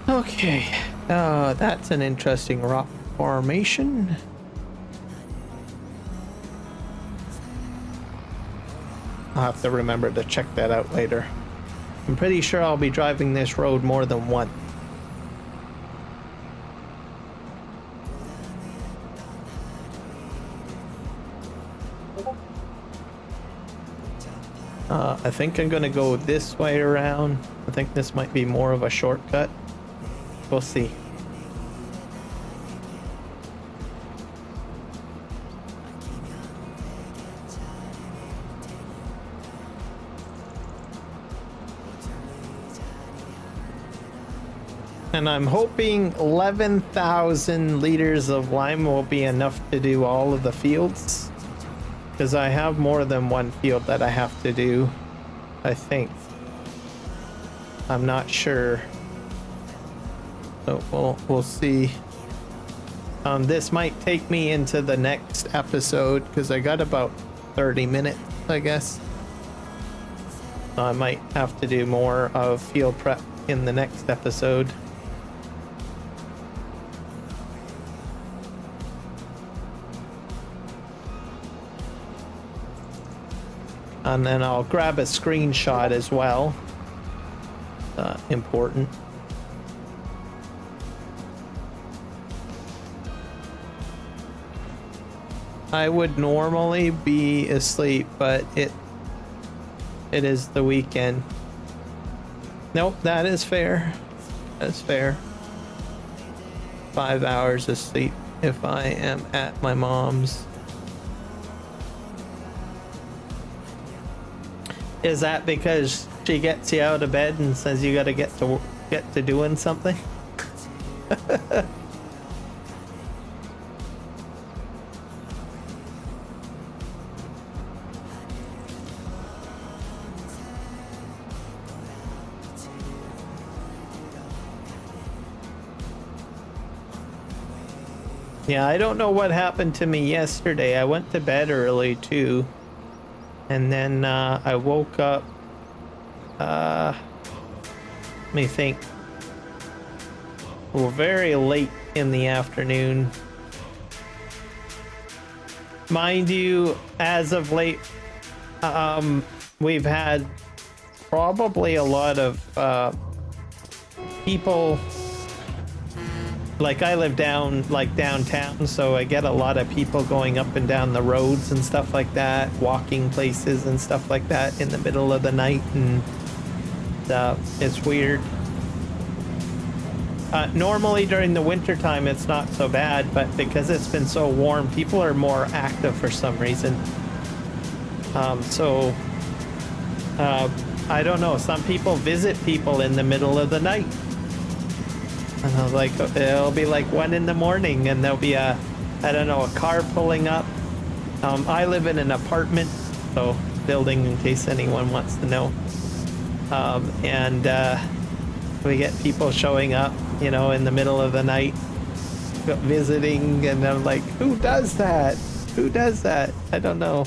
Okay, that's an interesting rock formation. I'll have to remember to check that out later. I'm pretty sure I'll be driving this road more than once. I think I'm gonna go this way around. I think this might be more of a shortcut. We'll see. And I'm hoping 11,000 liters of lime will be enough to do all of the fields. Because I have more than one field that I have to do, I think. I'm not sure. So we'll see. This might take me into the next episode because I got about 30 minutes, I guess. I might have to do more of field prep in the next episode. And then I'll grab a screenshot as well. Important. I would normally be asleep, but it is the weekend. Nope, that is fair. That's fair. 5 hours of sleep if I am at my mom's. Is that because she gets you out of bed and says you gotta get to doing something? Yeah, I don't know what happened to me yesterday. I went to bed early too. And then I woke up, let me think, well, very late in the afternoon. Mind you, as of late, we've had probably a lot of people. Like I live downtown, so I get a lot of people going up and down the roads and stuff like that, walking places and stuff like that in the middle of the night, and it's weird. Normally during the winter time it's not so bad, but because it's been so warm, people are more active for some reason. I don't know, some people visit people in the middle of the night. And I was like, it'll be like 1 in the morning and there'll be a car pulling up. I live in an apartment, so building in case anyone wants to know. And we get people showing up, in the middle of the night, visiting, and I'm like, who does that? Who does that? I don't know.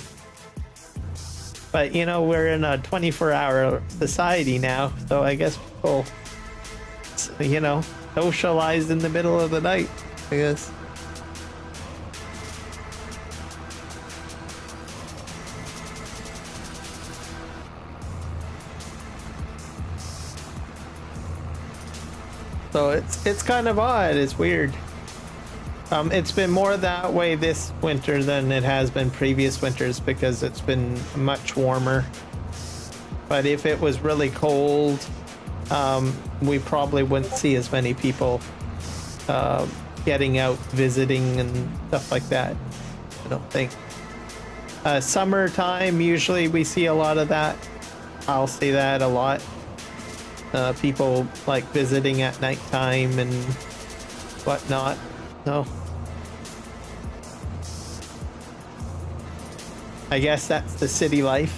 But, we're in a 24-hour society now, so I guess people, socialize in the middle of the night, I guess. So it's kind of odd. It's weird. It's been more that way this winter than it has been previous winters because it's been much warmer. But if it was really cold, we probably wouldn't see as many people getting out, visiting, and stuff like that. I don't think. Summertime, usually we see a lot of that. I'll see that a lot. People like visiting at nighttime and whatnot. So I guess that's the city life.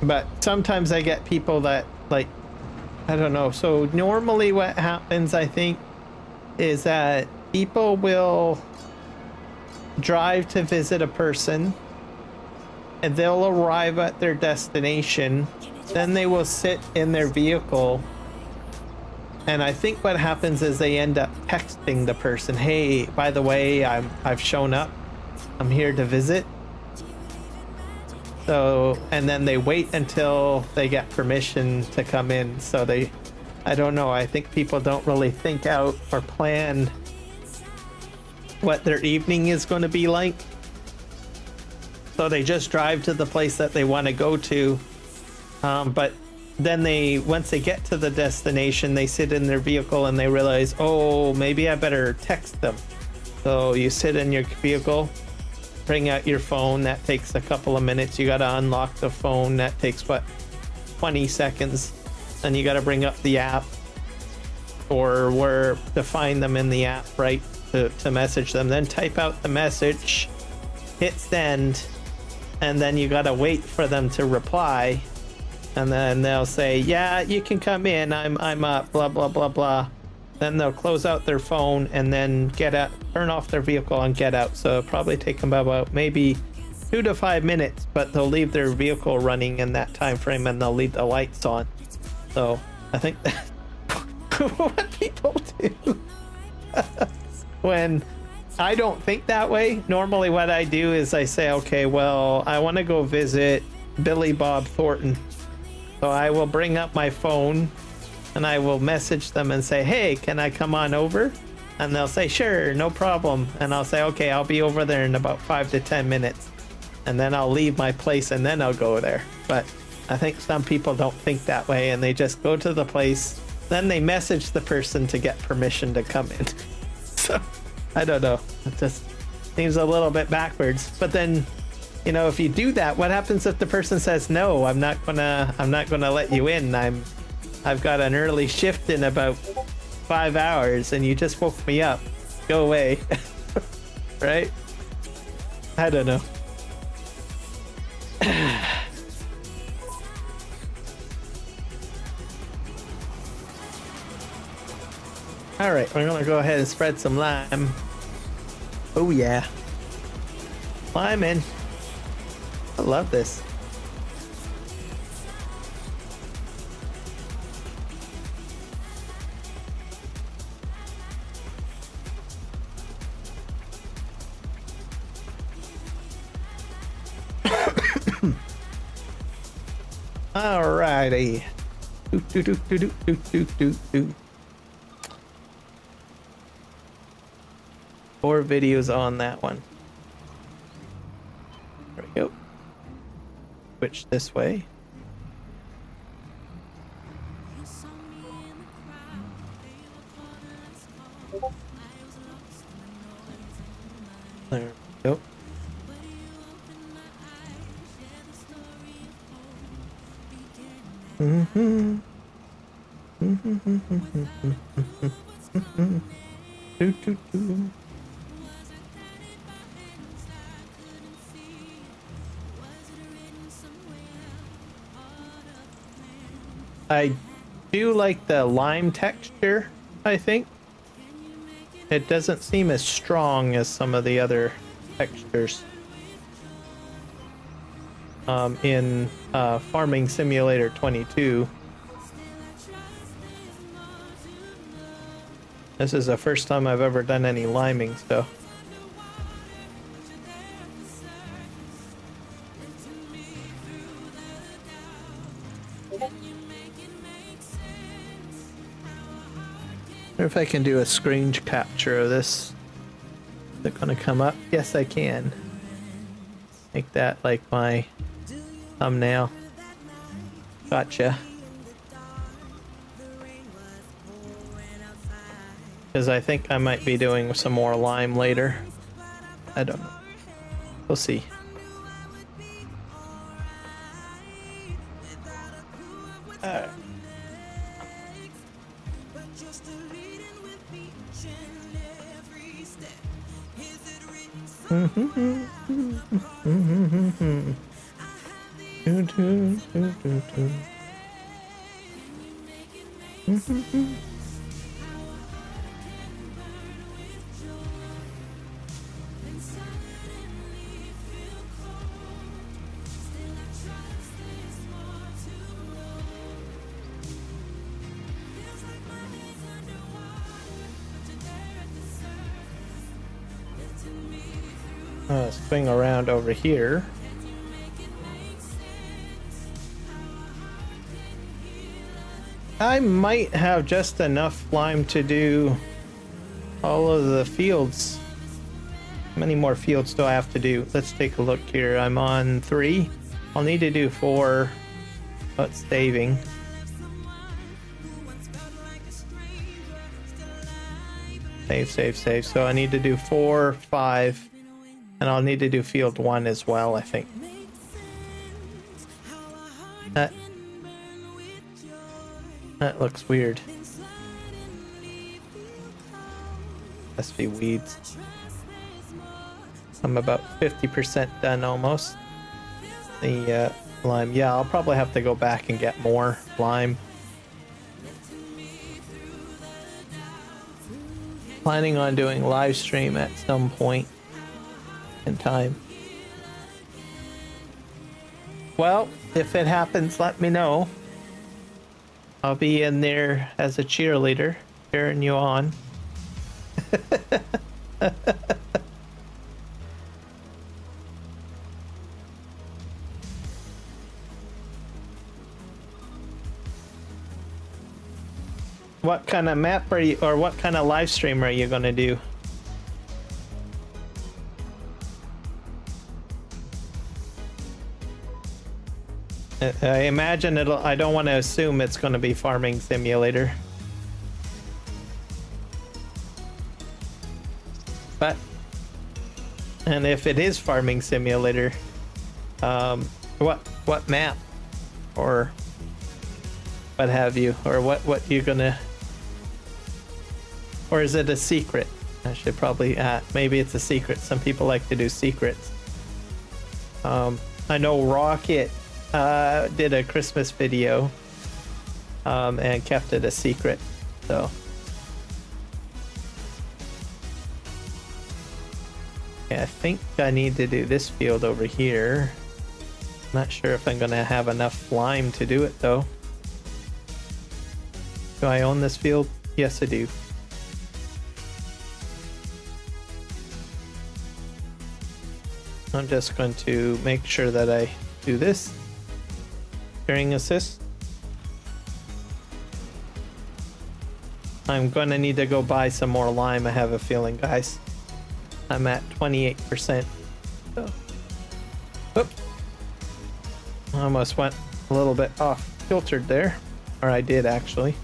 But sometimes I get people that, like, I don't know. So normally what happens, I think, is that people will drive to visit a person and they'll arrive at their destination. Then they will sit in their vehicle. And I think what happens is they end up texting the person, hey, by the way, I've shown up. I'm here to visit. So, and then they wait until they get permission to come in. So I don't know. I think people don't really think out or plan what their evening is going to be like. So they just drive to the place that they want to go to. But then once they get to the destination, they sit in their vehicle and they realize, oh, maybe I better text them. So you sit in your vehicle, bring out your phone. That takes a couple of minutes. You got to unlock the phone. That takes, what, 20 seconds. Then you got to bring up the app or where to find them in the app, right, to message them. Then type out the message, hit send, and then you got to wait for them to reply. And then they'll say, yeah, you can come in. I'm up, blah, blah, blah, blah. Then they'll close out their phone and then turn off their vehicle and get out. So it'll probably take them about maybe 2 to 5 minutes, but they'll leave their vehicle running in that time frame and they'll leave the lights on. So I think that's what people do. When I don't think that way, normally what I do is I say, okay, well, I want to go visit Billy Bob Thornton. So I will bring up my phone and I will message them and say, hey, can I come on over? And they'll say, sure, no problem. And I'll say, okay, I'll be over there in about 5 to 10 minutes. And then I'll leave my place and then I'll go there. But I think some people don't think that way and they just go to the place. Then they message the person to get permission to come in. So I don't know. It just seems a little bit backwards. But then, you know, if you do that, what happens if the person says, no, I'm not gonna let you in. I've got an early shift in about 5 hours and you just woke me up. Go away. Right? I don't know. All right, we're gonna go ahead and spread some lime. Oh yeah. Lime in. I love this. Alrighty. Do. 4 videos on that one. There we go. Switch this way. There we go. Do. I do like the lime texture, I think. It doesn't seem as strong as some of the other textures in Farming Simulator 22. This is the first time I've ever done any liming, so Wonder if I can do a screen capture of this. Is it gonna come up? Yes, I can. Make that like my thumbnail. Gotcha. Because I think I might be doing some more lime later. I don't know. We'll see. Swing around over here. I might have just enough lime to do all of the fields. How many more fields do I have to do? Let's take a look here. I'm on 3. I'll need to do 4. What's saving? Save. So I need to do 4, 5. And I'll need to do field 1 as well, I think. That looks weird. Must be weeds. I'm about 50% done almost. The lime. Yeah, I'll probably have to go back and get more lime. Planning on doing live stream at some point in time. Well, if it happens, let me know. I'll be in there as a cheerleader, cheering you on. What kind of map are you, or what kind of live stream are you gonna do? I imagine it'll, I don't want to assume it's going to be Farming Simulator. But, and if it is Farming Simulator, what map or what have you, or what you're gonna, or is it a secret? I should probably, maybe it's a secret. Some people like to do secrets. I know Rocket did a Christmas video and kept it a secret, so yeah, I think I need to do this field over here. Not sure if I'm gonna have enough lime to do it though. Do I own this field? Yes, I do. I'm just going to make sure that I do this. Sharing assist. I'm going to need to go buy some more lime, I have a feeling, guys. I'm at 28%. So. Oop. I almost went a little bit off filtered there. Or I did, actually.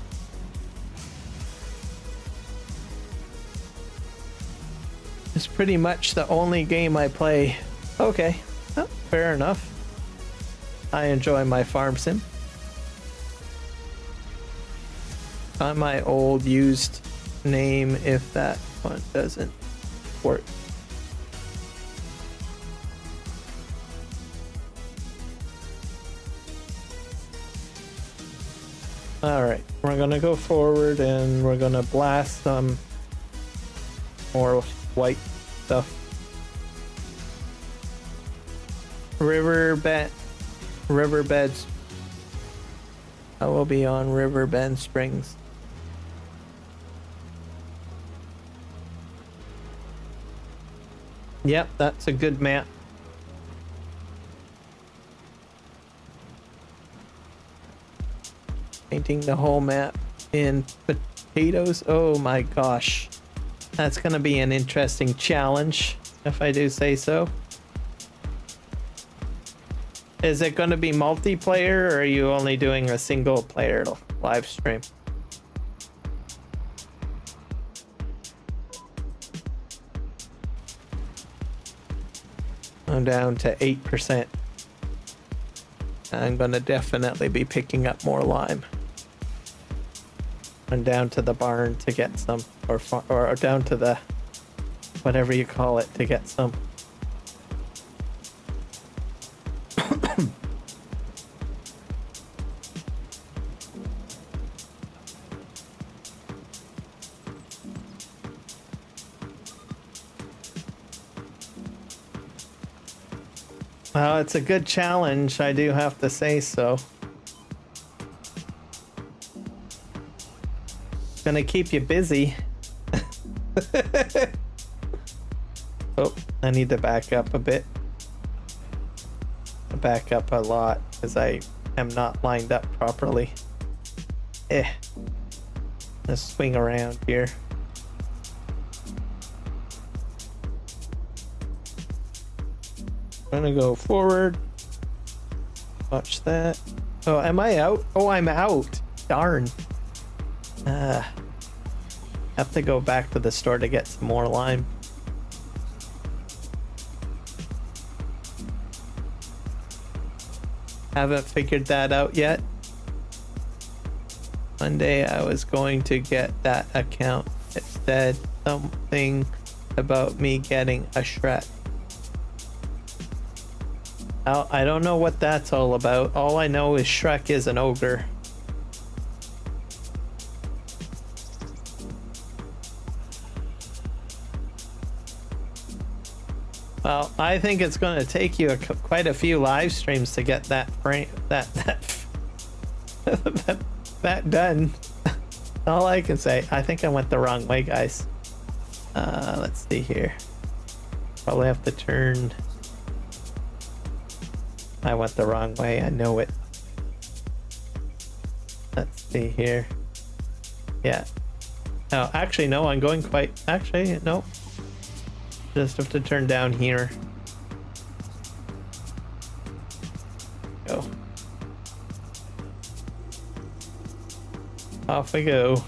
It's pretty much the only game I play. Okay, well, fair enough. I enjoy my farm sim. On my old used name if that one doesn't work. Alright, we're gonna go forward and we're gonna blast some more white stuff. Riverbeds. I will be on Riverbend Springs. Yep, that's a good map. Painting the whole map in potatoes. Oh my gosh. That's gonna be an interesting challenge, if I do say so. Is it gonna be multiplayer, or are you only doing a single player live stream? I'm down to 8%. I'm gonna definitely be picking up more lime. And down to the barn to get some, or down to the whatever you call it to get some. Well, it's a good challenge, I do have to say so. Gonna keep you busy. Oh, I need to back up a bit. Back up a lot because I am not lined up properly. Let's swing around here. I'm gonna go forward. Watch that. Oh, am I out? Oh, I'm out. Darn. Have to go back to the store to get some more lime. Haven't figured that out yet. One day I was going to get that account. It said something about me getting a Shrek. I don't know what that's all about. All I know is Shrek is an ogre. Well, I think it's going to take you quite a few live streams to get that frame, that done. All I can say. I think I went the wrong way, guys. Let's see here. Probably have to turn. I went the wrong way. I know it. Let's see here. Yeah. Oh, actually, no. I'm going quite. Actually, no. Just have to turn down here. Go. Off we go.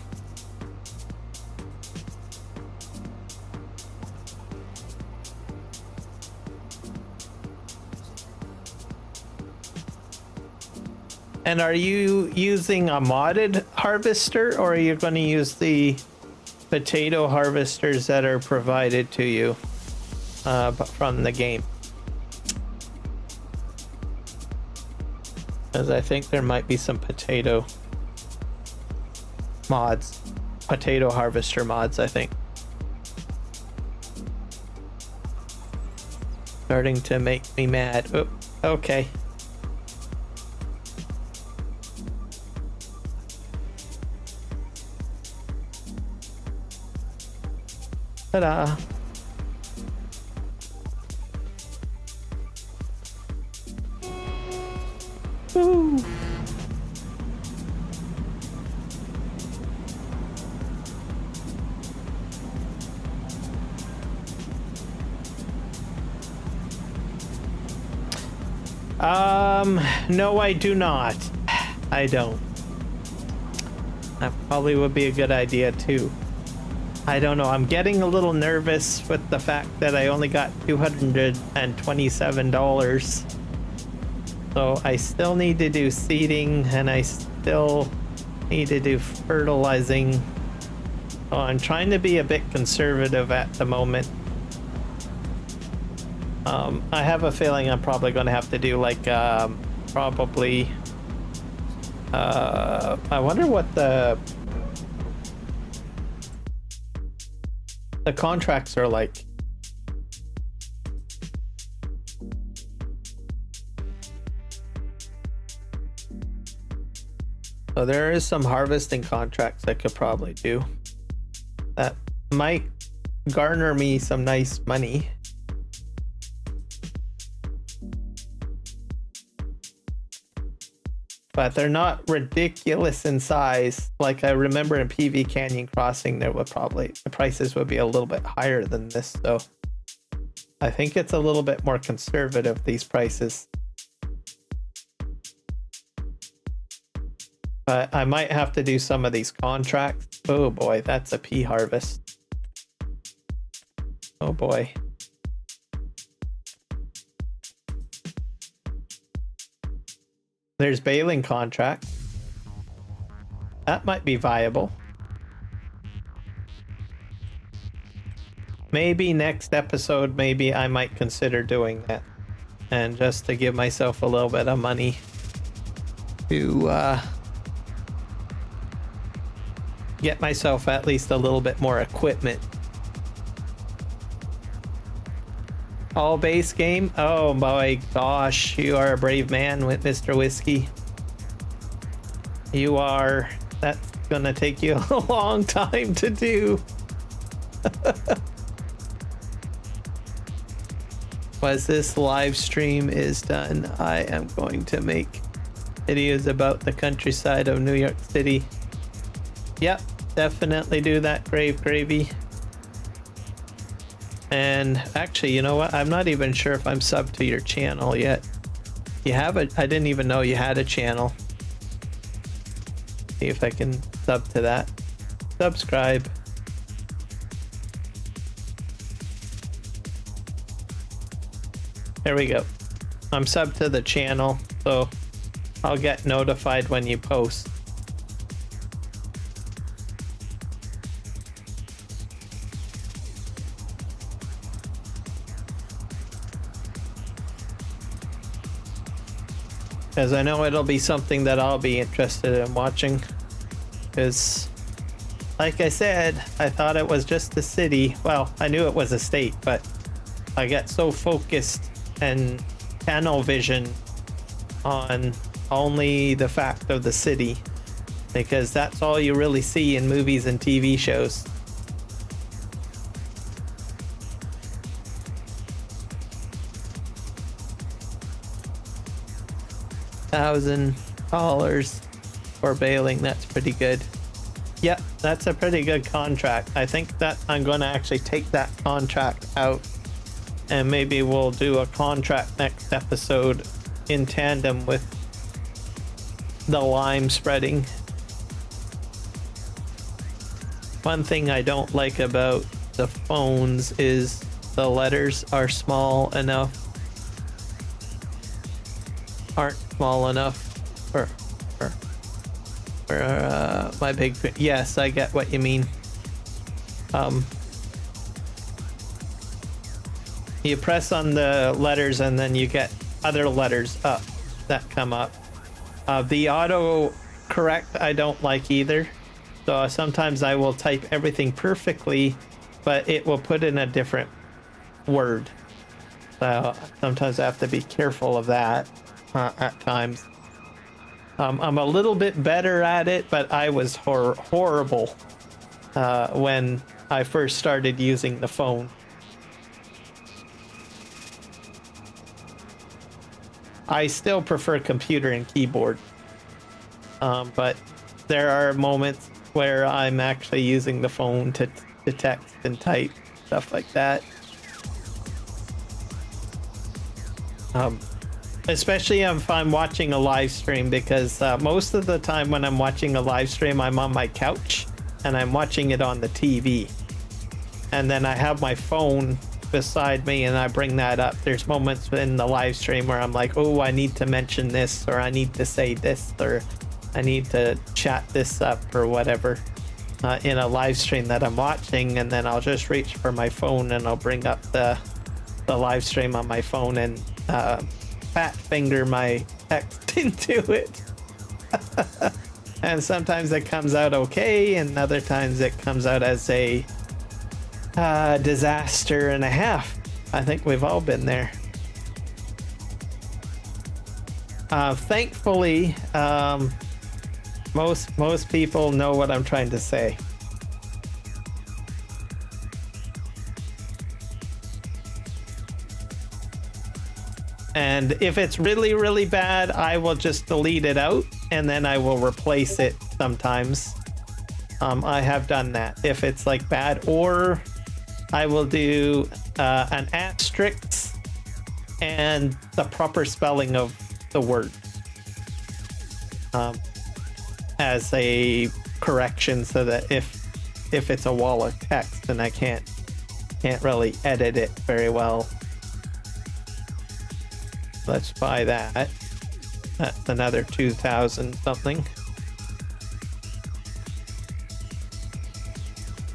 And are you using a modded harvester, or are you going to use the potato harvesters that are provided to you from the game? Because I think there might be some potato mods, potato harvester mods, I think. Starting to make me mad. Oh, okay. Ta-da. Woo. No, I do not. I don't. That probably would be a good idea too. I don't know. I'm getting a little nervous with the fact that I only got $227. So I still need to do seeding, and I still need to do fertilizing. So I'm trying to be a bit conservative at the moment. I have a feeling I'm probably going to have to do like probably I wonder what the contracts are like. So there is some harvesting contracts I could probably do. That might garner me some nice money. but they're not ridiculous in size. Like I remember in PV Canyon Crossing, there would probably the prices would be a little bit higher than this. So I think it's a little bit more conservative, these prices. But I might have to do some of these contracts. Oh boy, that's a pea harvest. Oh boy. There's baling contract. That might be viable. Maybe next episode, maybe I might consider doing that. And just to give myself a little bit of money to get myself at least a little bit more equipment. All base game? Oh my gosh, you are a brave man with Mr. Whiskey. You are. That's gonna take you a long time to do. Once this live stream is done, I am going to make videos about the countryside of New York City. Yep, definitely do that, Grave Gravy. And actually, you know what? I'm not even sure if I'm subbed to your channel yet. You have it? I didn't even know you had a channel. See if I can sub to that. Subscribe. There we go. I'm subbed to the channel, so I'll get notified when you post. Because I know it'll be something that I'll be interested in watching. Because, like I said, I thought it was just a city. Well, I knew it was a state, but I get so focused and tunnel vision on only the fact of the city. Because that's all you really see in movies and TV shows. $1,000 for baling. That's pretty good. Yep, that's a pretty good contract. I think that I'm going to actually take that contract out, and maybe we'll do a contract next episode in tandem with the lime spreading. One thing I don't like about the phones is the letters are small enough, aren't small enough for my big. Yes, I get what you mean. You press on the letters and then you get other letters up that come up. The auto correct I don't like either. So sometimes I will type everything perfectly, but it will put in a different word. So sometimes I have to be careful of that at times. I'm a little bit better at it, but I was horrible when I first started using the phone. I still prefer computer and keyboard, but there are moments where I'm actually using the phone to text and type, stuff like that. Especially if I'm watching a live stream, because most of the time when I'm watching a live stream, I'm on my couch and I'm watching it on the TV. And then I have my phone beside me and I bring that up. There's moments in the live stream where I'm like, oh, I need to mention this, or I need to say this, or I need to chat this up or whatever in a live stream that I'm watching. And then I'll just reach for my phone and I'll bring up the live stream on my phone and fat finger my text into it. And sometimes it comes out okay, and other times it comes out as a disaster and a half. I think we've all been there. Thankfully, most people know what I'm trying to say. And if it's really, really bad, I will just delete it out and then I will replace it sometimes. I have done that. If it's like bad, or I will do an asterisk and the proper spelling of the word as a correction, so that if it's a wall of text and I can't really edit it very well. Let's buy that. That's another 2,000 something.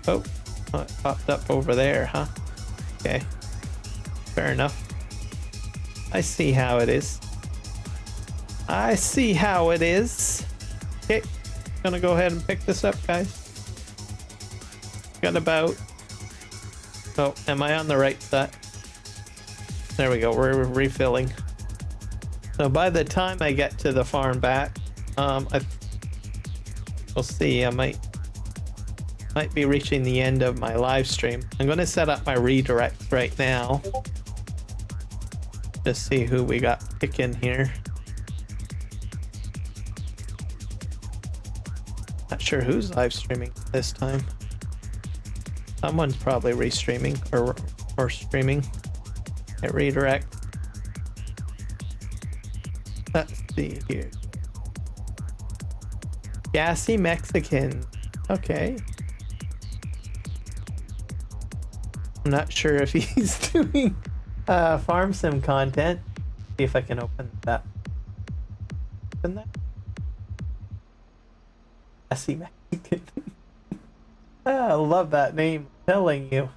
Oh, it popped up over there, huh? Okay, fair enough. I see how it is. I see how it is. Okay, gonna go ahead and pick this up, guys. Got about... Oh, am I on the right side? There we go, we're refilling. So by the time I get to the farm back, we'll see, I might be reaching the end of my live stream. I'm going to set up my redirects right now. Just see who we got picking here. Not sure who's live streaming this time. Someone's probably restreaming or streaming. Hit redirect. Let's see here. Gassy Mexican. Okay. I'm not sure if he's doing farm sim content. See if I can open that. Open that. Gassy Mexican. I love that name. I'm telling you.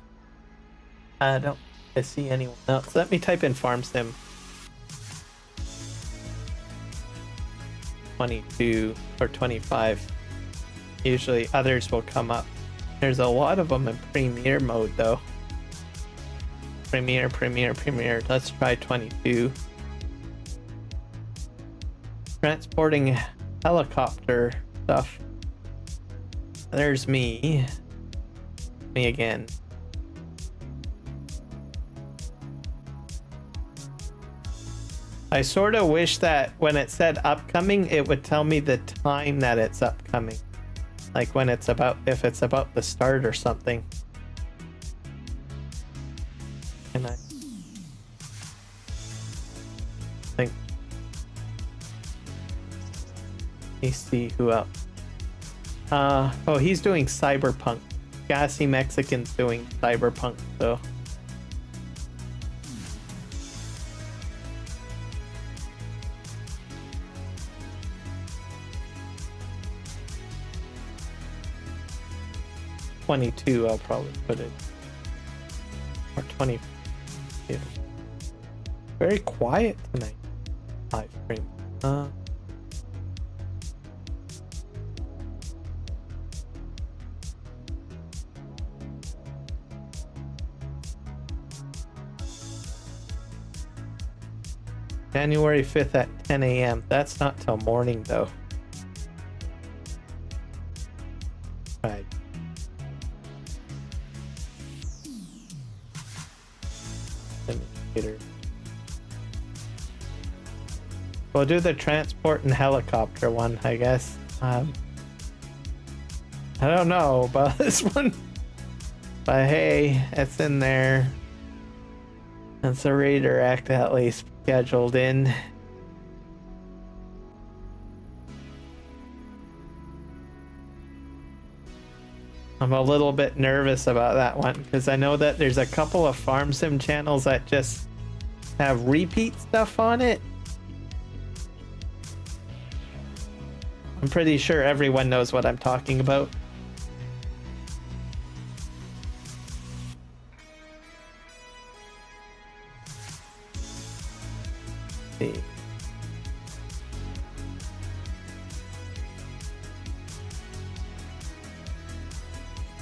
I don't see anyone else. Let me type in farm sim. 22 or 25. Usually others will come up. There's a lot of them in premiere mode though. Premiere. Let's try 22. Transporting helicopter stuff. There's me. Me again. I sort of wish that when it said upcoming, it would tell me the time that it's upcoming. Like when it's about, if it's about the start or something. And I think, let me see who else. Oh, he's doing Cyberpunk. Gassy Mexican's doing Cyberpunk, so. $22, I'll probably put it. Or 20. Yeah. Very quiet tonight. Live stream. January 5th at 10 a.m. That's not till morning though. Right. We'll do the transport and helicopter one, I guess. I don't know about this one, but hey, it's in there. It's a redirect at least scheduled in. I'm a little bit nervous about that one because I know that there's a couple of farm sim channels that just have repeat stuff on it. I'm pretty sure everyone knows what I'm talking about. Let's see.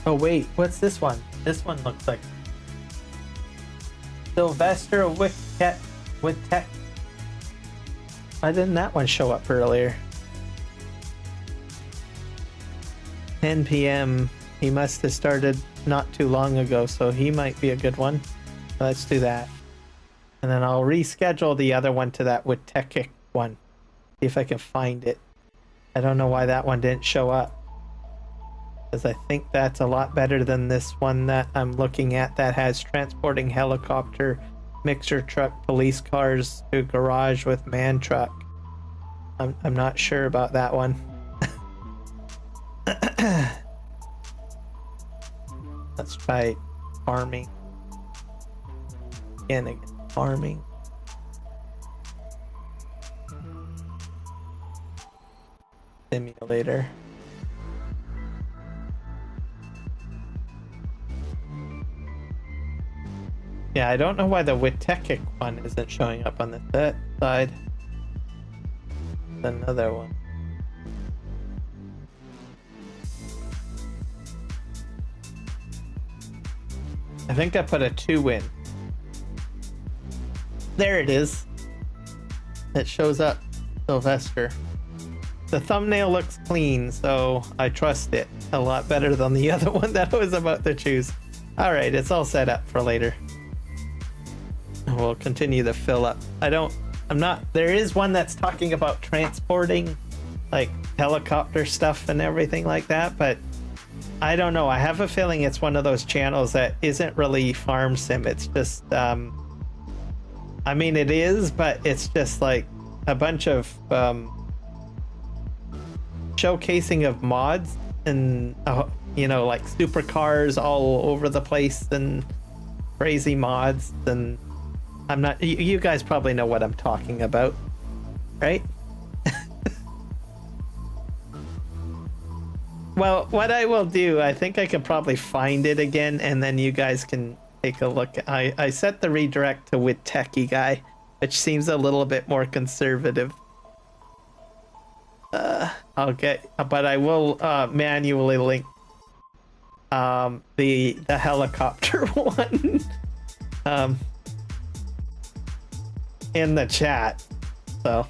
Oh wait, what's this one? This one looks like Sylvester with Tech. Why didn't that one show up earlier? 10 p.m. He must have started not too long ago, so he might be a good one. Let's do that. And then I'll reschedule the other one to that Wittekik one. See if I can find it. I don't know why that one didn't show up. Because I think that's a lot better than this one that I'm looking at that has transporting helicopter, mixer truck, police cars to garage with man truck. I'm not sure about that one. Let's try farming. Again, farming. Simulator. Yeah, I don't know why the Wittekik one isn't showing up on the side. Another one. I think I put a 2 in. There it is. It shows up, Sylvester. The thumbnail looks clean, so I trust it a lot better than the other one that I was about to choose. All right, it's all set up for later. We'll continue to fill up. There is one that's talking about transporting like helicopter stuff and everything like that, but I don't know. I have a feeling it's one of those channels that isn't really farm sim. It's just, I mean, it is, but it's just like a bunch of showcasing of mods and, you know, like supercars all over the place and crazy mods. And I'm not, you guys probably know what I'm talking about, right? Well, what I will do, I think I could probably find it again, and then you guys can take a look. I set the redirect to Wittekik guy, which seems a little bit more conservative. But I will manually link the helicopter one in the chat. So.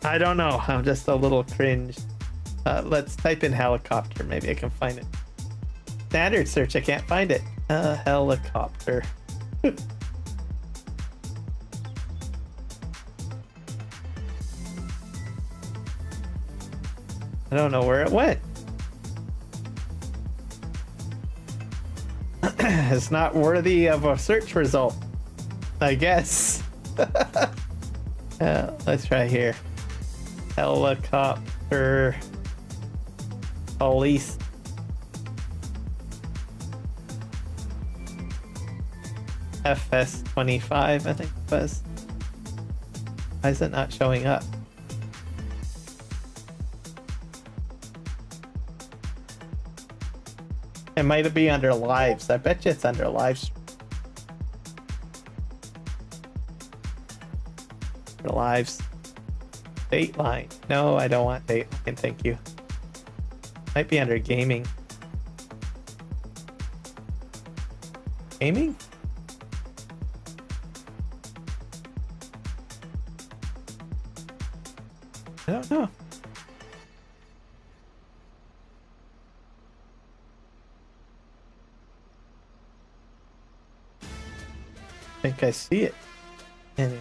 I don't know. I'm just a little cringe. Let's type in helicopter. Maybe I can find it. Standard search. I can't find it. Helicopter. I don't know where it went. It's not worthy of a search result, I guess. Let's try here. Helicopter police. FS25, I think it was. Why is it not showing up? It might be under lives. I bet you it's under lives. Lives. Dateline. No, I don't want Dateline, thank you. Might be under gaming. Gaming? I don't know. I think I see it. Anyway.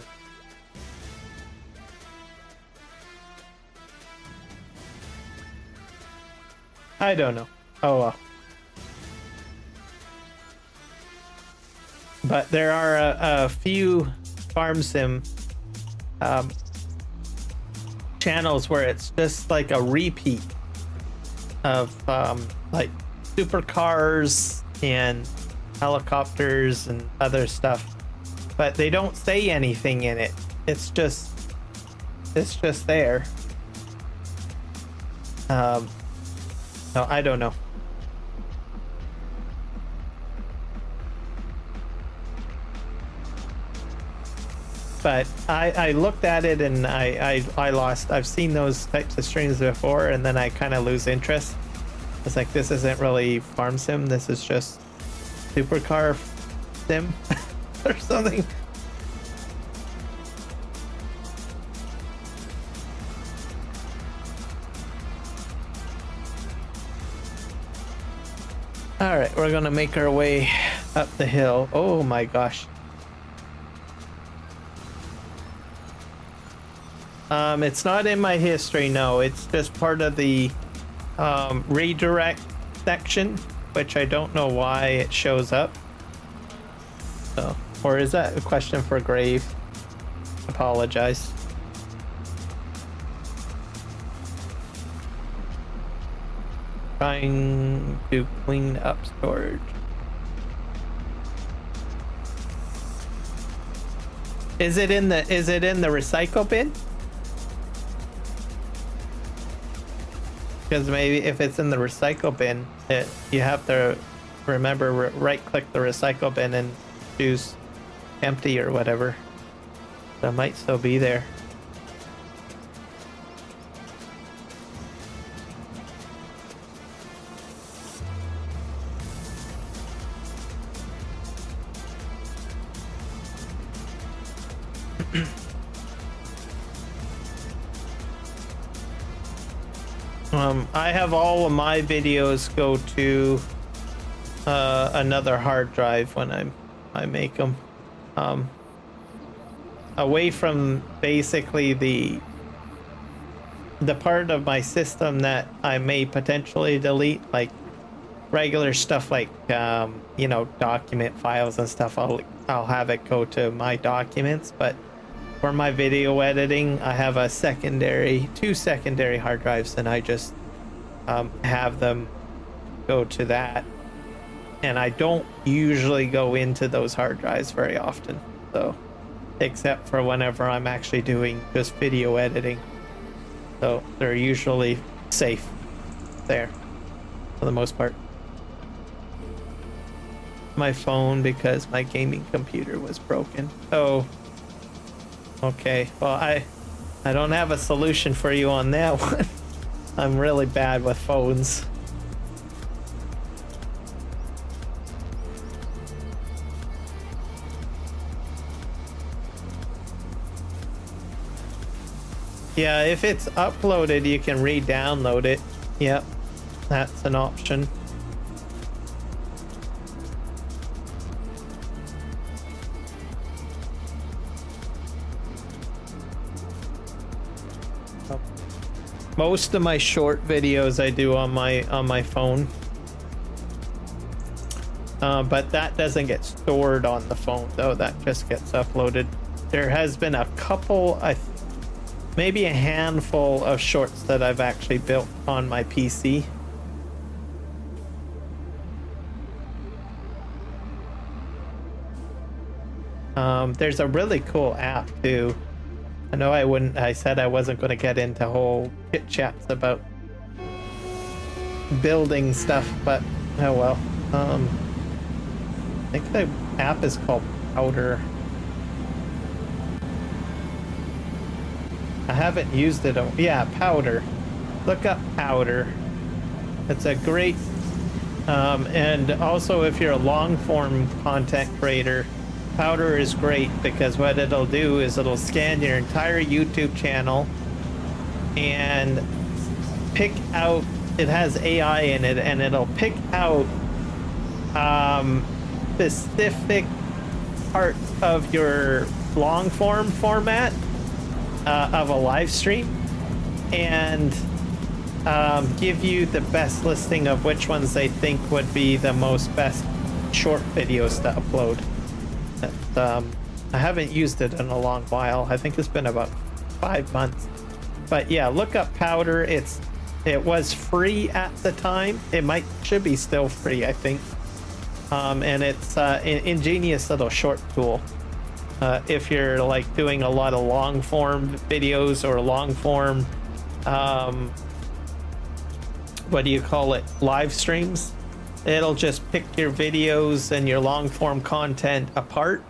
I don't know. Oh well. But there are a few farm sim channels where it's just like a repeat of like supercars and helicopters and other stuff, but they don't say anything in it. It's just there. No, I don't know. But I looked at it and I lost. I've seen those types of streams before, and then I kind of lose interest. It's like, this isn't really farm sim. This is just supercar sim or something. All right, we're gonna make our way up the hill. Oh my gosh. It's not in my history, no. It's just part of the redirect section, which I don't know why it shows up. So, or is that a question for Grave? Apologize. Trying to clean up storage. Is it in the recycle bin? Because maybe if it's in the recycle bin, you have to remember right click the recycle bin and choose empty or whatever. That might still be there. I have all of my videos go to another hard drive when I make them, away from basically the part of my system that I may potentially delete, like regular stuff like you know, document files and stuff. I'll have it go to my documents, but for my video editing, I have two secondary hard drives, and I just have them go to that. And I don't usually go into those hard drives very often, so except for whenever I'm actually doing just video editing. So they're usually safe there for the most part. My phone, because my gaming computer was broken. Oh, okay. Well, I don't have a solution for you on that one. I'm really bad with phones. Yeah, if it's uploaded, you can re-download it. Yep, that's an option. Most of my short videos I do on my phone, but that doesn't get stored on the phone though. That just gets uploaded. There has been a couple, maybe a handful of shorts that I've actually built on my PC. There's a really cool app too. I know I said I wasn't going to get into whole chit chats about building stuff, but oh well. I think the app is called Powder. I haven't used it. Yeah, Powder. Look up Powder. It's a great, and also if you're a long form content creator, Powder is great because what it'll do is it'll scan your entire YouTube channel and pick out, it has AI in it, and it'll pick out specific part of your long form format of a live stream, and give you the best listing of which ones they think would be the most best short videos to upload. I haven't used it in a long while. I think it's been about 5 months. But yeah, look up Powder. It was free at the time. It should be still free, I think. And it's an ingenious little short tool. If you're like doing a lot of long form videos or long form, what do you call it? Live streams. It'll just pick your videos and your long form content apart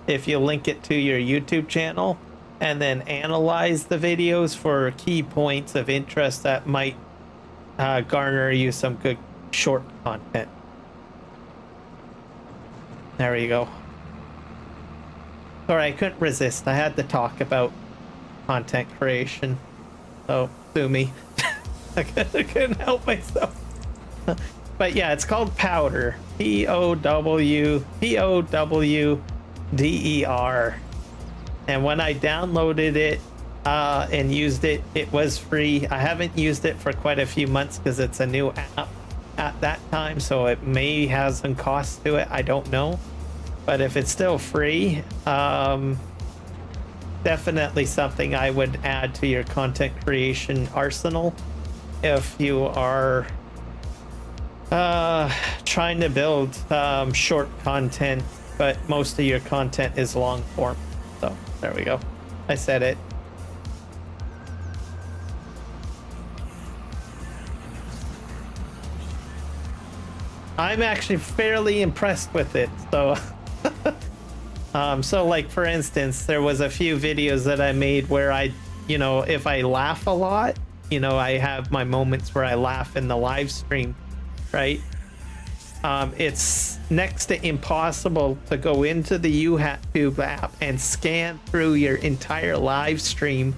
if you link it to your YouTube channel, and then analyze the videos for key points of interest that might garner you some good short content. There you go. Sorry, I couldn't resist. I had to talk about content creation. So, sue me. I couldn't help myself. but yeah, it's called Powder. POWDER. And when I downloaded it and used it, it was free. I haven't used it for quite a few months because it's a new app at that time, so it may have some costs to it. I don't know. But if it's still free, definitely something I would add to your content creation arsenal if you are trying to build short content, but most of your content is long form. So there we go. I said it. I'm actually fairly impressed with it. So so like for instance, there was a few videos that I made where I, you know, if I laugh a lot, you know, I have my moments where I laugh in the live stream, right? It's next to impossible to go into the YouTube app and scan through your entire live stream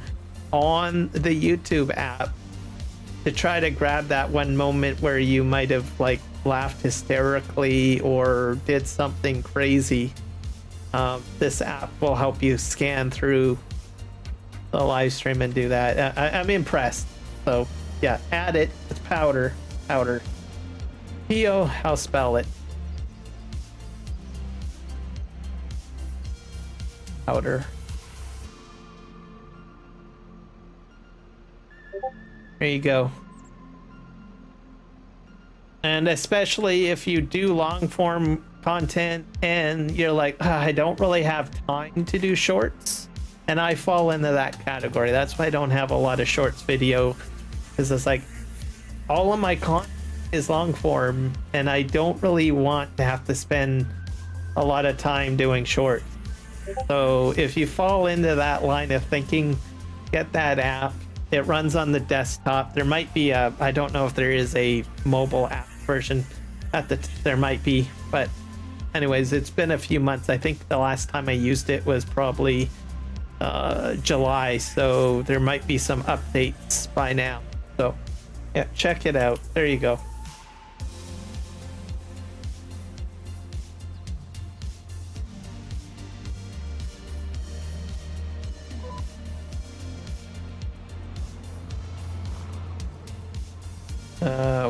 on the YouTube app to try to grab that one moment where you might have like laughed hysterically or did something crazy. This app will help you scan through the live stream and do that. I'm impressed. So yeah, add it. It's Powder. P-O, I'll spell it. Powder. There you go. And especially if you do long form content and you're like, I don't really have time to do shorts. And I fall into that category. That's why I don't have a lot of shorts video, because it's like all of my content is long form and I don't really want to have to spend a lot of time doing shorts. So if you fall into that line of thinking, get that app. It runs on the desktop. There might be a, I don't know if there is a mobile app version. There might be, but anyways, it's been a few months. I think the last time I used it was probably July, so there might be some updates by now. So yeah, check it out. There you go.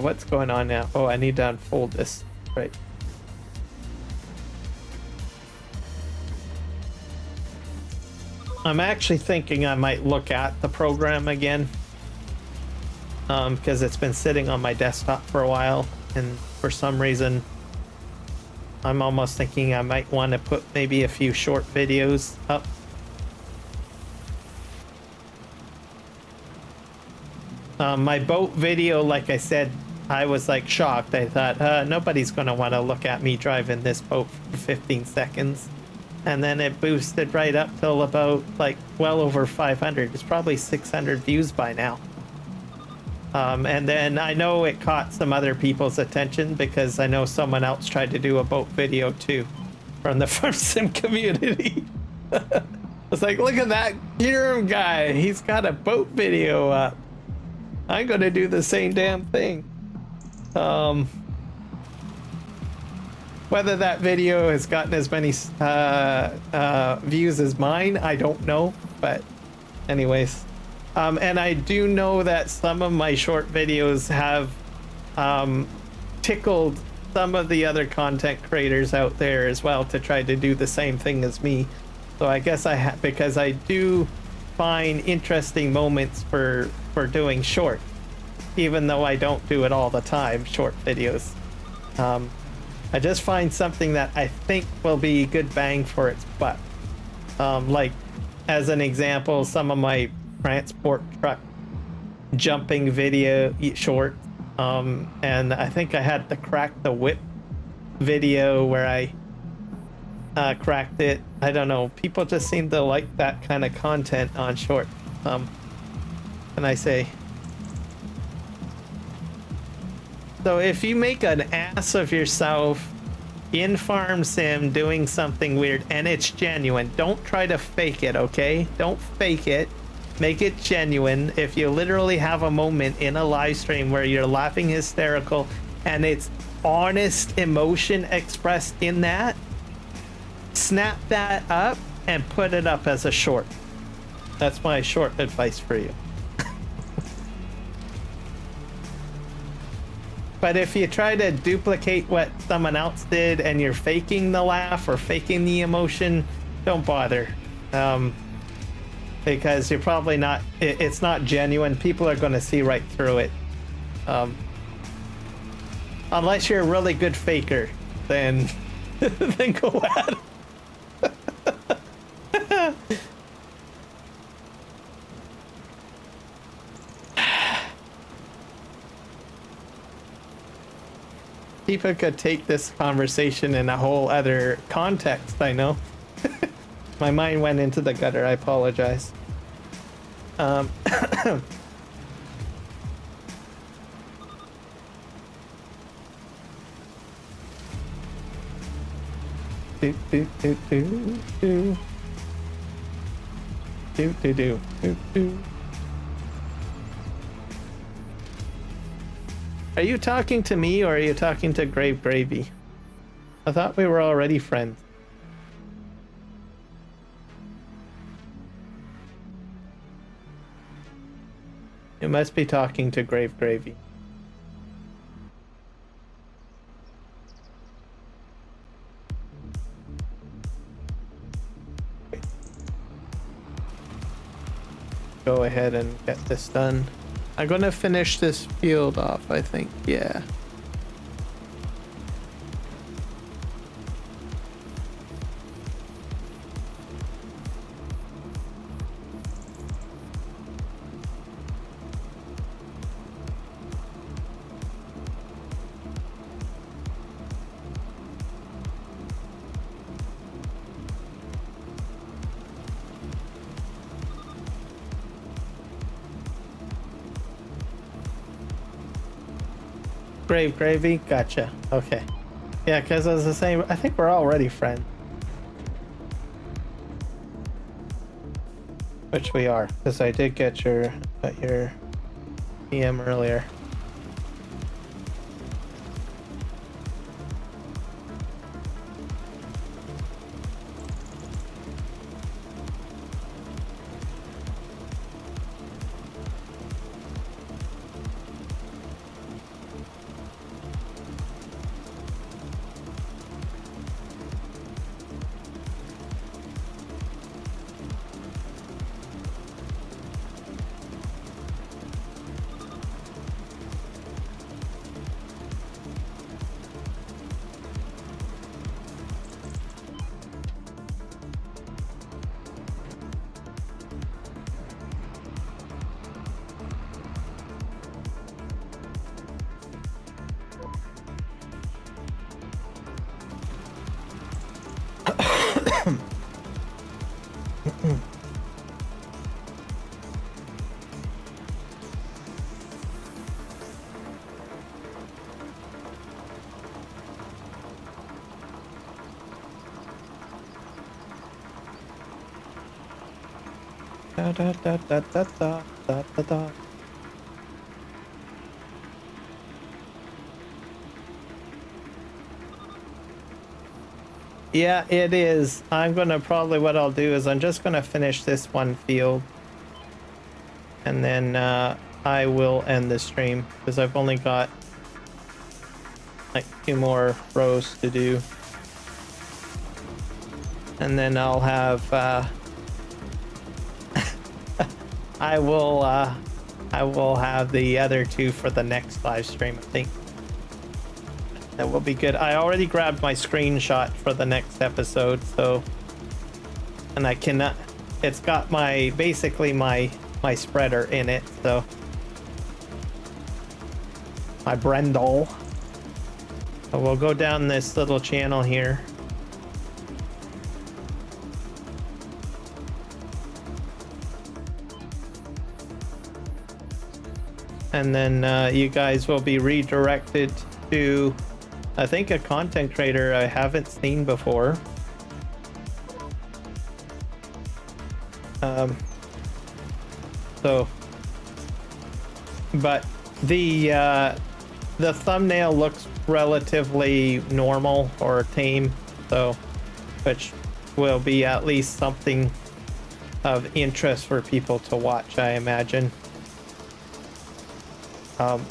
What's going on now? Oh, I need to unfold this. Right. I'm actually thinking I might look at the program again, because it's been sitting on my desktop for a while, and for some reason I'm almost thinking I might want to put maybe a few short videos up. My boat video, like I said, I was like shocked. I thought nobody's gonna want to look at me driving this boat for 15 seconds, and then it boosted right up till about like well over 500. It's probably 600 views by now. And then I know it caught some other people's attention because I know someone else tried to do a boat video too from the farm sim community. It's like, look at that Jerem guy, he's got a boat video up. I'm gonna do the same damn thing. Whether that video has gotten as many views as mine, I don't know, but anyways. And I do know that some of my short videos have tickled some of the other content creators out there as well to try to do the same thing as me. So I guess because I do find interesting moments for doing short, even though I don't do it all the time, short videos. I just find something that I think will be good bang for its buck. Like as an example, some of my transport truck jumping video short, and I think I had the crack the whip video where I cracked it. I don't know, people just seem to like that kind of content on short. And I say, so if you make an ass of yourself in Farm Sim doing something weird and it's genuine, don't try to fake it, okay? Don't fake it. Make it genuine. If you literally have a moment in a live stream where you're laughing hysterical and it's honest emotion expressed in that, snap that up and put it up as a short. That's my short advice for you. But if you try to duplicate what someone else did and you're faking the laugh or faking the emotion, don't bother. Because you're probably not, it's not genuine. People are going to see right through it. Unless you're a really good faker, then, then go at it. People could take this conversation in a whole other context, I know. My mind went into the gutter, I apologize. Are you talking to me or are you talking to Grave Gravy? I thought we were already friends. You must be talking to Grave Gravy. Go ahead and get this done. I'm gonna finish this field off, I think. Yeah. Grave Gravy, gotcha. Okay. Yeah, because I was the same. I think we're already friends. Which we are, because I did get your PM earlier. Da, da, da, da, da, da, da, da, da. Yeah, it is. I'm gonna probably, what I'll do is I'm just gonna finish this one field and then I will end the stream because I've only got like 2 more rows to do, and then I'll have I will have the other 2 for the next live stream, I think. That will be good. I already grabbed my screenshot for the next episode, so, and I cannot, it's got my, basically my spreader in it, so my Brendel. So we'll go down this little channel here. And then you guys will be redirected to, I think, a content creator I haven't seen before. So, but the the thumbnail looks relatively normal or tame, so which will be at least something of interest for people to watch, I imagine.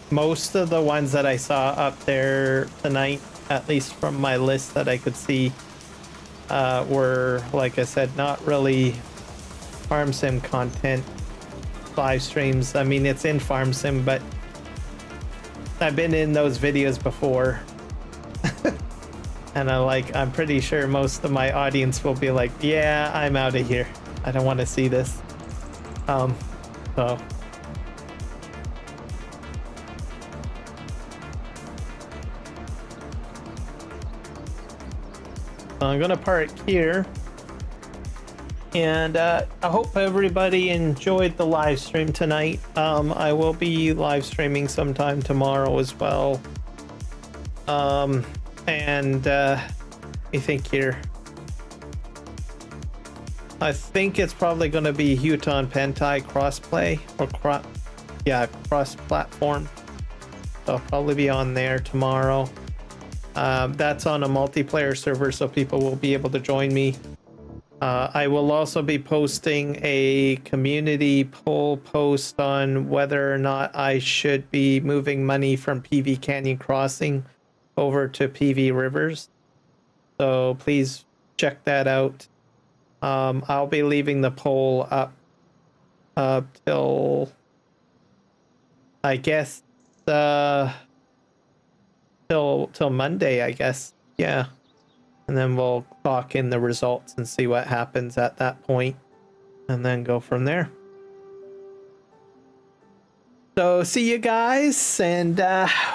Most of the ones that I saw up there tonight, at least from my list that I could see, were, like I said, not really farm sim content live streams. I mean, it's in farm sim, but I've been in those videos before. And I'm pretty sure most of my audience will be like, yeah, I'm out of here. I don't want to see this. So I'm gonna park here, and I hope everybody enjoyed the live stream tonight. I will be live streaming sometime tomorrow as well. And I think here, I think it's probably going to be Huton Pentai crossplay or cross-platform. So I'll probably be on there tomorrow. That's on a multiplayer server, so people will be able to join me. I will also be posting a community poll post on whether or not I should be moving money from PV Canyon Crossing over to PVRivers. So please check that out. I'll be leaving the poll up till, I guess, till Monday, I guess. Yeah. And then we'll talk in the results and see what happens at that point, and then go from there. So see you guys, and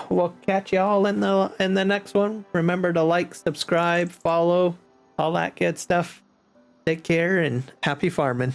we'll catch y'all in the next one. Remember to like, subscribe, follow, all that good stuff. Take care and happy farming.